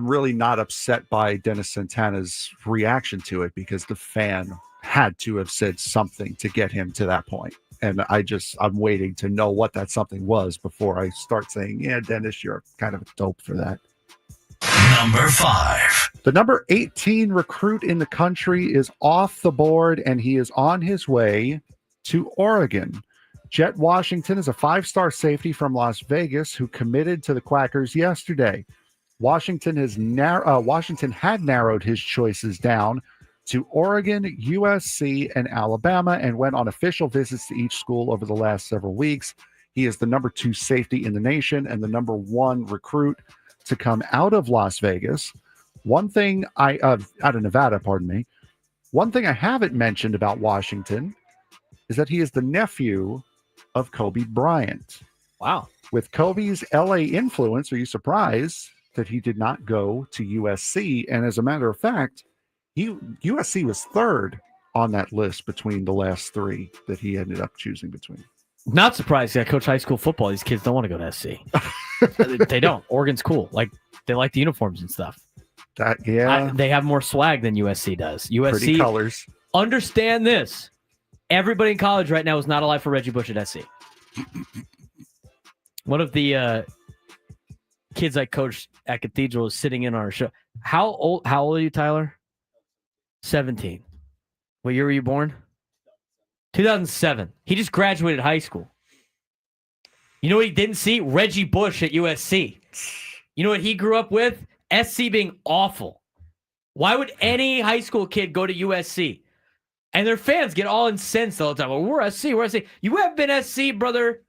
really not upset by Dennis Santana's reaction to it, because the fan had to have said something to get him to that point. And I'm waiting to know what that something was before I start saying, yeah, Dennis, you're kind of a dope for that. Number 5. The number 18 recruit in the country is off the board, and he is on his way to Oregon. Jet Washington is a 5-star safety from Las Vegas who committed to the Quackers yesterday. Washington had narrowed his choices down to Oregon, USC, and Alabama, and went on official visits to each school over the last several weeks. He is the number 2 safety in the nation and the number 1 recruit to come out of Las Vegas. Out of Nevada, pardon me. One thing I haven't mentioned about Washington is that he is the nephew of Kobe Bryant. Wow. With Kobe's LA influence, are you surprised that he did not go to USC? And as a matter of fact, USC was 3rd on that list between the last 3 that he ended up choosing between. Not surprised. I coach high school football. These kids don't want to go to SC. They don't. Oregon's cool. Like, they like the uniforms and stuff. They have more swag than USC does. USC Pretty colors. Understand this. Everybody in college right now is not alive for Reggie Bush at SC. One of the kids I coached at Cathedral is sitting in on our show. How old are you, Tyler? 17. What year were you born? 2007. He just graduated high school. You know what he didn't see? Reggie Bush at USC. You know what he grew up with? SC being awful. Why would any high school kid go to USC? And their fans get all incensed all the time. Well, we're SC. You have been SC, brother,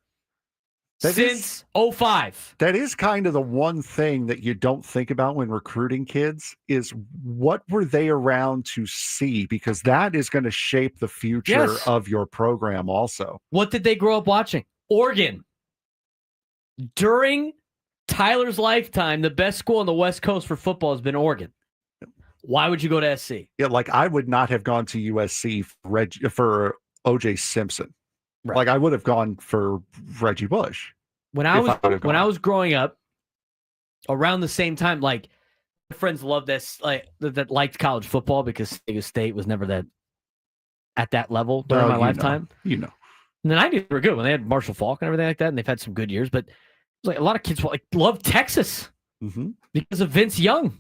since 05. That is kind of the one thing that you don't think about when recruiting kids is what were they around to see? Because that is going to shape the future of your program also. What did they grow up watching? Oregon. During Tyler's lifetime, the best school on the West Coast for football has been Oregon. Why would you go to SC? Yeah, like I would not have gone to USC for O.J. Simpson. Right. Like I would have gone for Reggie Bush. When I was growing up, around the same time, like my friends loved this, like that liked college football because San Diego State was never that at that level during my lifetime. You know. And the 90s were good when they had Marshall Faulk and everything like that, and they've had some good years. But like a lot of kids love Texas because of Vince Young.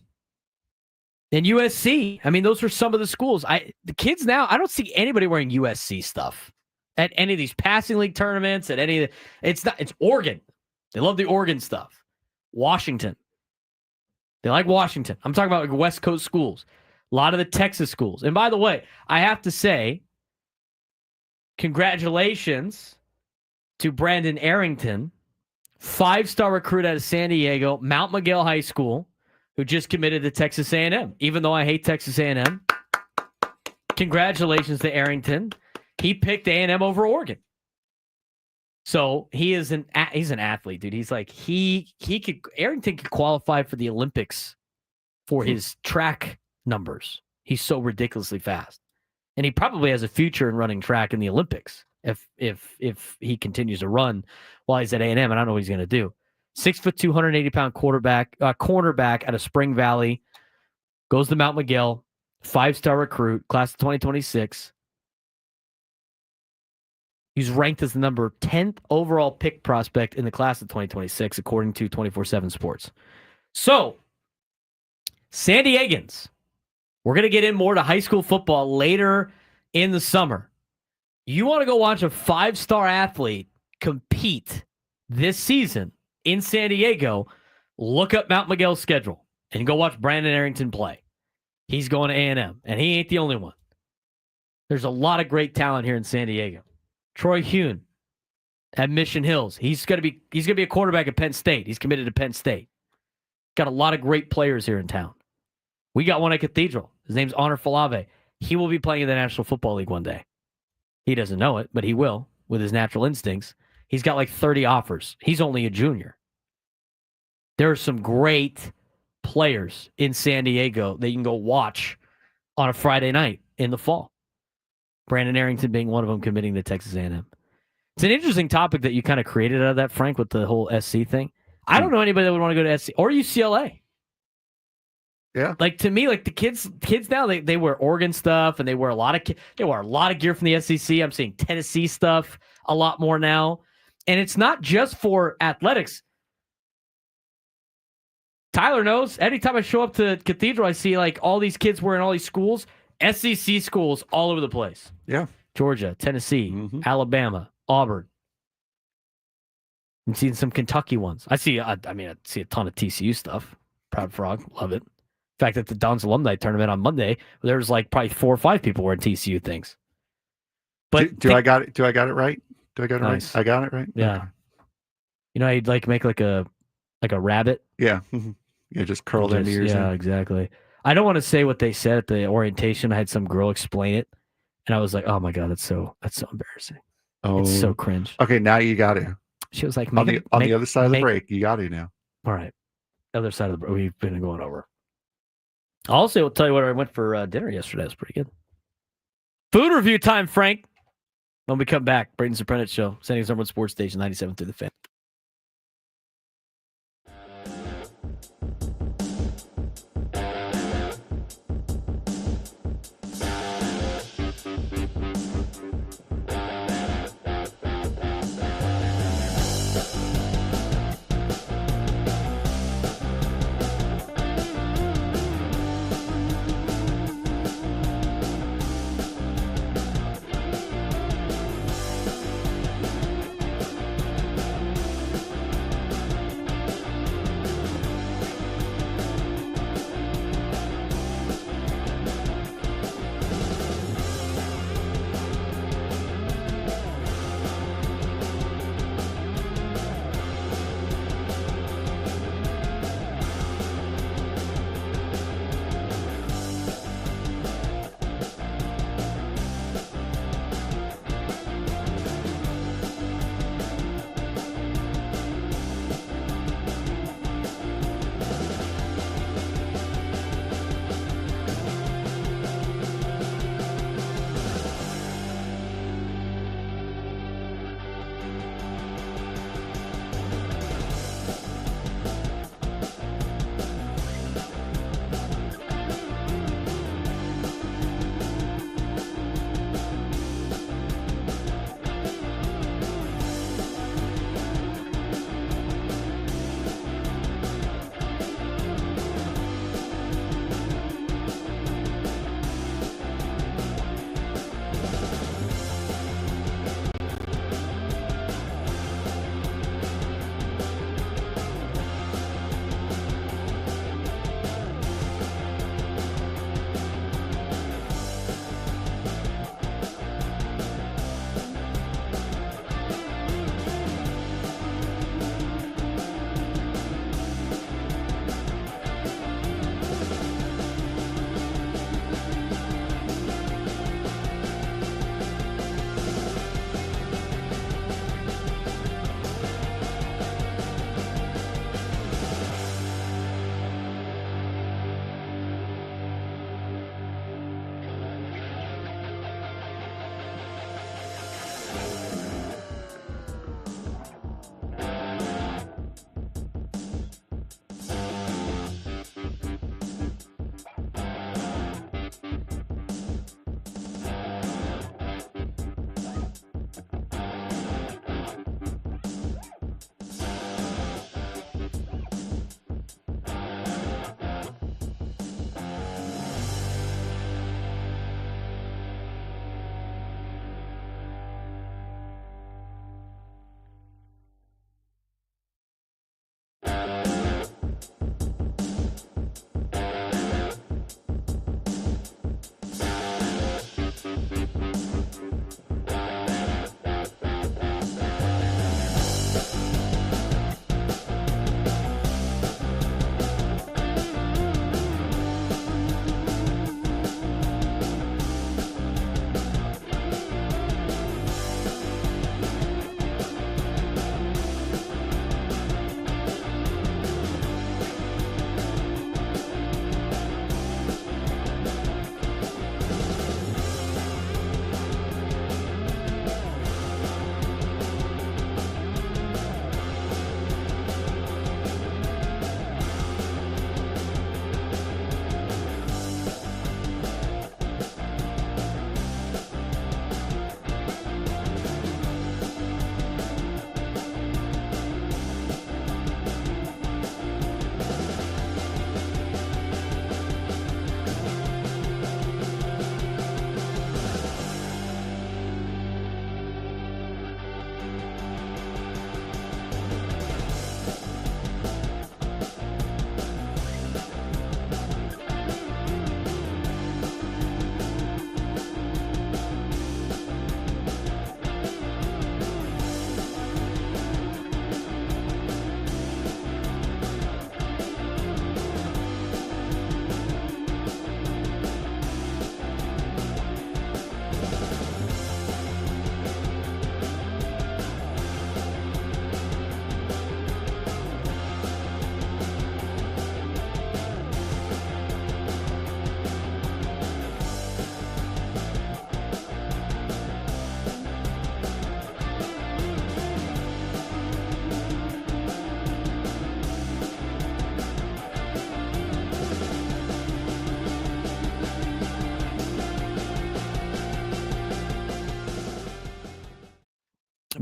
And USC, I mean, those were some of the schools. The kids now, I don't see anybody wearing USC stuff at any of these passing league tournaments. It's Oregon. They love the Oregon stuff. Washington, they like Washington. I'm talking about like West Coast schools. A lot of the Texas schools. And by the way, I have to say, congratulations to Brandon Arrington, 5-star recruit out of San Diego, Mount Miguel High School, who just committed to Texas A&M. Even though I hate Texas A&M, congratulations to Arrington. He picked A&M over Oregon. So he's an athlete, dude. He's like Arrington could qualify for the Olympics for his track numbers. He's so ridiculously fast, and he probably has a future in running track in the Olympics if he continues to run while he's at A&M. And I don't know what he's going to do. 6'2", 280-pound cornerback out of Spring Valley, goes to Mount Miguel, 5-star recruit, class of 2026. He's ranked as the number 10th overall pick prospect in the class of 2026, according to 24/7 Sports. So, San Diegans, we're going to get in more to high school football later in the summer. You want to go watch a 5-star athlete compete this season in San Diego, look up Mount Miguel's schedule and go watch Brandon Arrington play. He's going to A&M, and he ain't the only one. There's a lot of great talent here in San Diego. Troy Hune at Mission Hills. He's gonna be a quarterback at Penn State. He's committed to Penn State. Got a lot of great players here in town. We got one at Cathedral. His name's Honor Falave. He will be playing in the National Football League one day. He doesn't know it, but he will with his natural instincts. He's got like 30 offers. He's only a junior. There are some great players in San Diego that you can go watch on a Friday night in the fall. Brandon Arrington being one of them, committing to Texas A&M. It's an interesting topic that you kind of created out of that, Frank, with the whole SC thing. I don't know anybody that would want to go to SC or UCLA. Yeah. Like, to me, like the kids now, they wear Oregon stuff and they wear a lot of gear from the SEC. I'm seeing Tennessee stuff a lot more now. And it's not just for athletics. Tyler knows. Anytime I show up to Cathedral, I see like all these kids wearing all these schools, SEC schools all over the place. Yeah. Georgia, Tennessee, Alabama, Auburn. I'm seeing some Kentucky ones. I see a ton of TCU stuff. Proud Frog, love it. In fact, at the Dons alumni tournament on Monday, there was like probably 4 or 5 people wearing TCU things. But do I got it? Do I got it right? Nice. Right? I got it right. Yeah. Okay. You know, I'd like make like a rabbit. Yeah. Yeah, just curled into ears. Yeah, exactly. I don't want to say what they said at the orientation. I had some girl explain it, and I was like, "Oh my god, that's so embarrassing. Oh, it's so cringe." Okay, now you got it. She was like, on the other side of the break, you got it now. All right, other side of the break. We've been going over. I'll tell you what I went for dinner yesterday. It was pretty good. Food review time, Frank. When we come back, Braden Surprenant Show, San Diego's #1 sports station, 97 through the Fan.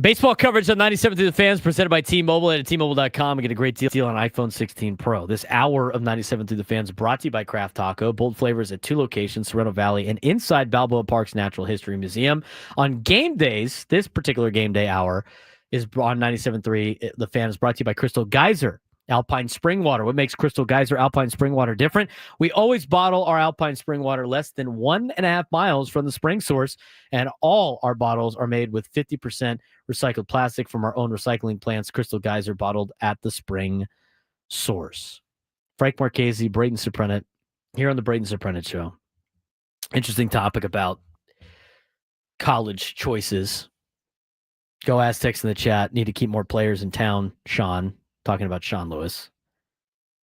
Baseball coverage on 97 through the fans presented by T-Mobile at T-Mobile.com. Get a great deal on iPhone 16 Pro. This hour of 97 through the fans brought to you by Kraft Taco. Bold flavors at 2 locations, Sorrento Valley and inside Balboa Park's Natural History Museum. On game days, this particular game day hour is on 97.3. The fan is brought to you by Crystal Geyser Alpine Spring Water. What makes Crystal Geyser Alpine Spring Water different? We always bottle our Alpine Spring Water less than 1.5 miles from the spring source, and all our bottles are made with 50% recycled plastic from our own recycling plants. Crystal Geyser bottled at the spring source. Frank Marchese, Braden Surprenant, here on the Braden Surprenant Show. Interesting topic about college choices. Go Aztecs in the chat. Need to keep more players in town. Sean, talking about Sean Lewis.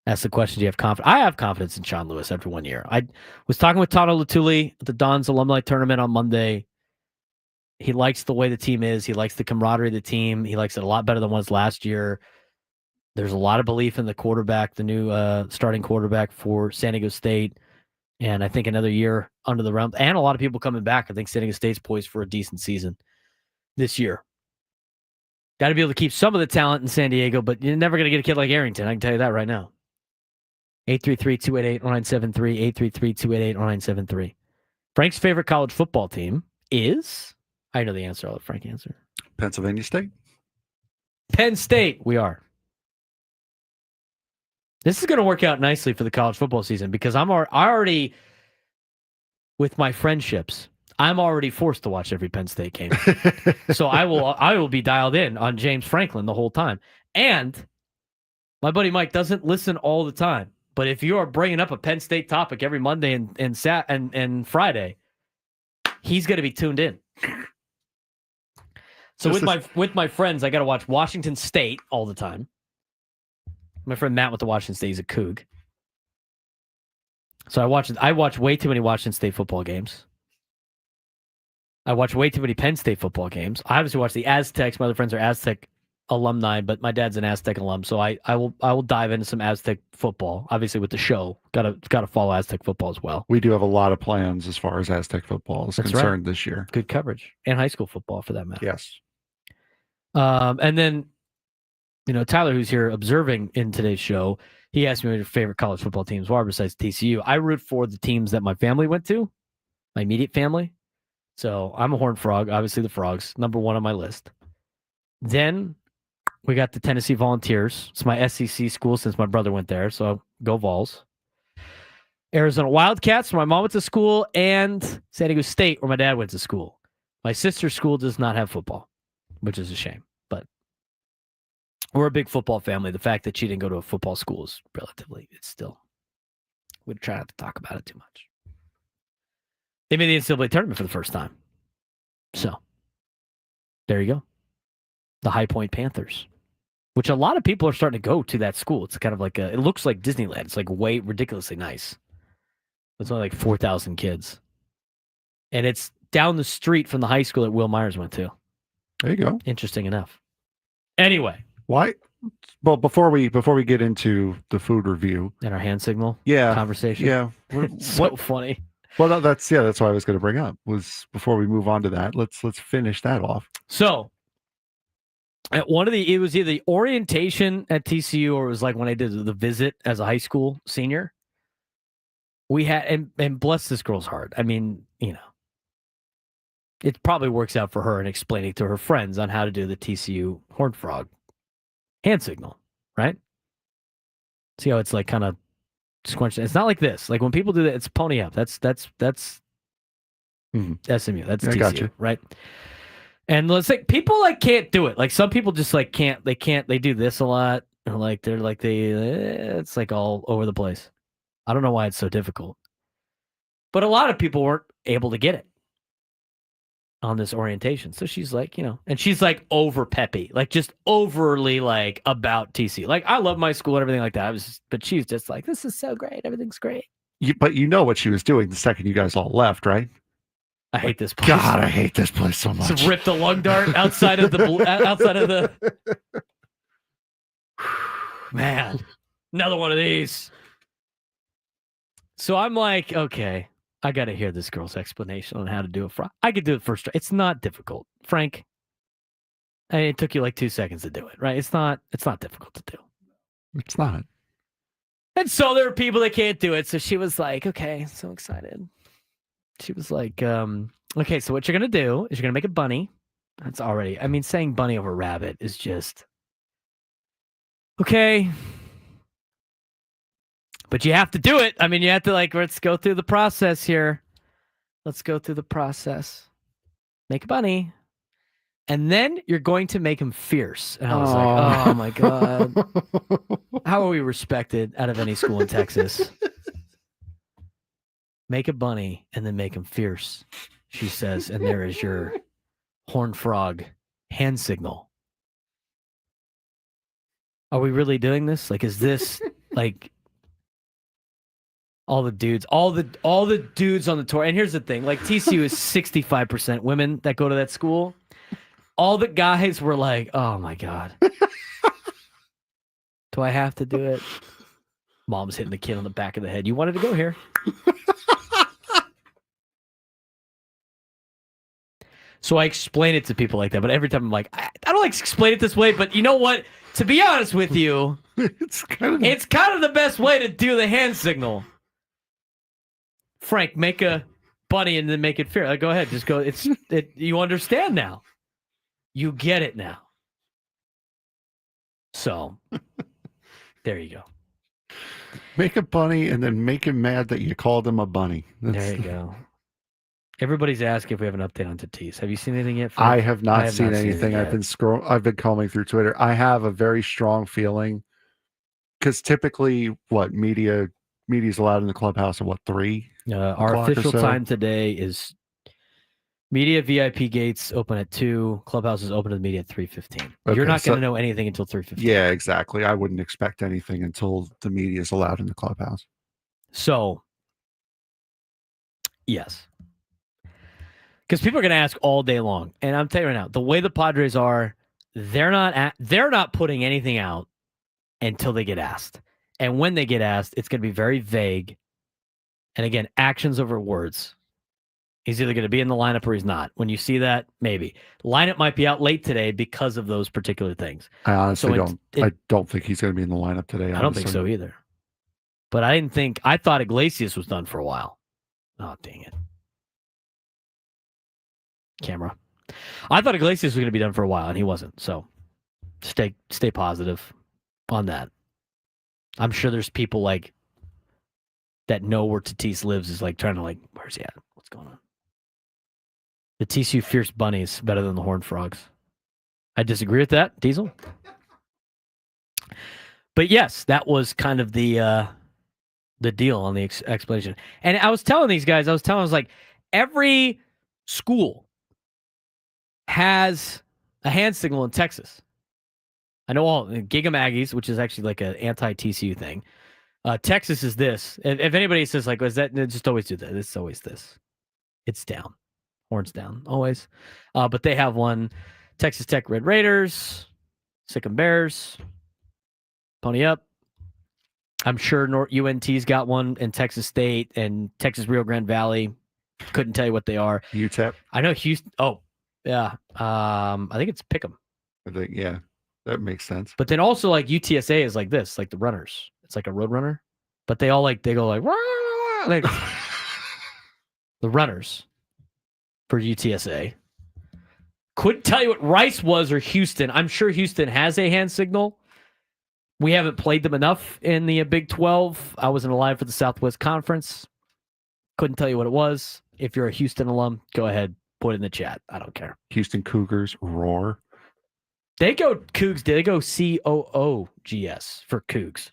Ask the question, do you have confidence? I have confidence in Sean Lewis after 1 year. I was talking with Tano Latuli at the Dons Alumni Tournament on Monday. He likes the way the team is. He likes the camaraderie of the team. He likes it a lot better than it was last year. There's a lot of belief in the quarterback, the new starting quarterback for San Diego State. And I think another year under the realm. And a lot of people coming back. I think San Diego State's poised for a decent season this year. Got to be able to keep some of the talent in San Diego, but you're never going to get a kid like Arrington. I can tell you that right now. 833-288-0973, 833-288-0973. Frank's favorite college football team is... I know the answer. I'll let Frank answer. Pennsylvania State. Penn State. We are. This is going to work out nicely for the college football season because I already, with my friendships, I'm already forced to watch every Penn State game. So I will be dialed in on James Franklin the whole time. And my buddy Mike doesn't listen all the time. But if you are bringing up a Penn State topic every Monday and Friday, he's going to be tuned in. So with my friends, I got to watch Washington State all the time. My friend Matt with the Washington State, he's a Coug. So I watch way too many Washington State football games. I watch way too many Penn State football games. I obviously watch the Aztecs. My other friends are Aztec alumni, but my dad's an Aztec alum, so I will dive into some Aztec football. Obviously, with the show, gotta follow Aztec football as well. We do have a lot of plans as far as Aztec football is concerned this year. Good coverage, and high school football for that matter. Yes. And then, Tyler, who's here observing in today's show, he asked me what your favorite college football teams were besides TCU. I root for the teams that my family went to, my immediate family. So I'm a Horned Frog, obviously the Frogs, number one on my list. Then we got the Tennessee Volunteers. It's my SEC school since my brother went there, so go Vols. Arizona Wildcats, where my mom went to school, and San Diego State, where my dad went to school. My sister's school does not have football, which is a shame. But we're a big football family. The fact that she didn't go to a football school is we'd try not to talk about it too much. They made the NCAA tournament for the first time. So, there you go. The High Point Panthers, which a lot of people are starting to go to that school. It's kind of like it looks like Disneyland. It's like way ridiculously nice. It's only like 4,000 kids. And it's down the street from the high school that Will Myers went to. There you go. Interesting enough. Anyway. Why? Well, before we get into the food review. And our hand signal conversation. Yeah. So funny. Well, that's what I was going to bring up was before we move on to that. Let's finish that off. So at it was either the orientation at TCU or it was like when I did the visit as a high school senior. We had, and bless this girl's heart. I mean, it probably works out for her in explaining to her friends on how to do the TCU Horned Frog hand signal, right? See how it's like kind of squunched. It's not like this. Like when people do that, it's pony up. That's SMU. That's TCU, gotcha. right? And let's say people can't do it. Like some people just can't. They do this a lot. And it's like all over the place. I don't know why it's so difficult. But a lot of people weren't able to get it on this orientation. So she's like, and she's like over peppy, like just overly like about TCU. Like I love my school and everything like that. But she's just like, this is so great. Everything's great. But you know what she was doing the second you guys all left, right? I hate this place. God, I hate this place so much. Just ripped a lung dart outside of the man. Another one of these. So I'm like, okay, I got to hear this girl's explanation on how to do it. I could do it first. It's not difficult. Frank, And it took you like 2 seconds to do it, right? It's not difficult to do. It's not. And so there are people that can't do it. So she was like, okay, so excited. She was like, okay, so what you're going to do is you're going to make a bunny. That's already, I mean, saying bunny over rabbit is just, okay. But you have to do it. I mean, you have to let's go through the process here. Let's go through the process. Make a bunny. And then you're going to make him fierce. And I was like, oh my God. How are we respected out of any school in Texas? Make a bunny and then make him fierce, she says. And there is your horned frog hand signal. Are we really doing this? Is this all the dudes on the tour? And here's the thing, TCU is 65% women that go to that school. All the guys were like, oh my God. Do I have to do it? Mom's hitting the kid on the back of the head. You wanted to go here. So I explain it to people like that, but every time I'm like, I don't explain it this way, but you know what? To be honest with you, it's kind of the best way to do the hand signal. Frank, make a bunny and then make it fair. Go ahead. Just go. You understand now. You get it now. So, there you go. Make a bunny and then make him mad that you called him a bunny. There you go. Everybody's asking if we have an update on Tatis. Have you seen anything yet, Frank? I have not seen anything. I've been combing through Twitter. I have a very strong feeling because typically, media's allowed in the clubhouse at 3? Our official time today is media VIP gates open at 2. Clubhouse is open to the media at 3:15. Okay, You're not going to know anything until 3:15. Yeah, exactly. I wouldn't expect anything until the media is allowed in the clubhouse. So, yes. Because people are going to ask all day long. And I'm telling you right now, the way the Padres are, they're not putting anything out until they get asked. And when they get asked, it's going to be very vague. And again, actions over words. He's either going to be in the lineup or he's not. When you see that, maybe. Lineup might be out late today because of those particular things. I honestly I don't think he's going to be in the lineup today. I don't think so either. But I thought Iglesias was done for a while. Oh, dang it. Camera. I thought Iglesias was going to be done for a while, and he wasn't. So stay positive on that. I'm sure there's people that know where Tatis lives is trying to where's he at? What's going on? The TCU Fierce Bunny is better than the Horned Frogs. I disagree with that, Diesel. But yes, that was kind of the deal on the explanation. And I was telling these guys, I was like, every school has a hand signal in Texas. I know all Giga Aggies, which is actually an anti-TCU thing. Texas is this. If anybody says is that, just always do that. It's always this. It's down. Horns down, always. But they have one. Texas Tech Red Raiders, Sikkim Bears, Pony Up. I'm sure UNT's got one in Texas State and Texas Rio Grande Valley. Couldn't tell you what they are. UTEP. I know Houston. Oh, yeah. I think it's Pick'em. I think, yeah, that makes sense. But then also UTSA is like this, the runners. It's like a road runner. But they all they go the runners for UTSA. Couldn't tell you what Rice was or Houston. I'm sure Houston has a hand signal. We haven't played them enough in the Big 12. I wasn't alive for the Southwest Conference. Couldn't tell you what it was. If you're a Houston alum, go ahead, put it in the chat. I don't care. Houston Cougars roar. They go Cougs. They go COOGS for Cougs,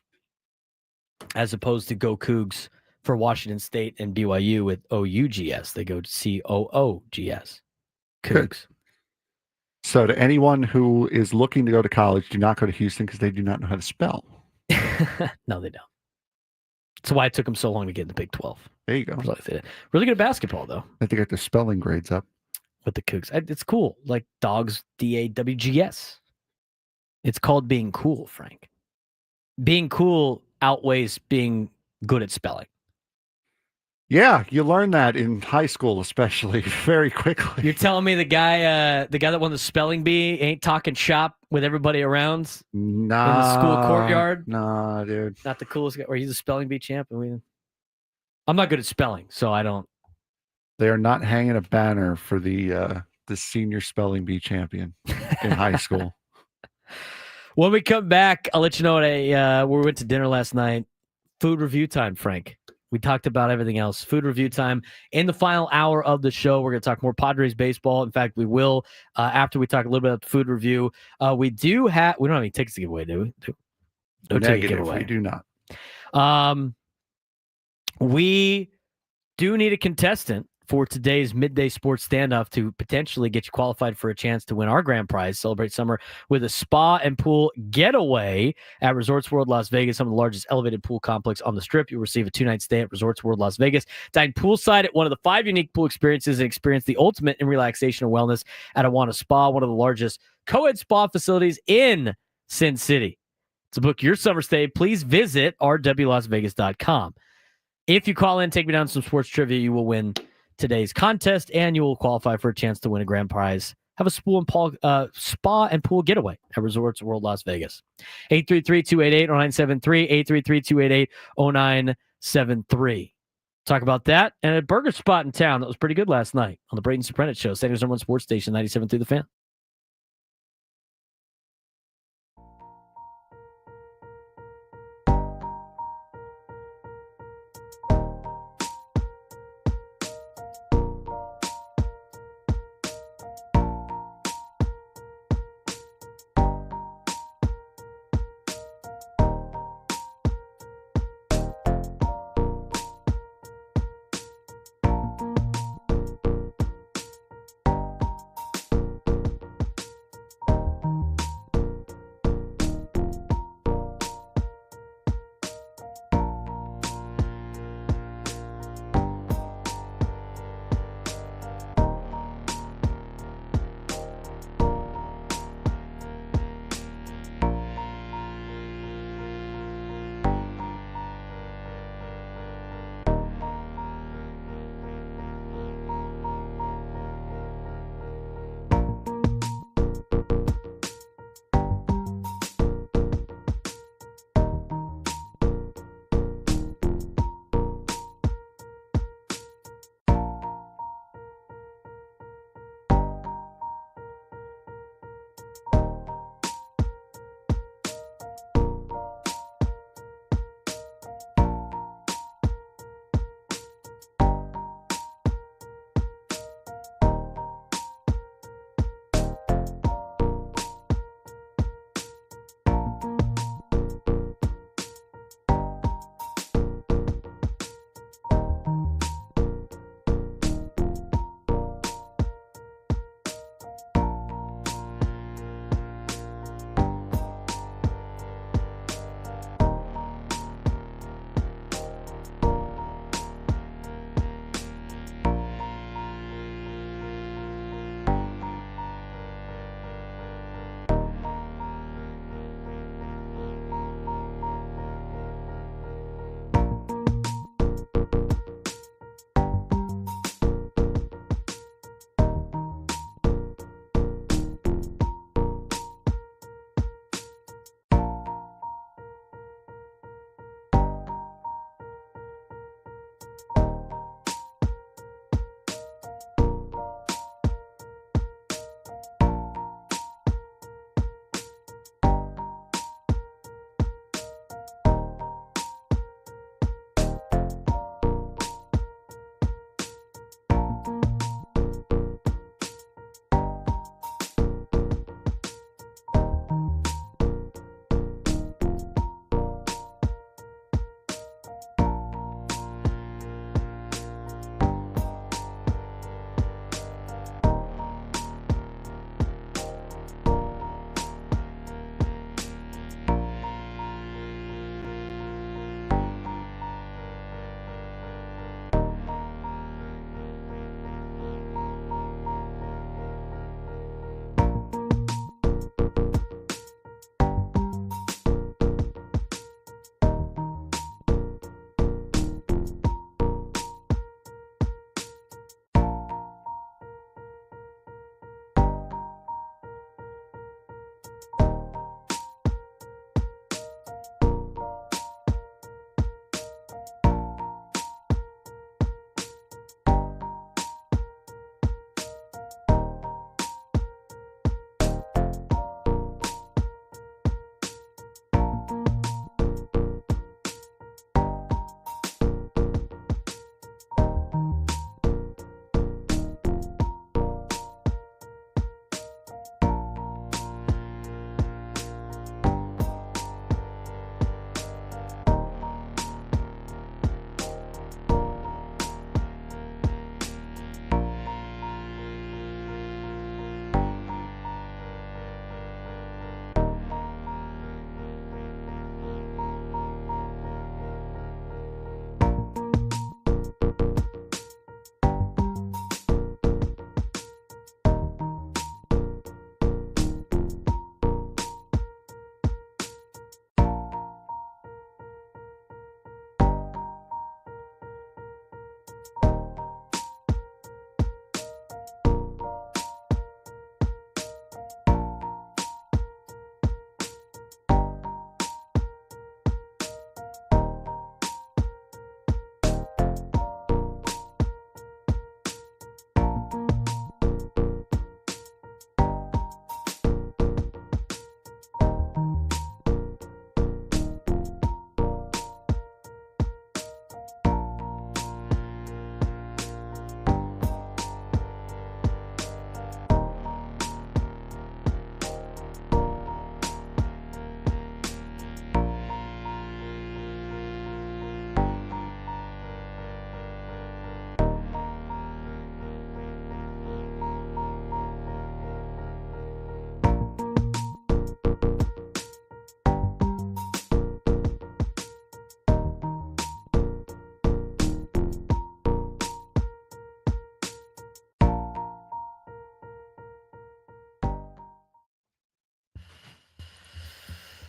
as opposed to go Cougs for Washington State and BYU with OUGS. They go COOGS. Cougs. Good. So to anyone who is looking to go to college, do not go to Houston because they do not know how to spell. No, they don't. That's why it took them so long to get in the Big 12. There you go. Really good at basketball, though. I think I got the spelling grades up. With the Cougs. It's cool. Like dogs, DAWGS. It's called being cool, Frank. Being cool outweighs being good at spelling. Yeah, you learn that in high school, especially very quickly. You're telling me the guy that won the spelling bee ain't talking shop with everybody around in the school courtyard? Nah, dude. Not the coolest guy. Or he's a spelling bee champ. I'm not good at spelling, so I don't. They are not hanging a banner for the senior spelling bee champion in high school. When we come back, I'll let you know where we went to dinner last night. Food review time, Frank. We talked about everything else. Food review time. In the final hour of the show, we're going to talk more Padres baseball. In fact, we will after we talk a little bit about the food review. We don't have any tickets to give away, do we? No ticket giveaway. We do not. We do need a contestant for today's midday sports standoff to potentially get you qualified for a chance to win our grand prize. Celebrate summer with a spa and pool getaway at Resorts World Las Vegas, some of the largest elevated pool complex on the Strip. You'll receive a 2-night stay at Resorts World Las Vegas. Dine poolside at one of the 5 unique pool experiences and experience the ultimate in relaxation and wellness at Awana Spa, one of the largest co-ed spa facilities in Sin City. To book your summer stay, please visit rwlasvegas.com. If you call in, take me down some sports trivia, you will win today's contest, and you will qualify for a chance to win a grand prize. Have a spa and pool getaway at Resorts World Las Vegas. 833-288-0973, 833-288-0973. Talk about that and a burger spot in town that was pretty good last night on the Braden Surprenant Show, San Diego's #1 sports station, 97.3 The Fan.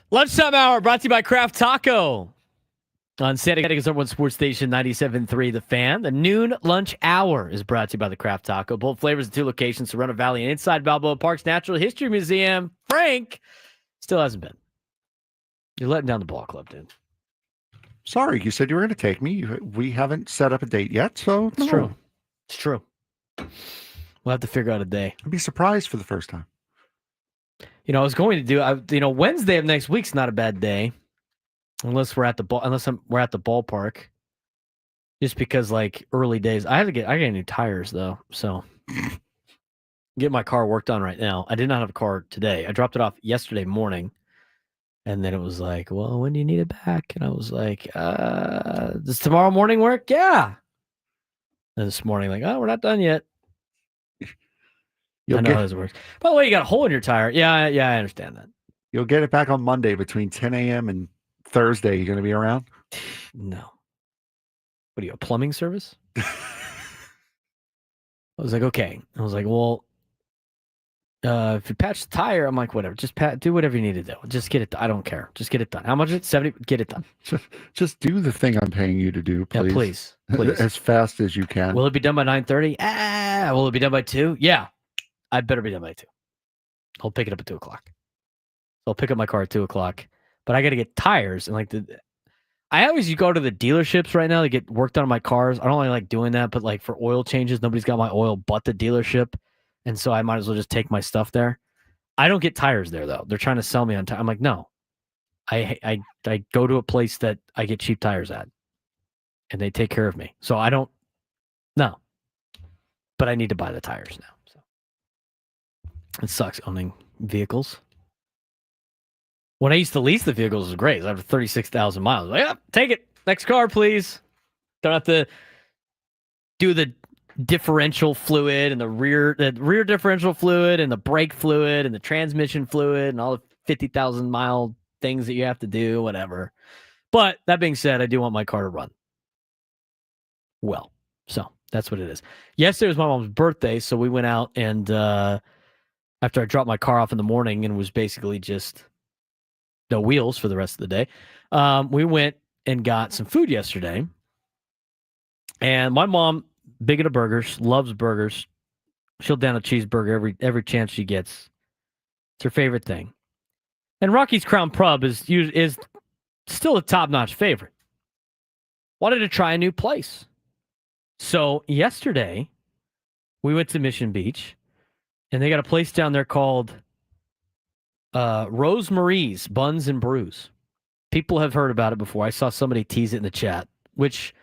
Lunchtime Hour brought to you by Kraft Taco on San Diego's number one sports station, 97.3 The Fan. The noon lunch hour is brought to you by the Kraft Taco. Both flavors in 2 locations, Sereno Valley and inside Balboa Park's Natural History Museum. Frank still hasn't been. You're letting down the ball club, dude. Sorry, you said you were going to take me. We haven't set up a date yet, so It's true. It's true. We'll have to figure out a day. I'd be surprised for the first time. I was going to do. Wednesday of next week's not a bad day, unless we're at the ballpark. Just because, like, early days, I get new tires though, so get my car worked on right now. I did not have a car today. I dropped it off yesterday morning, and then it was like, well, when do you need it back? And I was like, does tomorrow morning work? Yeah. And this morning, like, oh, we're not done yet. I know how this works. By the way, you got a hole in your tire. Yeah, I understand that. You'll get it back on Monday between 10 a.m. and Thursday. You going to be around? No. What are you, a plumbing service? I was like, okay. I was like, well, if you patch the tire, I'm like, whatever. Just do whatever you need to do. Just get it done. I don't care. Just get it done. How much is it? 70? Get it done. Just do the thing I'm paying you to do, please. Yeah, please. As fast as you can. Will it be done by 9:30? Will it be done by 2? Yeah. I better be done by 2. I'll pick it up at 2 o'clock. So I'll pick up my car at 2 o'clock. But I got to get tires. And I always go to the dealerships right now to get work done on my cars. I don't really like doing that, but like for oil changes, nobody's got my oil but the dealership. And so I might as well just take my stuff there. I don't get tires there, though. They're trying to sell me on tires. I'm like, no. I go to a place that I get cheap tires at. And they take care of me. So I don't. No. But I need to buy the tires now. So it sucks owning vehicles. When I used to lease the vehicles, it was great. I have 36,000 miles. Like, yeah, take it. Next car, please. Don't have to do the differential fluid and the rear differential fluid and the brake fluid and the transmission fluid and all the 50,000 mile things that you have to do, whatever. But that being said, I do want my car to run well. So that's what it is. Yesterday was my mom's birthday, so we went out and after I dropped my car off in the morning and was basically just no wheels for the rest of the day, we went and got some food yesterday. And my mom, big into burgers, loves burgers. She'll down a cheeseburger every chance she gets. It's her favorite thing. And Rocky's Crown Pub is still a top-notch favorite. Wanted to try a new place. So yesterday, we went to Mission Beach, and they got a place down there called Rosemary's Buns and Brews. People have heard about it before. I saw somebody tease it in the chat, which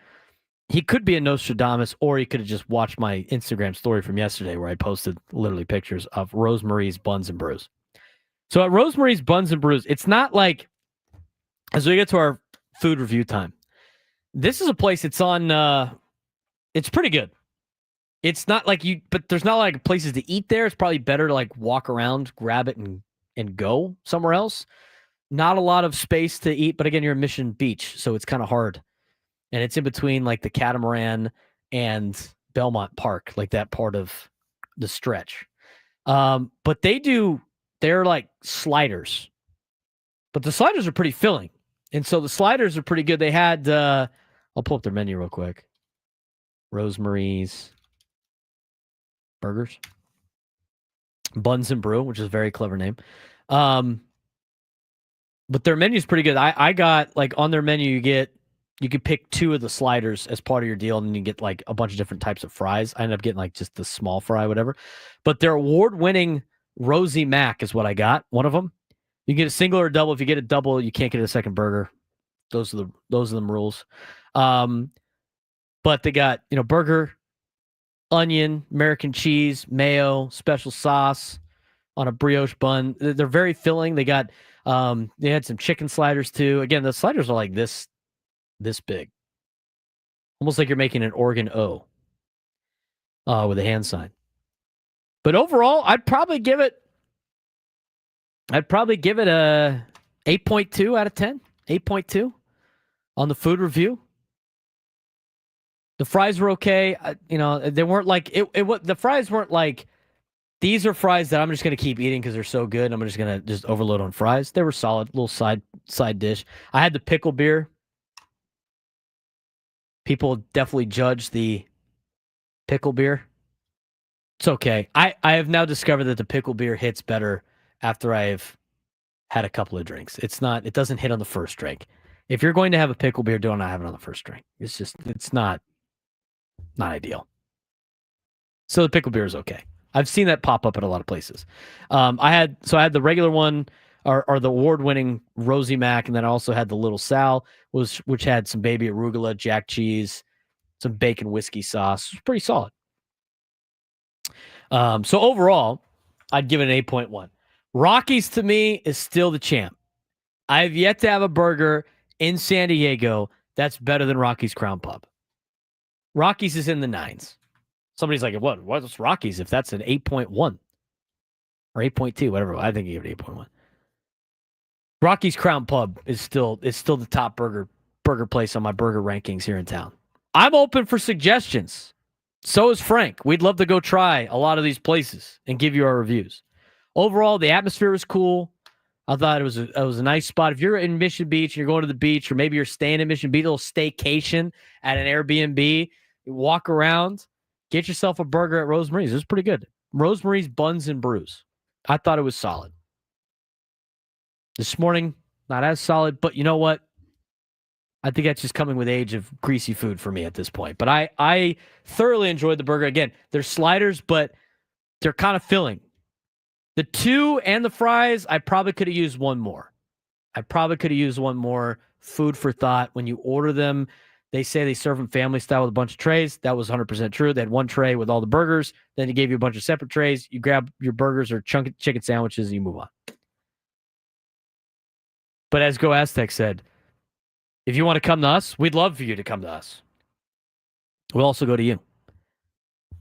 he could be a Nostradamus, or he could have just watched my Instagram story from yesterday where I posted literally pictures of Rosemary's Buns and Brews. So at Rosemary's Buns and Brews, it's not like, as we get to our food review time, this is a place, it's on, it's pretty good. It's not like but there's not like places to eat there. It's probably better to like walk around, grab it, and go somewhere else. Not a lot of space to eat, but again, you're in Mission Beach, so it's kind of hard. And it's in between like the Catamaran and Belmont Park, like that part of the stretch. But they're like sliders. But the sliders are pretty filling. And so the sliders are pretty good. They had, I'll pull up their menu real quick. Rosemary's Burgers. Buns and Brew, which is a very clever name. But their menu is pretty good. I got, like, on their menu, you could pick 2 of the sliders as part of your deal, and then you get, like, a bunch of different types of fries. I ended up getting, like, just the small fry, whatever. But their award-winning Rosie Mac is what I got, one of them. You can get a single or a double. If you get a double, you can't get a second burger. Those are them rules. But they got, burger, onion, American cheese, mayo, special sauce on a brioche bun. They're very filling. They got, they had some chicken sliders too. Again, the sliders are like this big, almost like you're making an organ O with a hand sign. But overall, I'd probably give it a 8.2 out of 10. 8.2 on the food review. The fries were okay. They weren't like the fries weren't like These are fries that I'm just going to keep eating because they're so good. I'm just going to just overload on fries. They were solid, little side dish. I had the pickle beer. People definitely judge the pickle beer. It's okay. I have now discovered that the pickle beer hits better after I've had a couple of drinks. It doesn't hit on the first drink. If you're going to have a pickle beer, do not have it on the first drink. It's not ideal. So the pickle beer is okay. I've seen that pop up at a lot of places. I had the regular one or the award-winning Rosie Mac, and then I also had the Little Sal, which had some baby arugula, jack cheese, some bacon whiskey sauce. It was pretty solid. So overall, I'd give it an 8.1. Rockies to me is still the champ. I've yet to have a burger in San Diego that's better than Rocky's Crown Pub. Rockies is in the 9s. Somebody's like, what's Rockies if that's an 8.1 or 8.2, whatever. I think you give it 8.1. Rocky's Crown Pub is still the top burger place on my burger rankings here in town. I'm open for suggestions. So is Frank. We'd love to go try a lot of these places and give you our reviews. Overall, the atmosphere was cool. I thought it was a nice spot. If you're in Mission Beach and you're going to the beach, or maybe you're staying in Mission Beach, a little staycation at an Airbnb, you walk around, get yourself a burger at Rosemary's. It was pretty good. Rosemary's Buns and Brews. I thought it was solid. This morning, not as solid, but you know what? I think that's just coming with age of greasy food for me at this point. But I thoroughly enjoyed the burger. Again, they're sliders, but they're kind of filling. The 2 and the fries, I probably could have used one more. Food for thought. When you order them, they say they serve them family style with a bunch of trays. That was 100% true. They had one tray with all the burgers. Then they gave you a bunch of separate trays. You grab your burgers or chicken sandwiches and you move on. But as Go Aztec said, if you want to come to us, we'd love for you to come to us. We'll also go to you.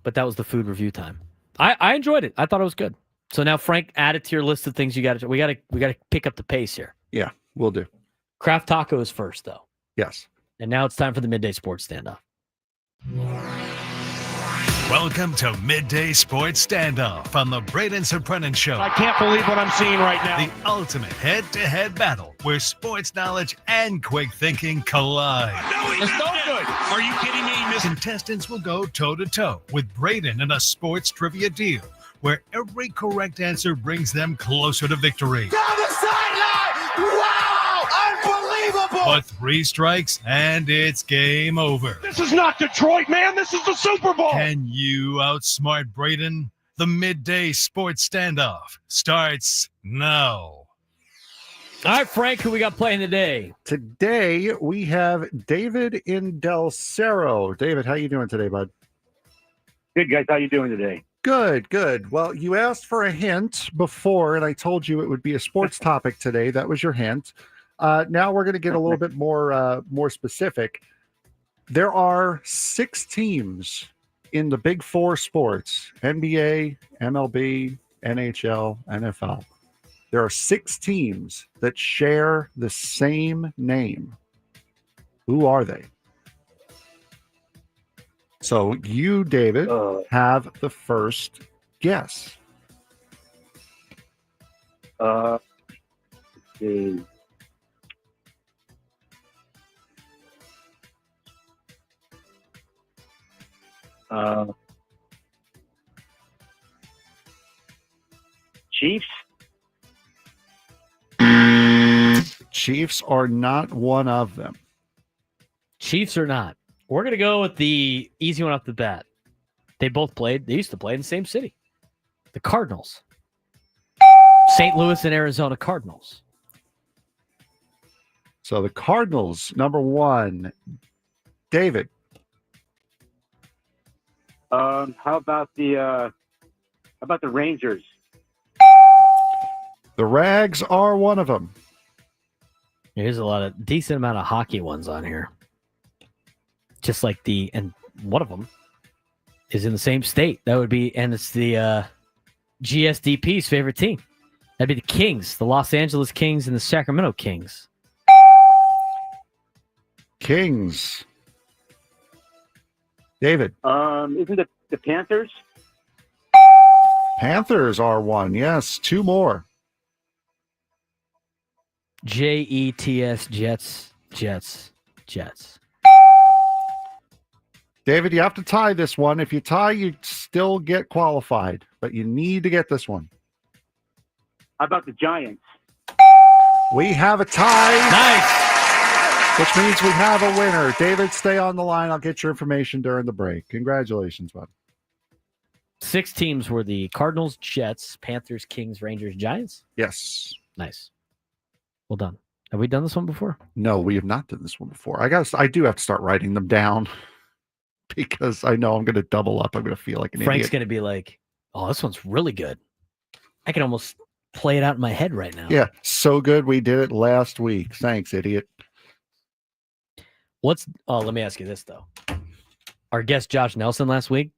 But that was the food review time. I enjoyed it. I thought it was good. So now, Frank, add it to your list of things you got to. We got to pick up the pace here. Yeah, we'll do. Kraft Taco is first, though. Yes. And now it's time for the Midday Sports Standoff. Welcome to Midday Sports Standoff on the Braden Surprenant Show. I can't believe what I'm seeing right now. The ultimate head-to-head battle where sports knowledge and quick thinking collide. It's no good. Are you kidding me? Contestants will go toe-to-toe with Braden in a sports trivia deal where every correct answer brings them closer to victory. Down the sideline! Wow! Unbelievable! But 3 strikes and it's game over. This is not Detroit, man. This is the Super Bowl. Can you outsmart Braden? The Midday Sports Standoff starts now. All right, Frank, who we got playing today? Today, we have David in Del Cerro. David, how you doing today, bud? Good, guys. How you doing today? Good, good. Well, you asked for a hint before, and I told you it would be a sports topic today. That was your hint. Now we're going to get a little bit more specific. There are 6 teams in the Big 4 sports: NBA, MLB, NHL, NFL. There are 6 teams that share the same name. Who are they? So you, David, have the first guess. Chiefs? Chiefs are not one of them. Chiefs are not. We're going to go with the easy one off the bat. They used to play in the same city. The Cardinals. St. Louis and Arizona Cardinals. So the Cardinals, number 1. David. How about the Rangers? The Rags are one of them. There's a decent amount of hockey ones on here. Just like and one of them is in the same state. That would be, and it's the GSDP's favorite team. That'd be the Kings, the Los Angeles Kings and the Sacramento Kings. Kings. David. Isn't it the Panthers? Panthers are one. Yes, 2 more. Jets, Jets. David, you have to tie this one. If you tie, you still get qualified, but you need to get this one. How about the Giants? We have a tie. Nice. Which means we have a winner. David, stay on the line. I'll get your information during the break. Congratulations, bud. 6 teams were the Cardinals, Jets, Panthers, Kings, Rangers, Giants? Yes. Nice. Well done. Have we done this one before? No, we have not done this one before. I do have to start writing them down because I know I'm going to double up. I'm going to feel like an Frank's idiot. going to be like, oh, this one's really good. I can almost play it out in my head right now. Yeah, so good. We did it last week. Thanks, idiot. Let me ask you this, though. Our guest, Josh Nelson, last week?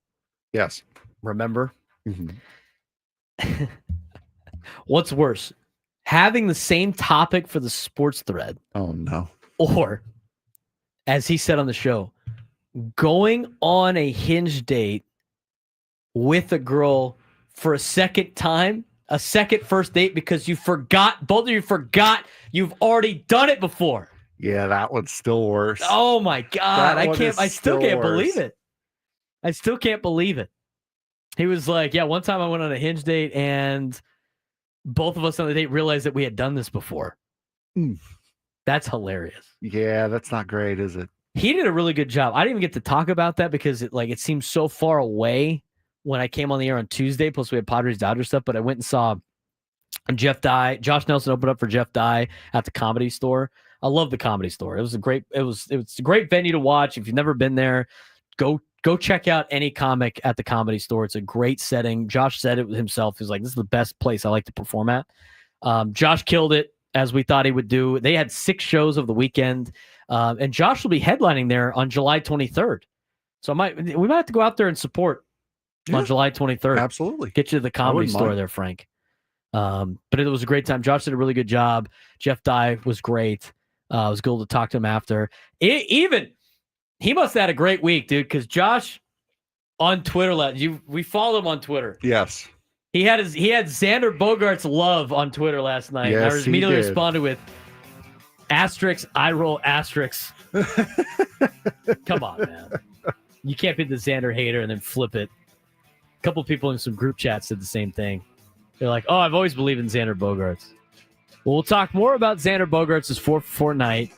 Yes. Remember? Mm-hmm. What's worse? Having the same topic for the sports thread. Oh, no. Or, as he said on the show, going on a Hinge date with a girl for a second time, a second first date, because both of you forgot you've already done it before. Yeah, that one's still worse. Oh my God. I still can't worse. believe it. I still can't believe it. He was like, yeah, one time I went on a Hinge date and both of us on the date realized that we had done this before. That's hilarious. Yeah, that's not great, is it? He did a really good job. I didn't even get to talk about that because it seemed so far away when I came on the air on Tuesday. Plus we had Padres-Dodgers stuff, but I went and saw Jeff Dye. Josh Nelson opened up for Jeff Dye at the Comedy Store. I love the Comedy Store. It was a great venue to watch. If you've never been there, go check out any comic at the Comedy Store. It's a great setting. Josh said it himself. He's like, this is the best place I like to perform at. Josh killed it, as we thought he would do. They had 6 shows of the weekend, and Josh will be headlining there on July 23rd. So we might have to go out there and support on July 23rd. Absolutely. Get you to the Comedy Store there, Frank. But it was a great time. Josh did a really good job. Jeff Dye was great. It was cool to talk to him after. He must have had a great week, dude, because Josh on Twitter, we followed him on Twitter. Yes. He had Xander Bogaerts love on Twitter last night. Yes, I immediately responded with asterisk, I roll asterisk. Come on, man. You can't be the Xander hater and then flip it. A couple people in some group chats did the same thing. They're like, oh, I've always believed in Xander Bogaerts. Well, we'll talk more about Xander Bogaerts' 4-for-4 night,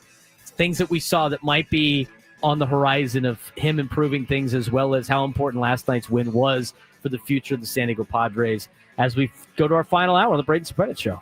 things that we saw that might be on the horizon of him improving things, as well as how important last night's win was for the future of the San Diego Padres as we go to our final hour on the Braden Surprenant Show.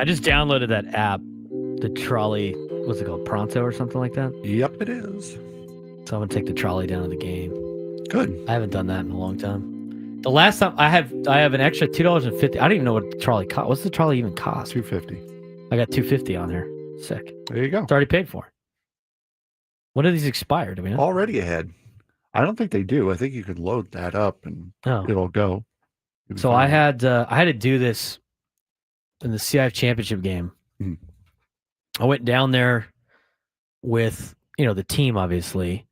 I just downloaded that app, the trolley. What's it called? Pronto or something like that? Yep, it is. So I'm going to take the trolley down to the game. Good. I haven't done that in a long time. The last time I have an extra $2.50. I don't even know what the trolley cost. What's the trolley even cost? $2.50. I got $2.50 on there. Sick. There you go. It's already paid for. When do these expire? Do we know? Already ahead. I don't think they do. I think you can load that up and it'll go. So I had to do this in the CIF championship game. Mhm. I went down there with the team, obviously,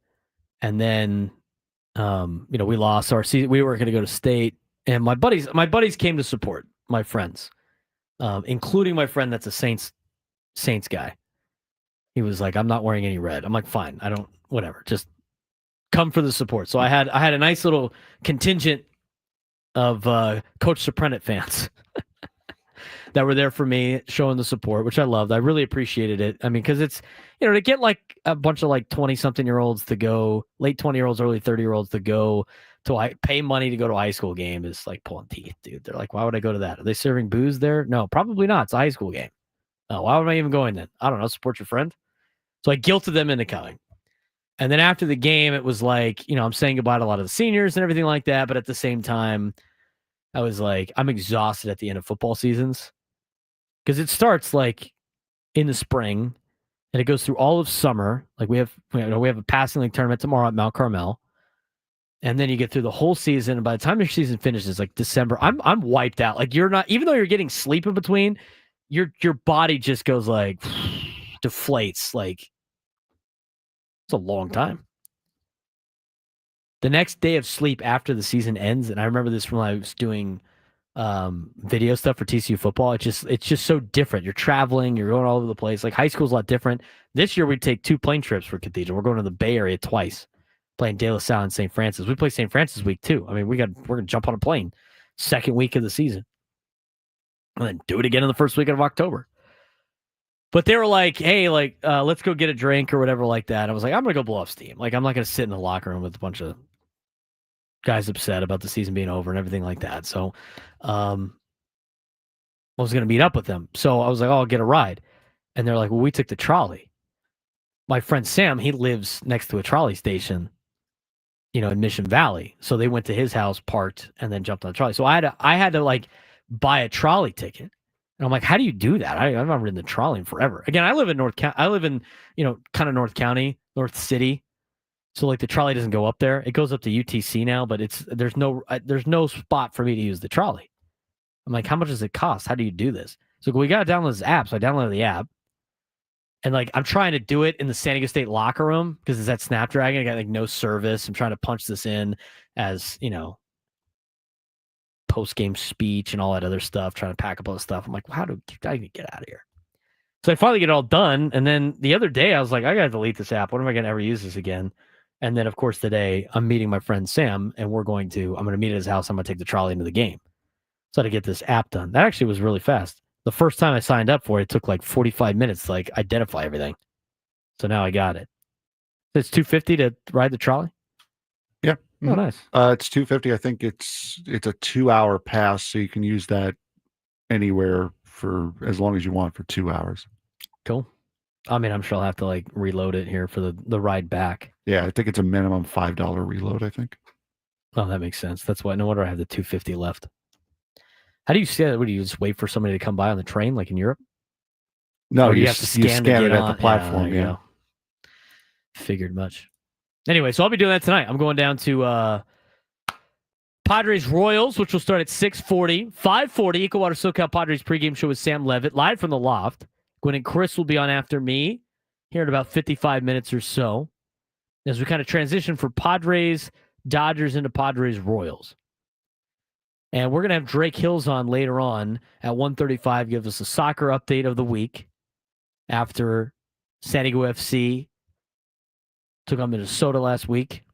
and then we lost our season. We were going to go to state, and my buddies came to support my friends, including my friend that's a Saints guy. He was like, "I'm not wearing any red." I'm like, "Fine, I don't. Whatever, just come for the support." So I had a nice little contingent of Coach Surprenant fans that were there for me, showing the support, which I loved. I really appreciated it. I mean, because it's to get like a bunch of like 20-something-year-olds to go, late 20-year-olds, early 30-year-olds to go to pay money to go to a high school game is like pulling teeth, dude. They're like, why would I go to that? Are they serving booze there? No, probably not. It's a high school game. Oh, why am I even going then? I don't know. Support your friend. So I guilted them into coming. And then after the game, it was like, I'm saying goodbye to a lot of the seniors and everything like that. But at the same time, I was like, I'm exhausted at the end of football seasons because it starts like in the spring and it goes through all of summer. Like we have a passing league tournament tomorrow at Mount Carmel. And then you get through the whole season. And by the time your season finishes, like December, I'm wiped out. Like you're not, even though you're getting sleep in between, your body just goes like deflates. Like it's a long time. The next day of sleep after the season ends, and I remember this from when I was doing video stuff for TCU football. It's just so different. You're traveling, you're going all over the place. Like high school's a lot different. This year we take 2 plane trips for Cathedral. We're going to the Bay Area twice, playing De La Salle and St. Francis. We play St. Francis week 2. I mean, we're gonna jump on a plane second week of the season, and then do it again in the first week of October. But they were like, hey, like, let's go get a drink or whatever like that. I was like, I'm going to go blow off steam. Like, I'm not going to sit in the locker room with a bunch of guys upset about the season being over and everything like that. So I was going to meet up with them. So I was like, oh, I'll get a ride. And they're like, well, we took the trolley. My friend Sam, he lives next to a trolley station, in Mission Valley. So they went to his house, parked, and then jumped on the trolley. So I had to like buy a trolley ticket. And I'm like, how do you do that? I've not ridden the trolley in forever. Again, I live in kind of North County, North City. So like the trolley doesn't go up there. It goes up to UTC now, but there's no spot for me to use the trolley. I'm like, how much does it cost? How do you do this? So we got to download this app. So I downloaded the app. And like, I'm trying to do it in the San Diego State locker room because it's at Snapdragon. I got like no service. I'm trying to punch this in as, post-game speech and all that other stuff, trying to pack up all the stuff. I'm like, well, how do I get out of here? So I finally get it all done. And then the other day I was like, I got to delete this app. When am I going to ever use this again? And then of course today I'm meeting my friend Sam and I'm going to meet at his house. I'm going to take the trolley into the game. So I had to get this app done. That actually was really fast. The first time I signed up for it, it took like 45 minutes to like identify everything. So now I got it. It's $250 to ride the trolley. Yeah. Oh, nice. It's $250. I think it's a 2-hour pass, so you can use that anywhere for as long as you want for 2 hours. Cool. I mean, I'm sure I'll have to like reload it here for the ride back. Yeah, I think it's a minimum $5 reload, I think. Oh, that makes sense. That's why. No wonder I have the $250 left. How do you say that? What do you just wait for somebody to come by on the train, like in Europe? No, or you have to scan it at the platform. Yeah. Figured much. Anyway, so I'll be doing that tonight. I'm going down to Padres-Royals, which will start at 6:40. 5:40, Ecowater SoCal Padres pregame show with Sam Levitt, live from the loft. Gwen and Chris will be on after me here in about 55 minutes or so as we kind of transition from Padres-Dodgers into Padres-Royals. And we're going to have Drake Hills on later on at 1:35, give us a soccer update of the week after San Diego FC took on Minnesota last week.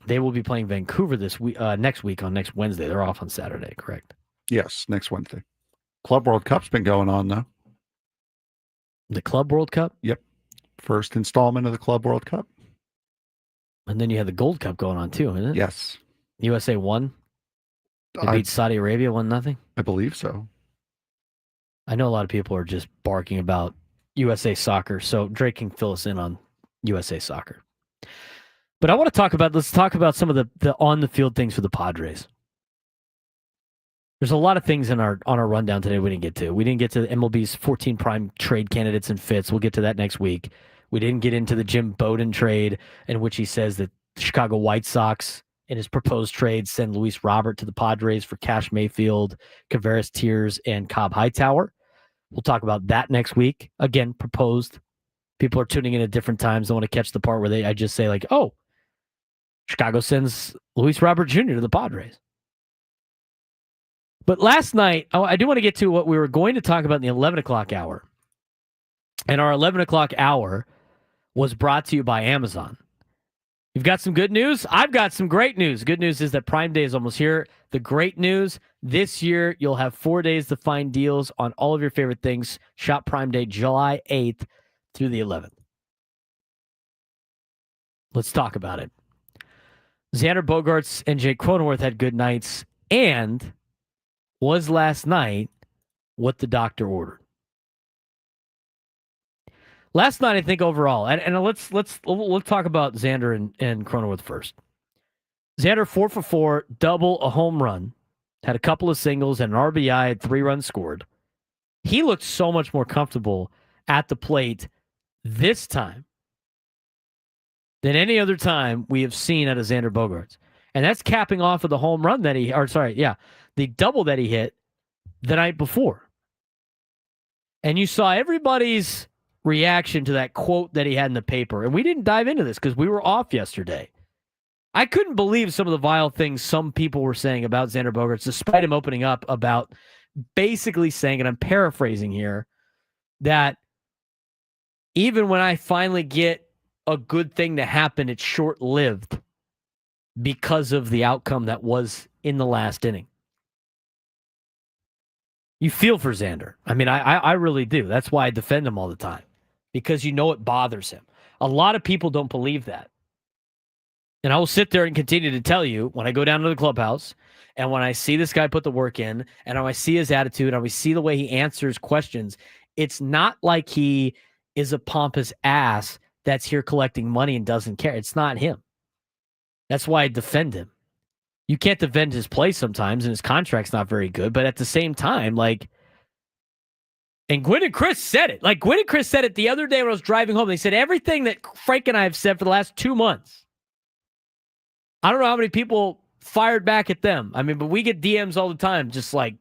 They will be playing Vancouver this week, next Wednesday. They're off on Saturday, correct? Yes, next Wednesday. Club World Cup's been going on, though. The Club World Cup? Yep. First installment of the Club World Cup. And then you have the Gold Cup going on, too, isn't it? Yes. USA won. They beat Saudi Arabia 1-0. I believe so. I know a lot of people are just barking about USA Soccer, so Drake can fill us in on USA Soccer. But let's talk about some of the on-the-field things for the Padres. There's a lot of things on our rundown today we didn't get to. We didn't get to MLB's 14 prime trade candidates and fits. We'll get to that next week. We didn't get into the Jim Bowden trade, in which he says that the Chicago White Sox, in his proposed trade, send Luis Robert to the Padres for Cash Mayfield, Kavaris Tears, and Cobb Hightower. We'll talk about that next week. Again, proposed. People are tuning in at different times. They want to catch the part where I just say, like, oh, Chicago sends Luis Robert Jr. to the Padres. But last night, I do want to get to what we were going to talk about in the 11 o'clock hour. And our 11 o'clock hour was brought to you by Amazon. You've got some good news. I've got some great news. Good news is that Prime Day is almost here. The great news, this year, you'll have 4 days to find deals on all of your favorite things. Shop Prime Day July 8th through the 11th. Let's talk about it. Xander Bogaerts and Jake Cronenworth had good nights, and was last night what the doctor ordered. Last night, I think overall, and let's talk about Xander and Cronenworth first. Xander 4 for 4, double, a home run, had a couple of singles and an RBI, had 3 runs scored. He looked so much more comfortable at the plate this time than any other time we have seen out of Xander Bogaerts. And that's capping off of the home run that the double that he hit the night before. And you saw everybody's reaction to that quote that he had in the paper. And we didn't dive into this because we were off yesterday. I couldn't believe some of the vile things some people were saying about Xander Bogaerts, despite him opening up about basically saying, and I'm paraphrasing here, that even when I finally get a good thing to happen, it's short-lived because of the outcome that was in the last inning. You feel for Xander. I mean, I really do. That's why I defend him all the time, because you know it bothers him. A lot of people don't believe that. And I will sit there and continue to tell you when I go down to the clubhouse and when I see this guy put the work in and when I see his attitude and we see the way he answers questions, it's not like he is a pompous ass that's here collecting money and doesn't care. It's not him. That's why I defend him. You can't defend his play sometimes, and his contract's not very good. But at the same time, and Gwynn and Chris said it. Like, Gwynn and Chris said it the other day when I was driving home. They said everything that Frank and I have said for the last 2 months. I don't know how many people fired back at them. I mean, but we get DMs all the time, just like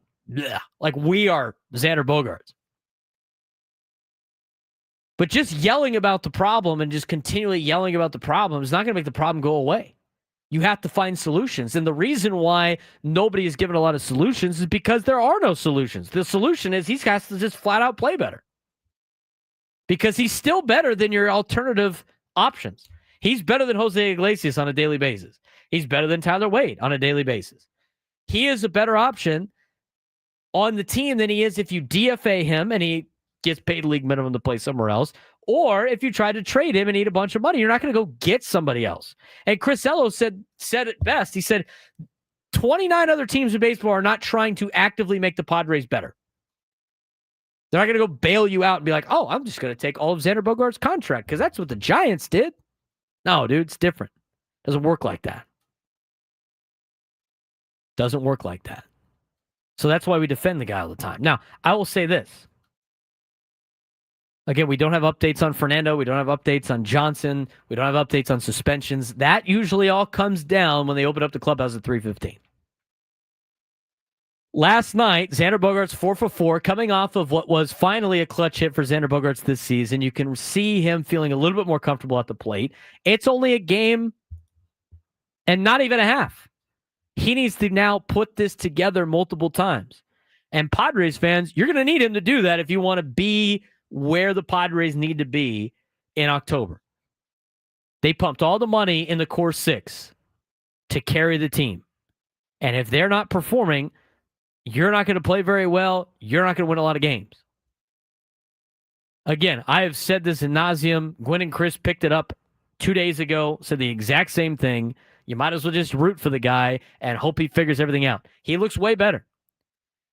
we are Xander Bogaerts. But just yelling about the problem and just continually yelling about the problem is not going to make the problem go away. You have to find solutions. And the reason why nobody is given a lot of solutions is because there are no solutions. The solution is he has to just flat out play better. Because he's still better than your alternative options. He's better than Jose Iglesias on a daily basis. He's better than Tyler Wade on a daily basis. He is a better option on the team than he is if you DFA him and he gets paid league minimum to play somewhere else, or if you try to trade him and eat a bunch of money. You're not going to go get somebody else. And Chris Ello said it best. He said 29 other teams in baseball are not trying to actively make the Padres better. They're not going to go bail you out and be like, oh, I'm just going to take all of Xander Bogaerts' contract because that's what the Giants did. No, dude, it's different. Doesn't work like that. Doesn't work like that. So that's why we defend the guy all the time. Now, I will say this. Again, we don't have updates on Fernando. We don't have updates on Johnson. We don't have updates on suspensions. That usually all comes down when they open up the clubhouse at 3:15. Last night, Xander Bogaerts 4 for 4, coming off of what was finally a clutch hit for Xander Bogaerts this season. You can see him feeling a little bit more comfortable at the plate. It's only a game and not even a half. He needs to now put this together multiple times. And Padres fans, you're going to need him to do that if you want to be where the Padres need to be in October. They pumped all the money in the core 6 to carry the team. And if they're not performing, you're not going to play very well. You're not going to win a lot of games. Again, I have said this ad nauseum. Gwen and Chris picked it up 2 days ago, said the exact same thing. You might as well just root for the guy and hope he figures everything out. He looks way better.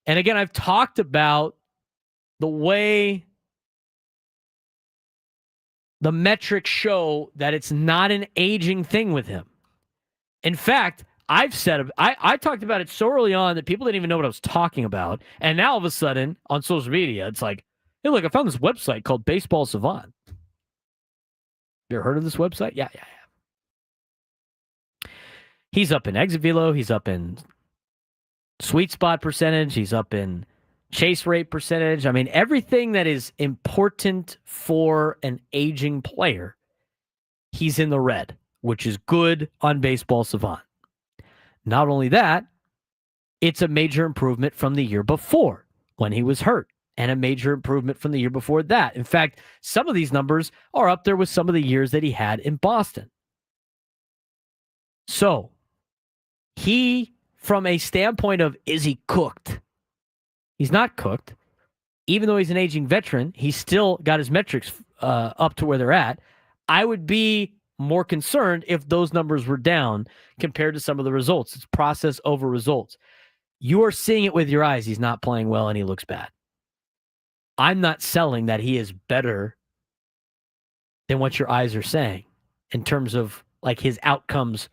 And again, I've talked about the way the metrics show that it's not an aging thing with him. In fact, I've said, I talked about it so early on that people didn't even know what I was talking about. And now all of a sudden on social media, it's like, hey, look, I found this website called Baseball Savant. You ever heard of this website? Yeah. He's up in exit velo. He's up in sweet spot percentage. He's up in chase rate percentage. I mean, everything that is important for an aging player, he's in the red, which is good on Baseball Savant. Not only that, it's a major improvement from the year before when he was hurt, and a major improvement from the year before that. In fact, some of these numbers are up there with some of the years that he had in Boston. So, he, from a standpoint of, is he cooked? He's not cooked. Even though he's an aging veteran, he's still got his metrics up to where they're at. I would be more concerned if those numbers were down compared to some of the results. It's process over results. You are seeing it with your eyes. He's not playing well and he looks bad. I'm not selling that he is better than what your eyes are saying in terms of like his outcomes,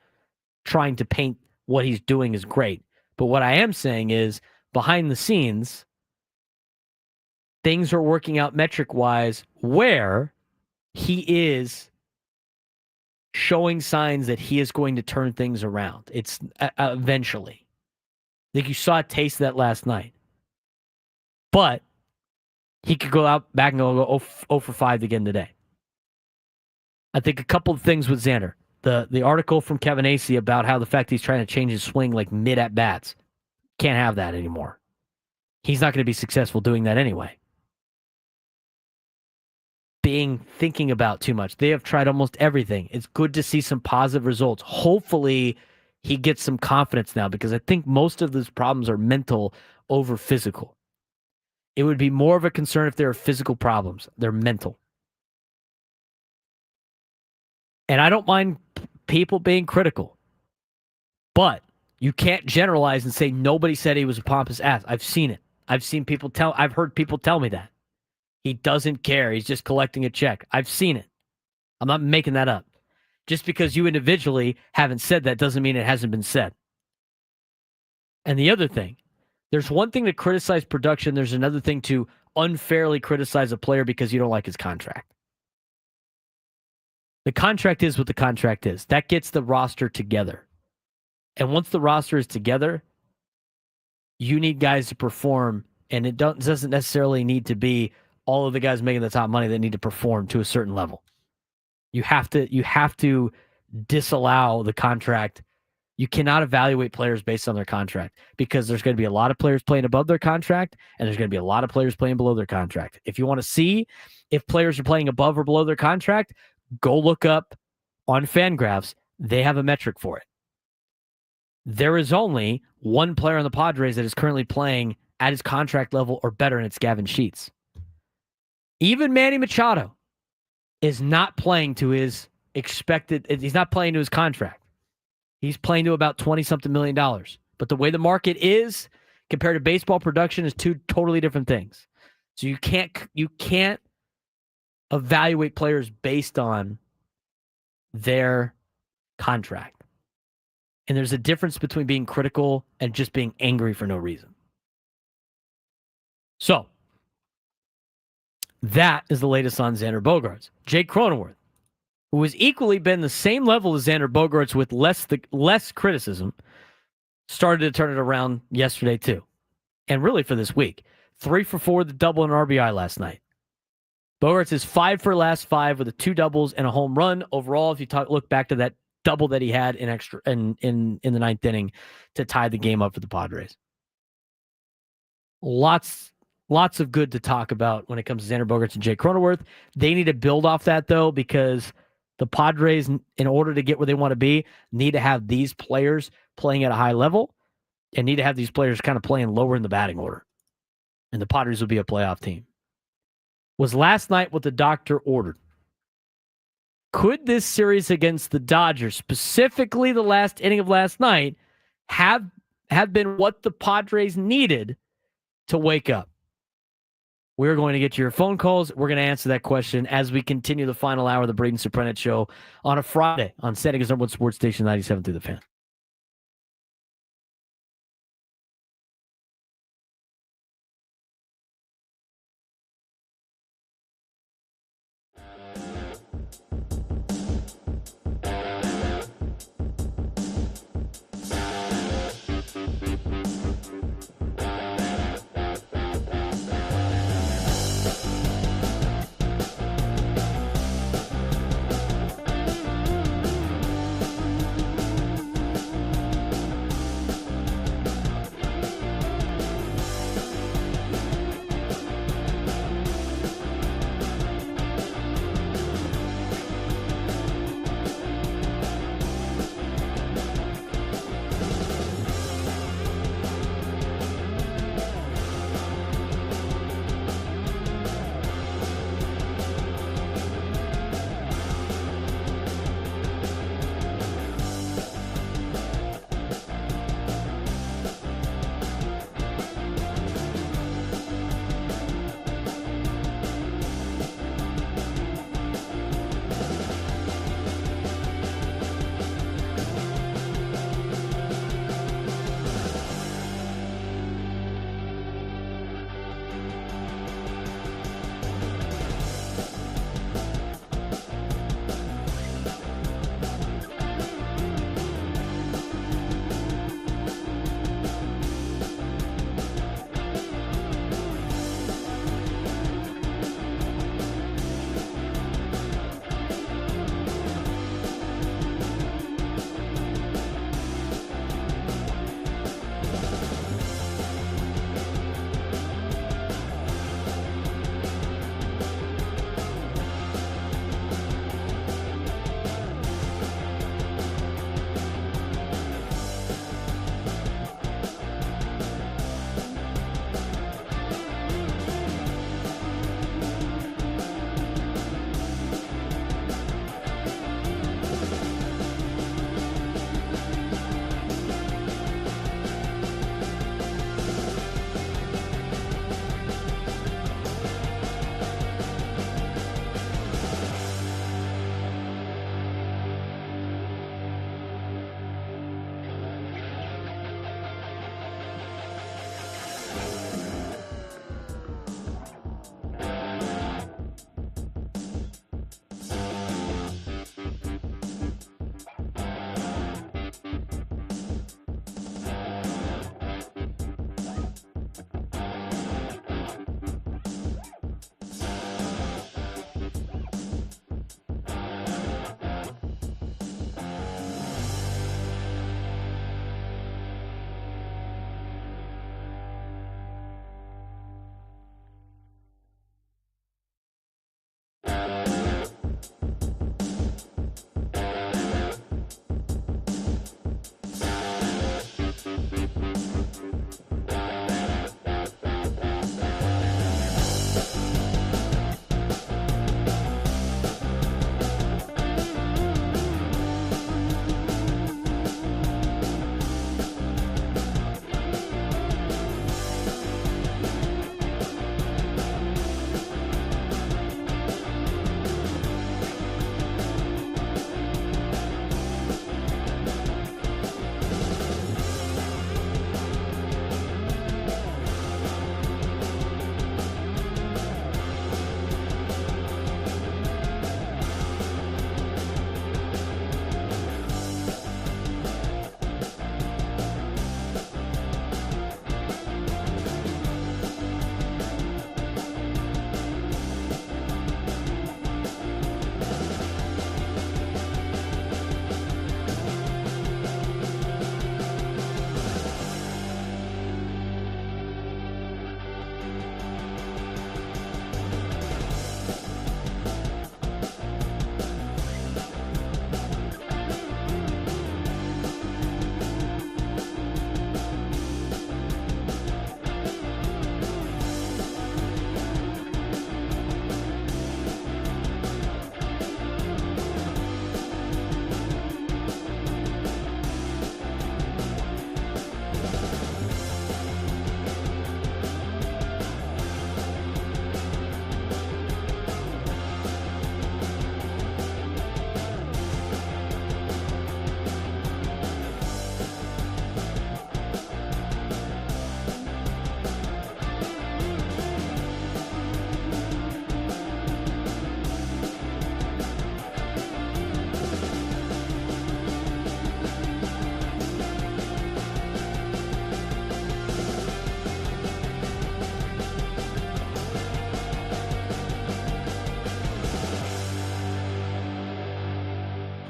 trying to paint what he's doing is great. But what I am saying is behind the scenes, things are working out metric-wise where he is showing signs that he is going to turn things around. It's eventually. I think you saw a taste of that last night. But he could go out back and go 0 for 5 again today. I think a couple of things with Xander. The article from Kevin Acee about how the fact he's trying to change his swing like mid at bats. Can't have that anymore. He's not going to be successful doing that anyway. Thinking about too much. They have tried almost everything. It's good to see some positive results. Hopefully he gets some confidence now, because I think most of these problems are mental over physical. It would be more of a concern if there are physical problems. They're mental. And I don't mind people being critical, but you can't generalize and say nobody said he was a pompous ass. I've seen it. I've heard people tell me that. He doesn't care. He's just collecting a check. I've seen it. I'm not making that up. Just because you individually haven't said that doesn't mean it hasn't been said. And the other thing, there's one thing to criticize production. There's another thing to unfairly criticize a player because you don't like his contract. The contract is what the contract is. That gets the roster together. And once the roster is together, you need guys to perform, and it doesn't necessarily need to be all of the guys making the top money that need to perform to a certain level. You have to disallow the contract. You cannot evaluate players based on their contract, because there's going to be a lot of players playing above their contract, and there's going to be a lot of players playing below their contract. If you want to see if players are playing above or below their contract, go look up on Fangraphs. They have a metric for it. There is only one player on the Padres that is currently playing at his contract level or better, and it's Gavin Sheets. Even Manny Machado is not playing to his expected. He's not playing to his contract. He's playing to about $20-something million. But the way the market is compared to baseball production is two totally different things. So you can't evaluate players based on their contract. And there's a difference between being critical and just being angry for no reason. So, that is the latest on Xander Bogaerts. Jake Cronenworth, who has equally been the same level as Xander Bogaerts with less criticism, started to turn it around yesterday too. And really for this week. 3 for 4 with a double and RBI last night. Bogaerts is 5 for last 5 with a 2 doubles and a home run. Overall, if you look back to that double that he had in the ninth inning to tie the game up for the Padres. Lots of good to talk about when it comes to Xander Bogaerts and Jake Cronenworth. They need to build off that, though, because the Padres, in order to get where they want to be, need to have these players playing at a high level and need to have these players kind of playing lower in the batting order. And the Padres will be a playoff team. Was last night what the doctor ordered. Could this series against the Dodgers, specifically the last inning of last night, have been what the Padres needed to wake up? We're going to get to your phone calls. We're going to answer that question as we continue the final hour of the Braden Surprenant Show on a Friday on San Diego's #1 sports station, 97 through the Fan.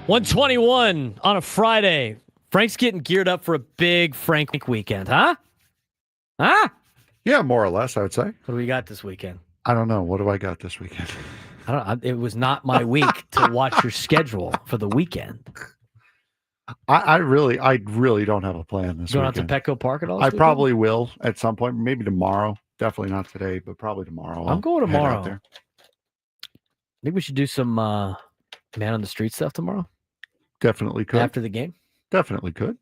121 on a Friday. Frank's getting geared up for a big Frank weekend, huh? Huh? Yeah, more or less, I would say. What do we got this weekend? I don't know. What do I got this weekend? It was not my week to watch your schedule for the weekend. I really don't have a plan this Going out weekend. to Petco Park at all? I this weekend? probably will at some point. Maybe tomorrow. Definitely not today, but probably tomorrow. I'm going I'll head out tomorrow. there. Maybe we should do some man on the street stuff tomorrow Definitely could. after the game. Definitely could.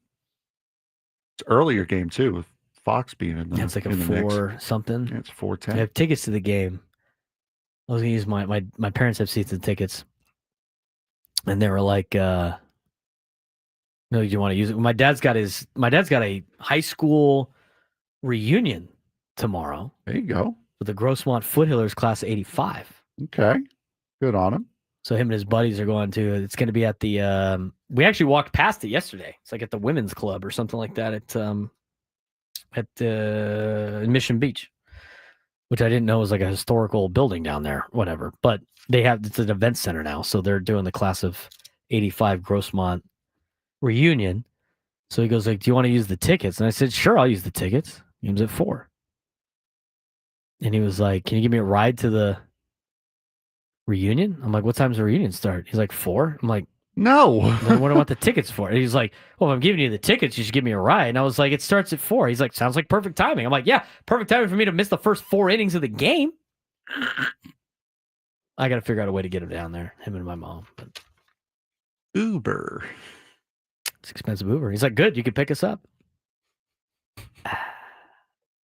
It's earlier game too, with Fox being in the. Yeah, it's like a in the mix. 4 something. Yeah, it's 4:10. I have tickets to the game. I was gonna use my parents have seats and tickets, and they were like, "No, do you want to use it?" My dad's got a high school reunion tomorrow. There you go. With the Grossmont Foothillers class of '85. Okay, good on him. So him and his buddies are going to. It's going to be at the. We actually walked past it yesterday. It's like at the women's club or something like that in Mission Beach, which I didn't know was like a historical building down there. Whatever, but it's an event center now, so they're doing the class of '85 Grossmont reunion. So he goes like, "Do you want to use the tickets?" And I said, "Sure, I'll use the tickets." He was at 4, and he was like, "Can you give me a ride to the reunion?" I'm like, "What time's the reunion start?" He's like, 4. I'm like, "No." Then what do I want the tickets for? And he's like, "Well, if I'm giving you the tickets, you should give me a ride." And I was like, "It starts at 4." He's like, "Sounds like perfect timing." I'm like, "Yeah, perfect timing for me to miss the first 4 innings of the game." I got to figure out a way to get him down there, him and my mom. But Uber. it's expensive Uber. He's like, "Good, you can pick us up."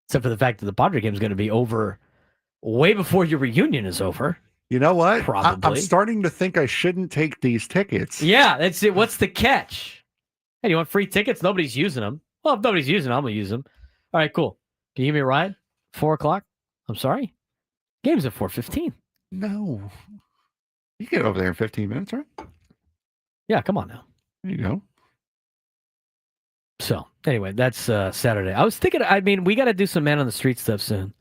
Except for the fact that the Padre game is going to be over way before your reunion is over. You know what? Probably. I'm starting to think I shouldn't take these tickets. Yeah, that's it. What's the catch? Hey, you want free tickets? Nobody's using them. Well, if nobody's using them, I'm going to use them. All right, cool. Can you give me a ride? 4 o'clock? I'm sorry? Game's at 4:15. No. You get over there in 15 minutes, right? Yeah, come on now. There you go. So, anyway, that's Saturday. I was thinking, we got to do some man on the street stuff soon.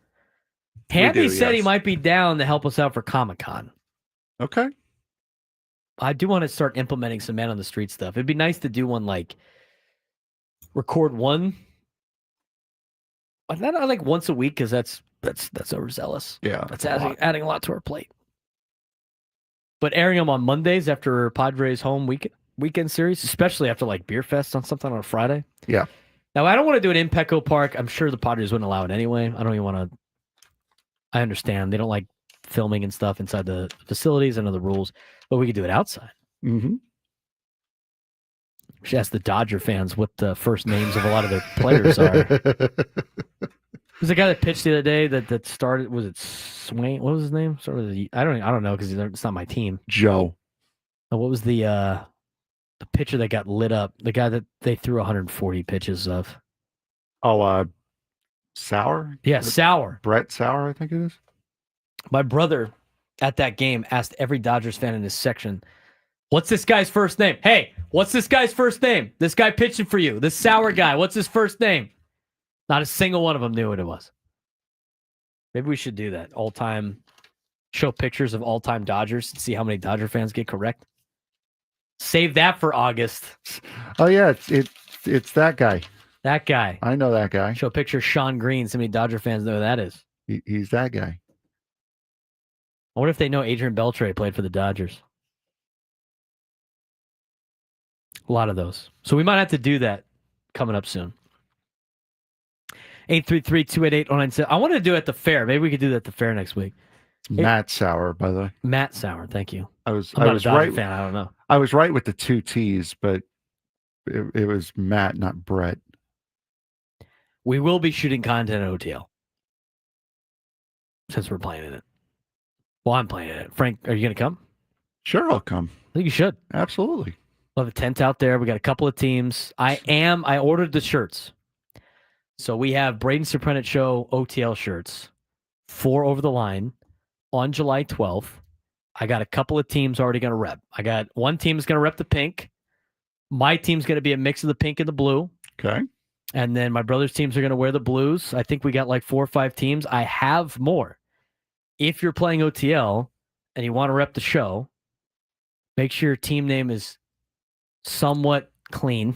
Hamby said he might be down to help us out for Comic-Con. Okay. I do want to start implementing some man on the street stuff. It'd be nice to do one like record one. Not like once a week because that's overzealous. Yeah. That's adding a lot to our plate. But airing them on Mondays after Padres home weekend series, especially after like Beer Fest on something on a Friday. Yeah. Now, I don't want to do it in Petco Park. I'm sure the Padres wouldn't allow it anyway. I don't even want to. I understand. They don't like filming and stuff inside the facilities. I know the rules, but we could do it outside. Mm-hmm. We should ask the Dodger fans what the first names of a lot of their players are. There's a guy that pitched the other day that started. Was it Swain? What was his name? I don't know because it's not my team. Joe. What was the pitcher that got lit up? The guy that they threw 140 pitches of. Oh, Sauer? Yeah, Sauer. Brett Sauer, I think it is. My brother at that game asked every Dodgers fan in his section, "What's this guy's first name? Hey, what's this guy's first name? This guy pitching for you. This Sauer guy. What's his first name?" Not a single one of them knew what it was. Maybe we should do that. All-time, show pictures of all-time Dodgers and see how many Dodger fans get correct. Save that for August. Oh, yeah. It's that guy. That guy. I know that guy. Show a picture of Sean Green. So many Dodger fans know who that is. He's that guy. I wonder if they know Adrian Beltre played for the Dodgers. A lot of those. So we might have to do that coming up soon. 833-288-0970. I wanted to do it at the fair. Maybe we could do that at the fair next week. Matt Sauer, by the way. Matt Sauer, thank you. I was not a Dodger right. fan. I don't know. I was right with the 2 T's, but it was Matt, not Brett. We will be shooting content at OTL since we're playing in it. Well, I'm playing in it. Frank, are you going to come? Sure, I'll come. I think you should. Absolutely. We'll have a tent out there. We got a couple of teams. I ordered the shirts. So we have Braden Surprenant Show OTL shirts, 4 over the line on July 12th. I got a couple of teams already going to rep. I got one team is going to rep the pink. My team's going to be a mix of the pink and the blue. Okay. And then my brother's teams are going to wear the blues. I think we got like 4 or 5 teams. I have more. If you're playing OTL and you want to rep the show, make sure your team name is somewhat clean,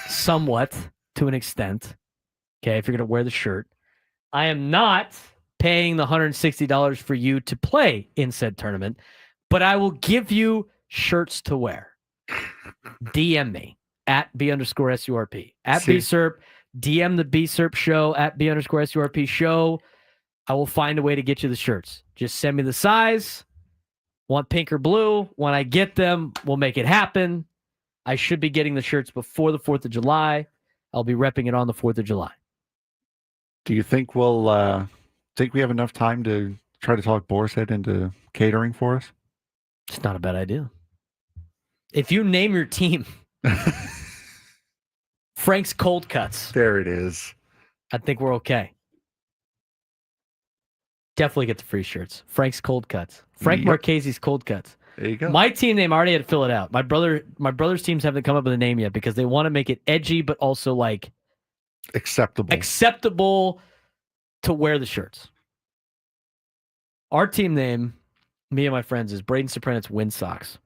somewhat to an extent. Okay, if you're going to wear the shirt. I am not paying the $160 for you to play in said tournament, but I will give you shirts to wear. DM me at B_SURP. At BSURP. DM the BSURP show at B_SURP show. I will find a way to get you the shirts. Just send me the size. Want pink or blue? When I get them, we'll make it happen. I should be getting the shirts before the 4th of July. I'll be repping it on the 4th of July. Do you think we'll think we have enough time to try to talk Boar's Head into catering for us? It's not a bad idea. If you name your team Frank's Cold Cuts. There it is. I think we're okay. Definitely get the free shirts. Frank's Cold Cuts. Frank Marchese's Cold Cuts. There you go. My team name, I already had to fill it out. My brother's teams haven't come up with a name yet because they want to make it edgy, but also like acceptable to wear the shirts. Our team name, me and my friends, is Braden Surprenant's Wind Sox.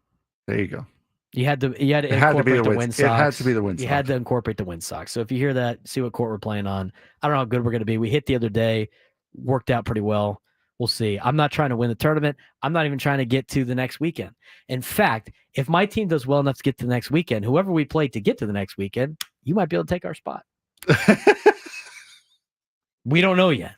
There you go. You had to incorporate the Wind Sox. It had to be the Wind Sox. You had to incorporate the Wind Sox. So if you hear that, see what court we're playing on. I don't know how good we're going to be. We hit the other day, worked out pretty well. We'll see. I'm not trying to win the tournament. I'm not even trying to get to the next weekend. In fact, if my team does well enough to get to the next weekend, whoever we play to get to the next weekend, you might be able to take our spot. We don't know yet.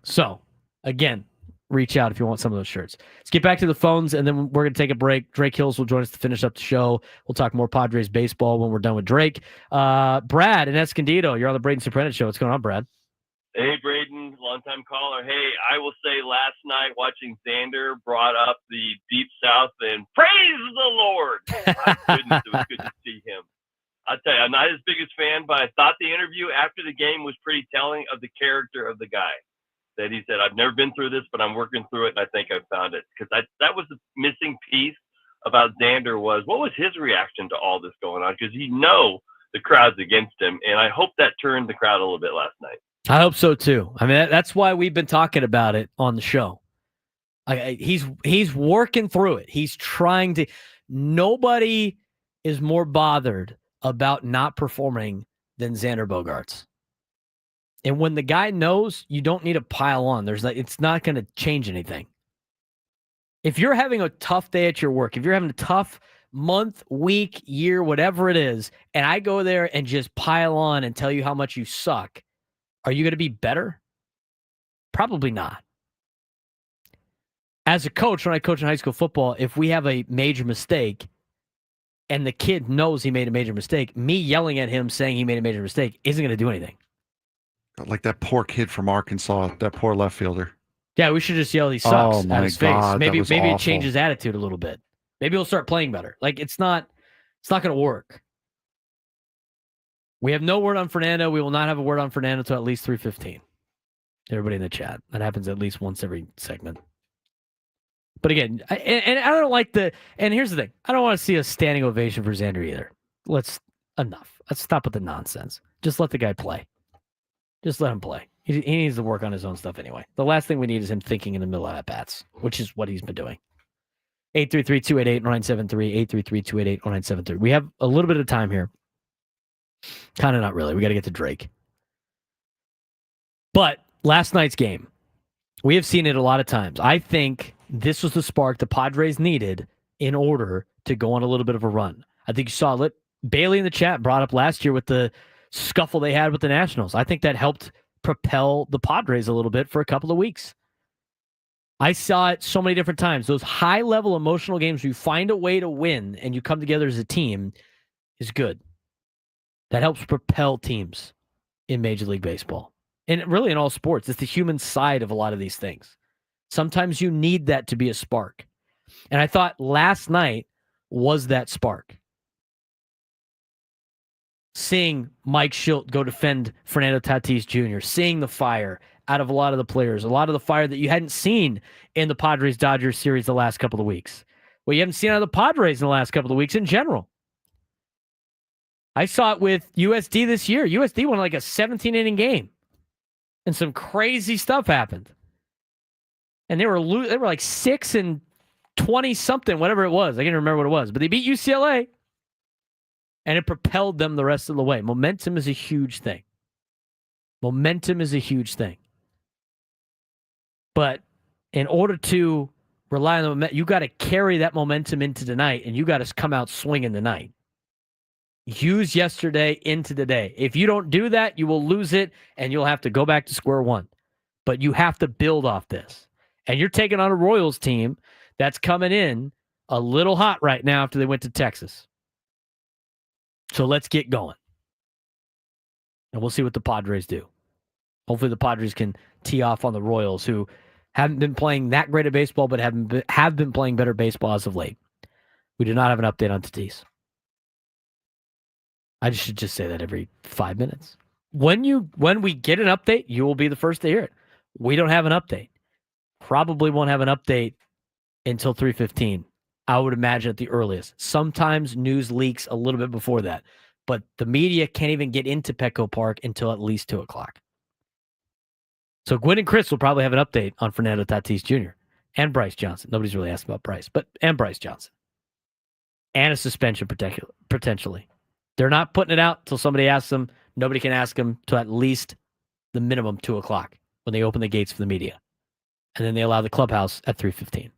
So, again, reach out if you want some of those shirts. Let's get back to the phones, and then we're going to take a break. Drake Hills will join us to finish up the show. We'll talk more Padres baseball when we're done with Drake. Brad in Escondido, you're on the Braden Surprenant show. What's going on, Brad? Hey, Braden, longtime caller. Hey, I will say last night watching Xander brought up the Deep South and praise the Lord. My goodness, it was good to see him. I'll tell you, I'm not his biggest fan, but I thought the interview after the game was pretty telling of the character of the guy. That he said, I've never been through this, but I'm working through it, and I think I found it. Because that was the missing piece about Xander was, what was his reaction to all this going on? Because the crowd's against him, and I hope that turned the crowd a little bit last night. I hope so, too. I mean, that's why we've been talking about it on the show. He's working through it. He's trying to. Nobody is more bothered about not performing than Xander Bogaerts. And when the guy knows, you don't need to pile on. It's not going to change anything. If you're having a tough day at your work, if you're having a tough month, week, year, whatever it is, and I go there and just pile on and tell you how much you suck, are you going to be better? Probably not. As a coach, when I coach in high school football, if we have a major mistake and the kid knows he made a major mistake, me yelling at him saying he made a major mistake isn't going to do anything. Like that poor kid from Arkansas, that poor left fielder. Yeah, we should just yell he sucks at his face. Maybe awful. it changes his attitude a little bit. Maybe he'll start playing better. Like it's not going to work. We have no word on Fernando. We will not have a word on Fernando until at least 3:15. Everybody in the chat. That happens at least once every segment. But again, and I don't like and here's the thing. I don't want to see a standing ovation for Xander either. Enough. Let's stop with the nonsense. Just let the guy play. Just let him play. He needs to work on his own stuff anyway. The last thing we need is him thinking in the middle of at-bats, which is what he's been doing. 833-288-0973, 833-288-0973. We have a little bit of time here. Kind of not really. We got to get to Drake. But last night's game, we have seen it a lot of times. I think this was the spark the Padres needed in order to go on a little bit of a run. I think you saw it. Bailey in the chat brought up last year with the scuffle they had with the Nationals. I think that helped propel the Padres a little bit for a couple of weeks. I saw it so many different times. Those high-level emotional games where you find a way to win and you come together as a team is good. That helps propel teams in Major League Baseball. And really in all sports. It's the human side of a lot of these things. Sometimes you need that to be a spark. And I thought last night was that spark. Seeing Mike Schilt go defend Fernando Tatis Jr., seeing the fire out of a lot of the players, a lot of the fire that you hadn't seen in the Padres-Dodgers series the last couple of weeks. Well, you haven't seen out of the Padres in the last couple of weeks in general. I saw it with USD this year. USD won like a 17-inning game. And some crazy stuff happened. And they were like 6-12 20-something, whatever it was. I can't remember what it was. But they beat UCLA, and it propelled them the rest of the way. Momentum is a huge thing. Momentum is a huge thing. But in order to rely on the momentum, you got to carry that momentum into tonight, and you got to come out swinging tonight. Use yesterday into today. If you don't do that, you will lose it, and you'll have to go back to square one. But you have to build off this. And you're taking on a Royals team that's coming in a little hot right now after they went to Texas. So let's get going. And we'll see what the Padres do. Hopefully the Padres can tee off on the Royals, who haven't been playing that great of baseball, but have been playing better baseball as of late. We do not have an update on Tatis. I should just say that every 5 minutes. When we get an update, you will be the first to hear it. We don't have an update. Probably won't have an update until 3:15. I would imagine at the earliest. Sometimes news leaks a little bit before that, but the media can't even get into Petco Park until at least 2 o'clock. So Gwen and Chris will probably have an update on Fernando Tatis Jr. and Bryce Johnson. Nobody's really asked about Bryce, and Bryce Johnson. And a suspension potentially. They're not putting it out until somebody asks them. Nobody can ask them till at least the minimum 2 o'clock when they open the gates for the media. And then they allow the clubhouse at 3:15.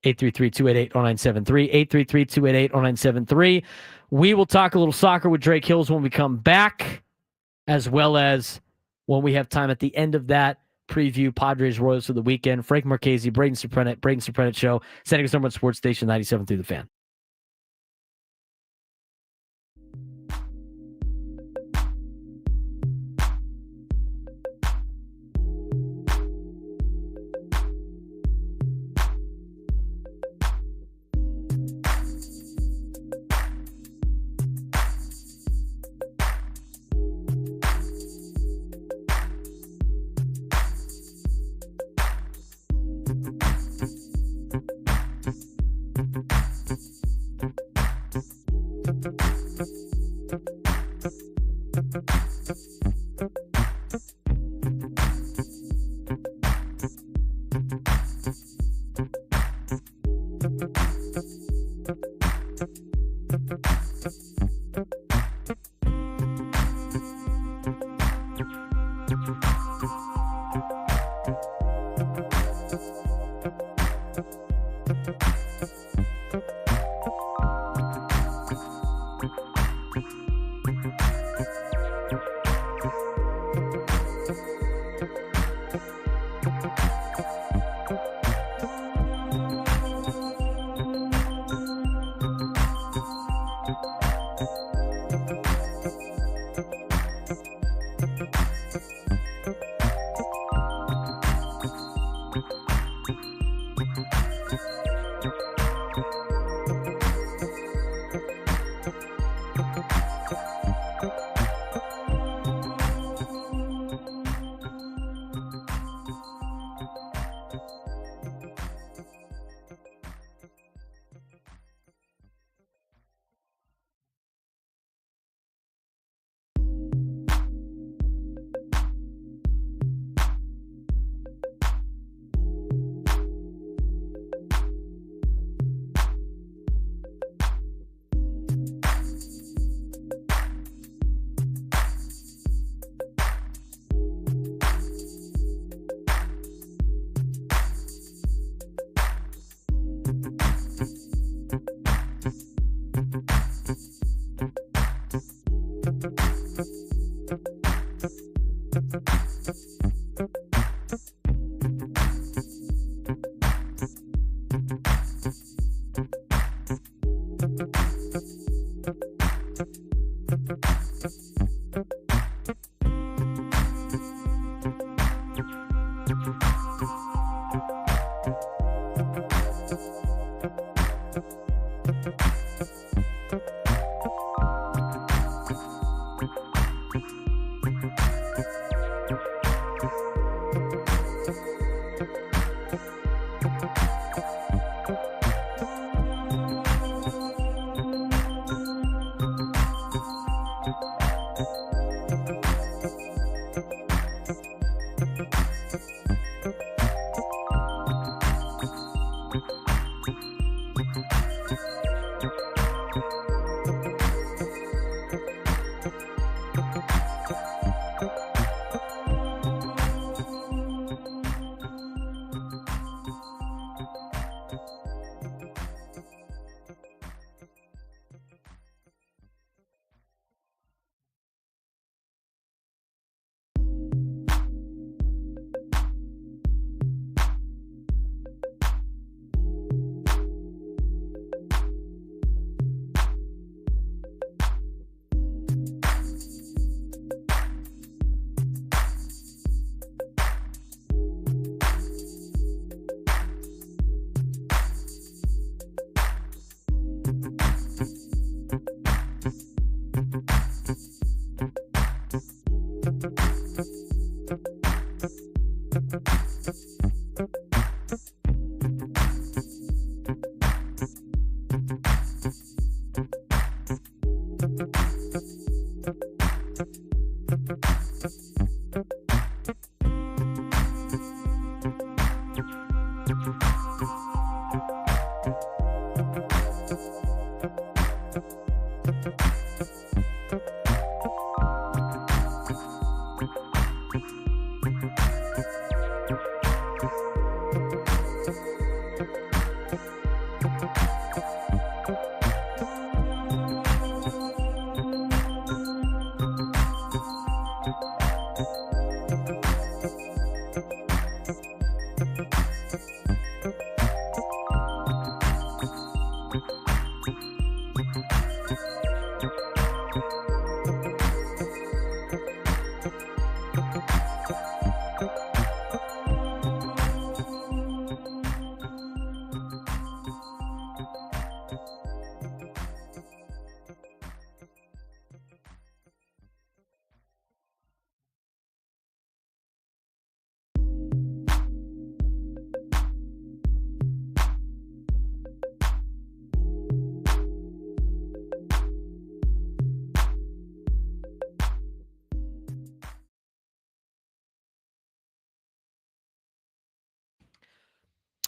833-288-0973. 833-288-0973. We will talk a little soccer with Drake Hills when we come back, as well as when we have time at the end of that, preview Padres Royals for the weekend. Frank Marchese, Braden Surprenant Show, San Diego Number Sports Station 97 through the Fan.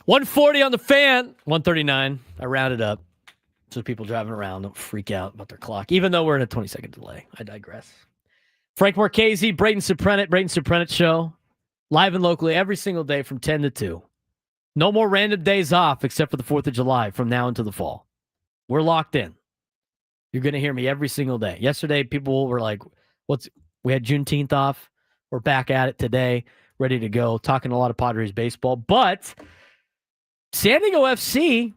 $140 on the fan. 139. I rounded up. So people driving around don't freak out about their clock, even though we're in a 20-second delay. I digress. Frank Marchese, Braden Surprenant Show. Live and locally every single day from 10 to 2. No more random days off except for the 4th of July from now until the fall. We're locked in. You're going to hear me every single day. Yesterday, people were like, we had Juneteenth off. We're back at it today, ready to go, talking a lot of Padres baseball. But San Diego FC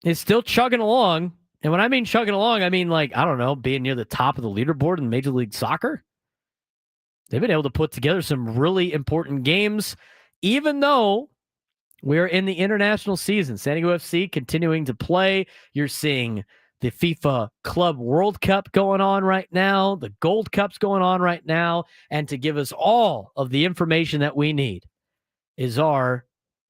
is still chugging along. And when I mean chugging along, I mean like, I don't know, being near the top of the leaderboard in Major League Soccer. They've been able to put together some really important games, even though we're in the international season. San Diego FC continuing to play. You're seeing the FIFA Club World Cup going on right now. The Gold Cup's going on right now. And to give us all of the information that we need is our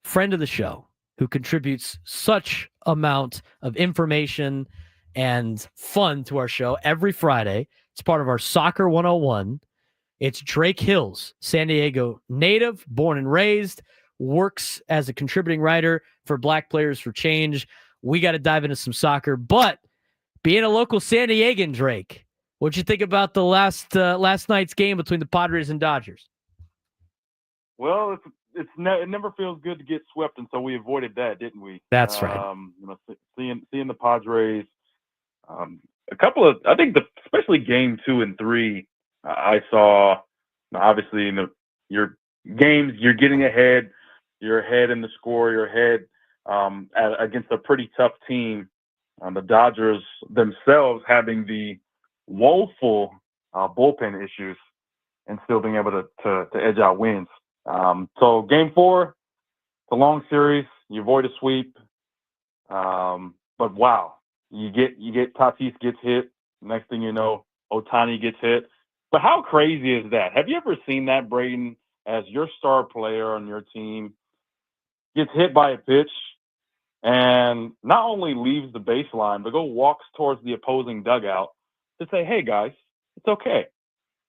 friend of the show, who contributes such amount of information and fun to our show every Friday. It's part of our Soccer 101. It's Drake Hills, San Diego native, born and raised, works as a contributing writer for Black Players for Change. We got to dive into some soccer, but being a local San Diegan, Drake, what'd you think about the last night's game between the Padres and Dodgers? Well, it never feels good to get swept, and so we avoided that, didn't we? That's right. Seeing the Padres, especially game 2 and 3, I saw obviously your games, you're getting ahead, you're ahead in the score, you're ahead against a pretty tough team. The Dodgers themselves having the woeful bullpen issues and still being able to edge out wins. So game 4, it's a long series. You avoid a sweep. But wow, you get Tatis gets hit. Next thing you know, Ohtani gets hit. But how crazy is that? Have you ever seen that, Braden, as your star player on your team gets hit by a pitch and not only leaves the baseline, but walks towards the opposing dugout to say, "Hey guys, it's okay.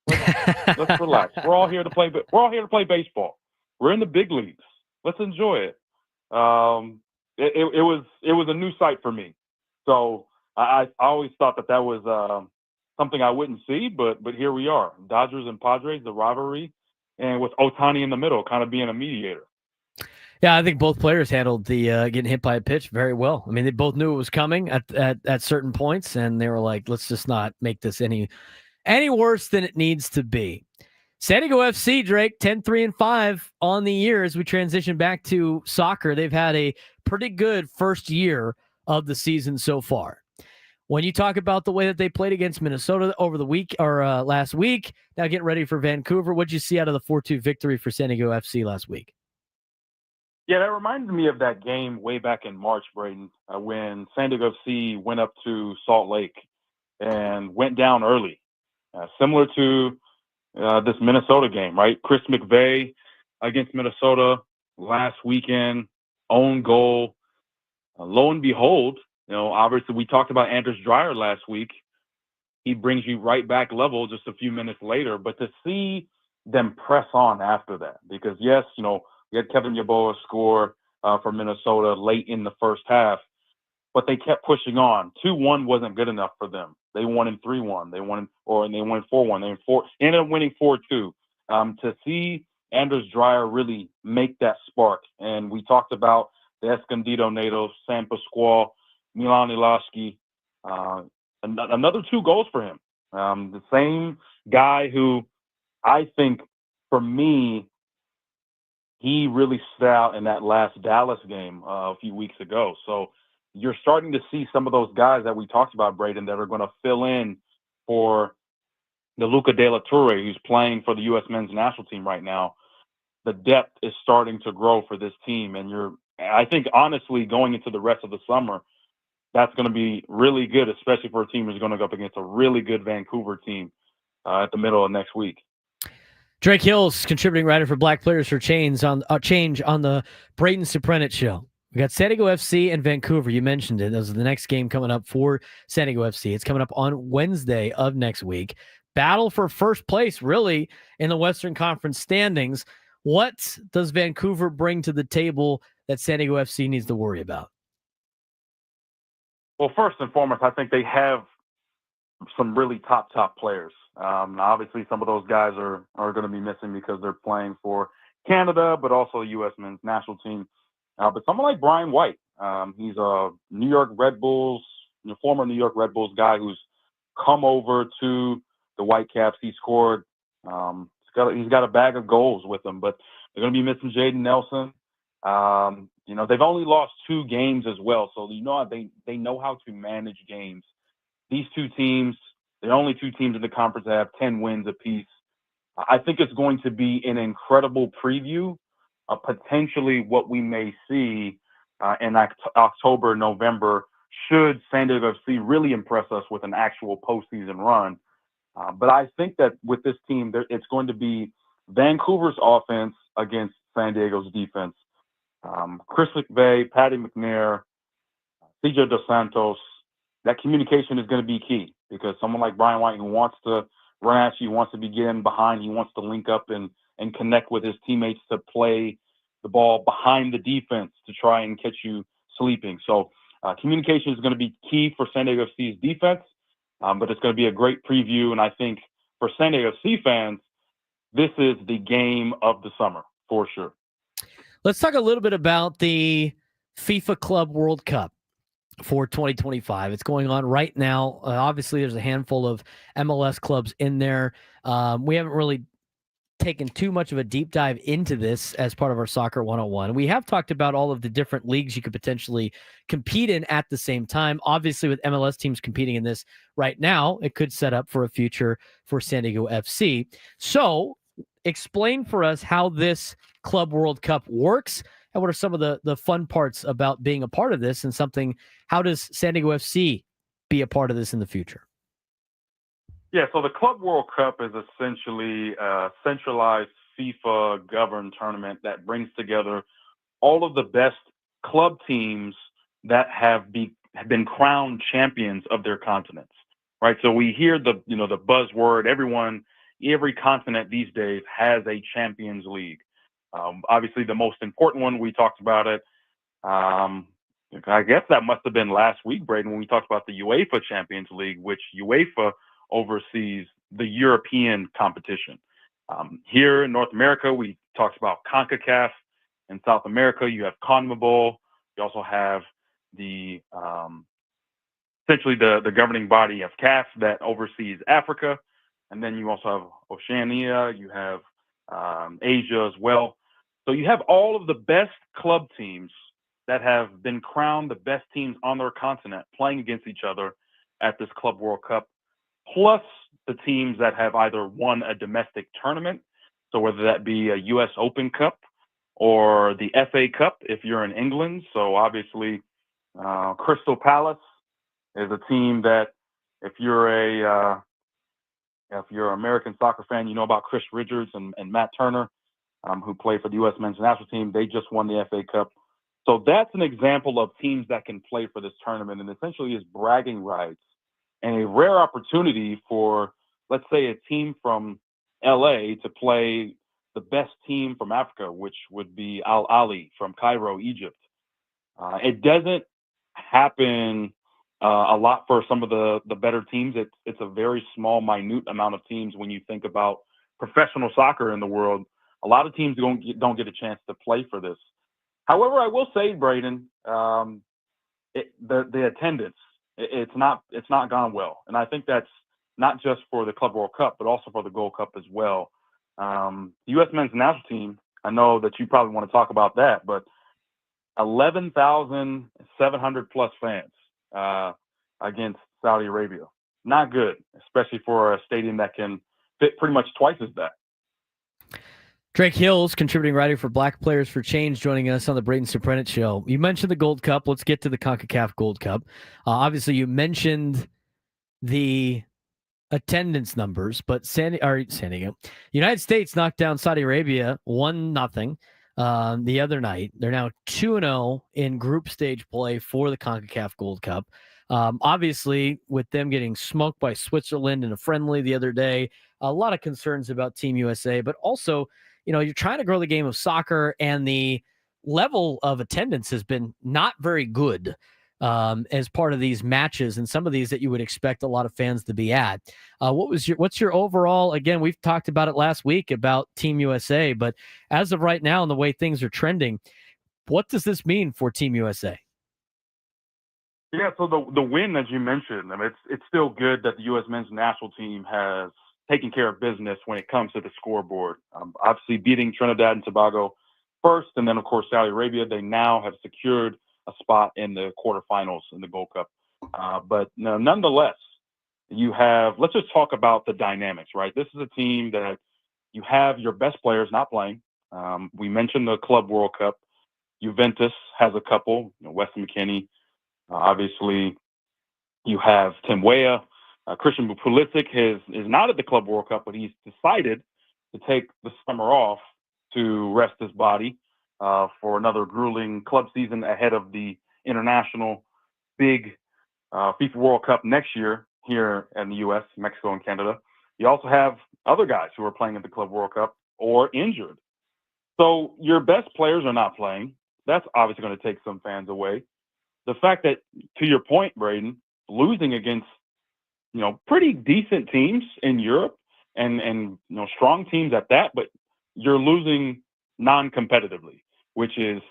Let's relax. We're all here to play. We're all here to play baseball. We're in the big leagues. Let's enjoy it." it was a new sight for me. So I always thought that was something I wouldn't see, but here we are, Dodgers and Padres, the rivalry, and with Ohtani in the middle, kind of being a mediator. Yeah, I think both players handled the getting hit by a pitch very well. I mean, they both knew it was coming at certain points, and they were like, let's just not make this any worse than it needs to be. San Diego FC, Drake, 10-3-5 on the year as we transition back to soccer. They've had a pretty good first year of the season so far. When you talk about the way that they played against Minnesota over the week or last week, now getting ready for Vancouver, what'd you see out of the 4-2 victory for San Diego FC last week? Yeah, that reminded me of that game way back in March, Braden, when San Diego FC went up to Salt Lake and went down early, similar to this Minnesota game, right? Chris McVeigh against Minnesota last weekend, own goal. Lo and behold, obviously we talked about Anders Dreyer last week. He brings you right back level just a few minutes later, but to see them press on after that, because yes, you had Kevin Yeboah score for Minnesota late in the first half, but they kept pushing on. 2-1 wasn't good enough for them. They won in 3-1. They won 4-1. They ended up winning 4-2. To see Anders Dreyer really make that spark, and we talked about the Escondido native, San Pasquale, Milan Ilaski, another 2 goals for him. The same guy who I think, for me, he really stood out in that last Dallas game a few weeks ago. So you're starting to see some of those guys that we talked about, Braden, that are going to fill in for the Luca De La Torre, who's playing for the U.S. men's national team right now. The depth is starting to grow for this team. And I think, honestly, going into the rest of the summer, that's going to be really good, especially for a team who's going to go up against a really good Vancouver team at the middle of next week. Drake Hill's contributing writer for Black Players for Change on the Braden Surprenant show. We got San Diego FC and Vancouver. You mentioned it. Those are the next game coming up for San Diego FC. It's coming up on Wednesday of next week. Battle for first place, really, in the Western Conference standings. What does Vancouver bring to the table that San Diego FC needs to worry about? Well, first and foremost, I think they have some really top players. Obviously, some of those guys are going to be missing because they're playing for Canada, but also the U.S. men's national team. But someone like Brian White, he's a New York Red Bulls, former New York Red Bulls guy who's come over to the Whitecaps. He scored. He's got a bag of goals with him, but they're going to be missing Jaden Nelson. They've only lost 2 games as well, so they know how to manage games. These 2 teams, the only 2 teams in the conference that have 10 wins apiece. I think it's going to be an incredible preview of potentially what we may see in October, November, should San Diego FC really impress us with an actual postseason run. But I think that with this team, it's going to be Vancouver's offense against San Diego's defense. Chris McVeigh, Patty McNair, CJ Dos Santos, that communication is going to be key, because someone like Brian White, who wants to run at you, wants to be getting behind, he wants to link up and connect with his teammates to play the ball behind the defense to try and catch you sleeping. So communication is going to be key for San Diego FC's defense, but it's going to be a great preview. And I think for San Diego FC fans, this is the game of the summer for sure. Let's talk a little bit about the FIFA Club World Cup for 2025. It's going on right now. Obviously, there's a handful of MLS clubs in there. We haven't really taken too much of a deep dive into this as part of our Soccer 101. We have talked about all of the different leagues you could potentially compete in at the same time. Obviously, with MLS teams competing in this right now, it could set up for a future for San Diego FC. So explain for us how this Club World Cup works, and what are some of the fun parts about being a part of this, and how does San Diego FC be a part of this in the future? Yeah, so the Club World Cup is essentially a centralized FIFA-governed tournament that brings together all of the best club teams that have been crowned champions of their continents, right? So we hear the buzzword. Every continent these days has a Champions League. Obviously, the most important one, we talked about it, I guess that must have been last week, Braden, when we talked about the UEFA Champions League, which UEFA oversees the European competition. Here in North America, we talked about CONCACAF. In South America, you have CONMEBOL. You also have the essentially the governing body of CAF that oversees Africa. And then you also have Oceania. You have Asia as well. So you have all of the best club teams that have been crowned the best teams on their continent playing against each other at this Club World Cup, plus the teams that have either won a domestic tournament, so whether that be a U.S. Open Cup or the FA Cup if you're in England. So obviously Crystal Palace is a team that if you're an American soccer fan, you know about Chris Richards and Matt Turner, who play for the U.S. men's national team. They just won the FA Cup. So that's an example of teams that can play for this tournament, and essentially is bragging rights and a rare opportunity for, let's say, a team from LA to play the best team from Africa, which would be Al Ahly from Cairo, Egypt. It doesn't happen a lot for some of the better teams. It's a very small, minute amount of teams when you think about professional soccer in the world. A lot of teams don't get a chance to play for this. However, I will say, Braden, the attendance, it's not gone well, and I think that's not just for the Club World Cup, but also for the Gold Cup as well. The U.S. men's national team, I know that you probably want to talk about that, but 11,700 plus fans against Saudi Arabia. Not good, especially for a stadium that can fit pretty much twice as that. Drake Hills, contributing writer for Black Players for Change, joining us on the Braden Surprenant show. You mentioned the Gold Cup. Let's get to the CONCACAF Gold Cup. Obviously, you mentioned the attendance numbers, but San Diego, United States knocked down Saudi Arabia 1-0 the other night. They're now 2-0 in group stage play for the CONCACAF Gold Cup. Obviously, with them getting smoked by Switzerland in a friendly the other day, a lot of concerns about Team USA, but also, you're trying to grow the game of soccer, and the level of attendance has been not very good as part of these matches, and some of these that you would expect a lot of fans to be at. What's your overall? Again, we've talked about it last week about Team USA, but as of right now and the way things are trending, what does this mean for Team USA? Yeah, so the win, as you mentioned, I mean, it's still good that the U.S. men's national team has taken care of business when it comes to the scoreboard. Obviously, beating Trinidad and Tobago first, and then, of course, Saudi Arabia. They now have secured a spot in the quarterfinals in the Gold Cup. But nonetheless, let's just talk about the dynamics, right? This is a team that you have your best players not playing. We mentioned the Club World Cup. Juventus has a couple, Weston McKennie. Obviously, you have Tim Weah. Christian Pulisic is not at the Club World Cup, but he's decided to take the summer off to rest his body for another grueling club season ahead of the international big FIFA World Cup next year here in the U.S., Mexico, and Canada. You also have other guys who are playing at the Club World Cup or injured. So your best players are not playing. That's obviously going to take some fans away. The fact that, to your point, Braden, losing against pretty decent teams in Europe and strong teams at that, but you're losing non-competitively, which is,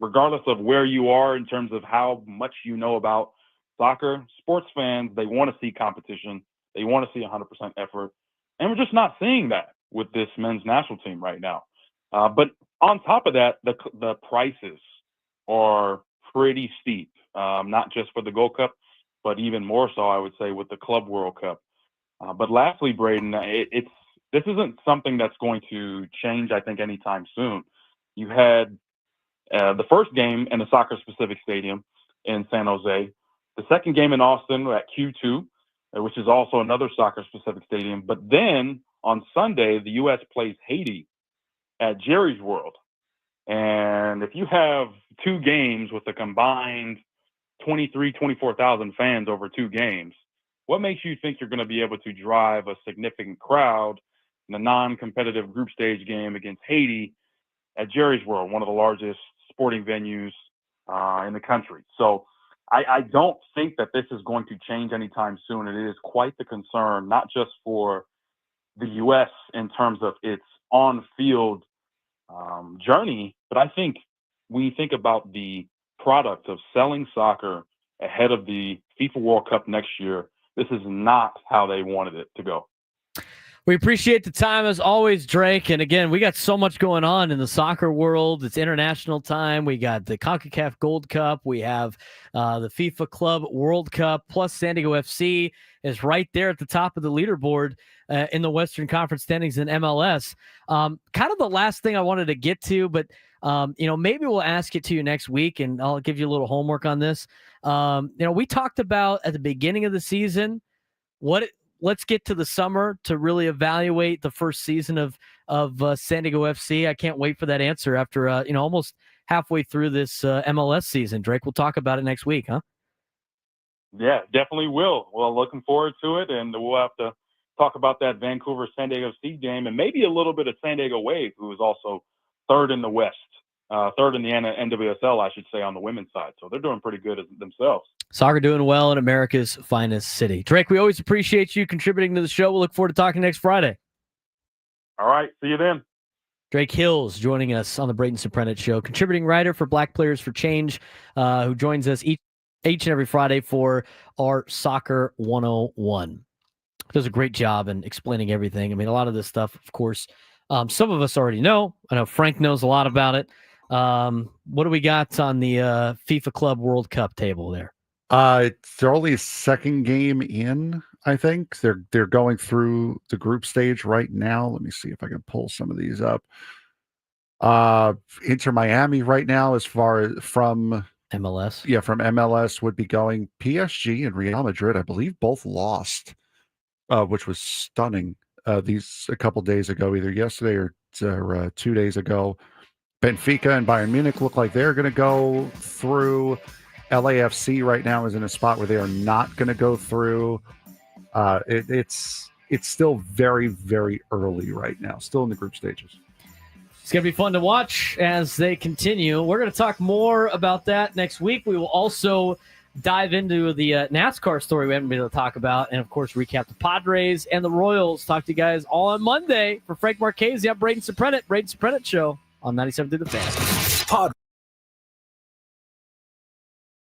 regardless of where you are in terms of how much you know about soccer, sports fans, they want to see competition. They want to see 100% effort. And we're just not seeing that with this men's national team right now. But on top of that, the prices are pretty steep, not just for the Gold Cup, but even more so, I would say, with the Club World Cup. But lastly, Braden, this isn't something that's going to change, I think, anytime soon. You had the first game in the soccer-specific stadium in San Jose, the second game in Austin at Q2, which is also another soccer-specific stadium. But then on Sunday, the U.S. plays Haiti at Jerry's World. And if you have two games with a combined 24,000 fans over two games, what makes you think you're going to be able to drive a significant crowd in a non-competitive group stage game against Haiti at Jerry's World, one of the largest sporting venues in the country. So I don't think that this is going to change anytime soon. It is quite the concern, not just for the U.S. in terms of its on-field journey, but I think when you think about the product of selling soccer ahead of the FIFA World Cup next year, this is not how they wanted it to go. We appreciate the time as always, Drake. And again, we got so much going on in the soccer world. It's international time. We got the CONCACAF Gold Cup. We have the FIFA Club World Cup, plus San Diego FC is right there at the top of the leaderboard in the Western Conference standings in MLS. Kind of the last thing I wanted to get to, but maybe we'll ask it to you next week, and I'll give you a little homework on this. We talked about at the beginning of the season let's get to the summer to really evaluate the first season of San Diego FC. I can't wait for that answer after almost halfway through this MLS season. Drake, we'll talk about it next week, huh? Yeah, definitely will. Well, looking forward to it, and we'll have to talk about that Vancouver San Diego FC game and maybe a little bit of San Diego Wave, who is also third in the West, third in the NWSL, I should say, on the women's side. So they're doing pretty good themselves. Soccer doing well in America's finest city. Drake, we always appreciate you contributing to the show. We'll look forward to talking next Friday. All right. See you then. Drake Hills joining us on the Braden Surprenant Show, contributing writer for Black Players for Change, who joins us each and every Friday for our Soccer 101. Does a great job in explaining everything. I mean, a lot of this stuff, of course, some of us already know. I know Frank knows a lot about it. What do we got on the FIFA Club World Cup table there? They're only a second game in, I think. They're going through the group stage right now. Let me see if I can pull some of these up. Inter Miami right now, as far as from MLS. Yeah, from MLS would be going. PSG and Real Madrid, I believe, both lost, which was stunning. These a couple days ago, either yesterday or 2 days ago. Benfica and Bayern Munich look like they're going to go through. LAFC right now is in a spot where they are not going to go through. It's still very, very early right now, still in the group stages. It's going to be fun to watch as they continue. We're going to talk more about that next week. We will also dive into the NASCAR story we haven't been able to talk about, and, of course, recap the Padres and the Royals. Talk to you guys all on Monday. For Frank Marchese, I'm Braden Surprenant, Braden Surprenant Show on 97 Through the Fan.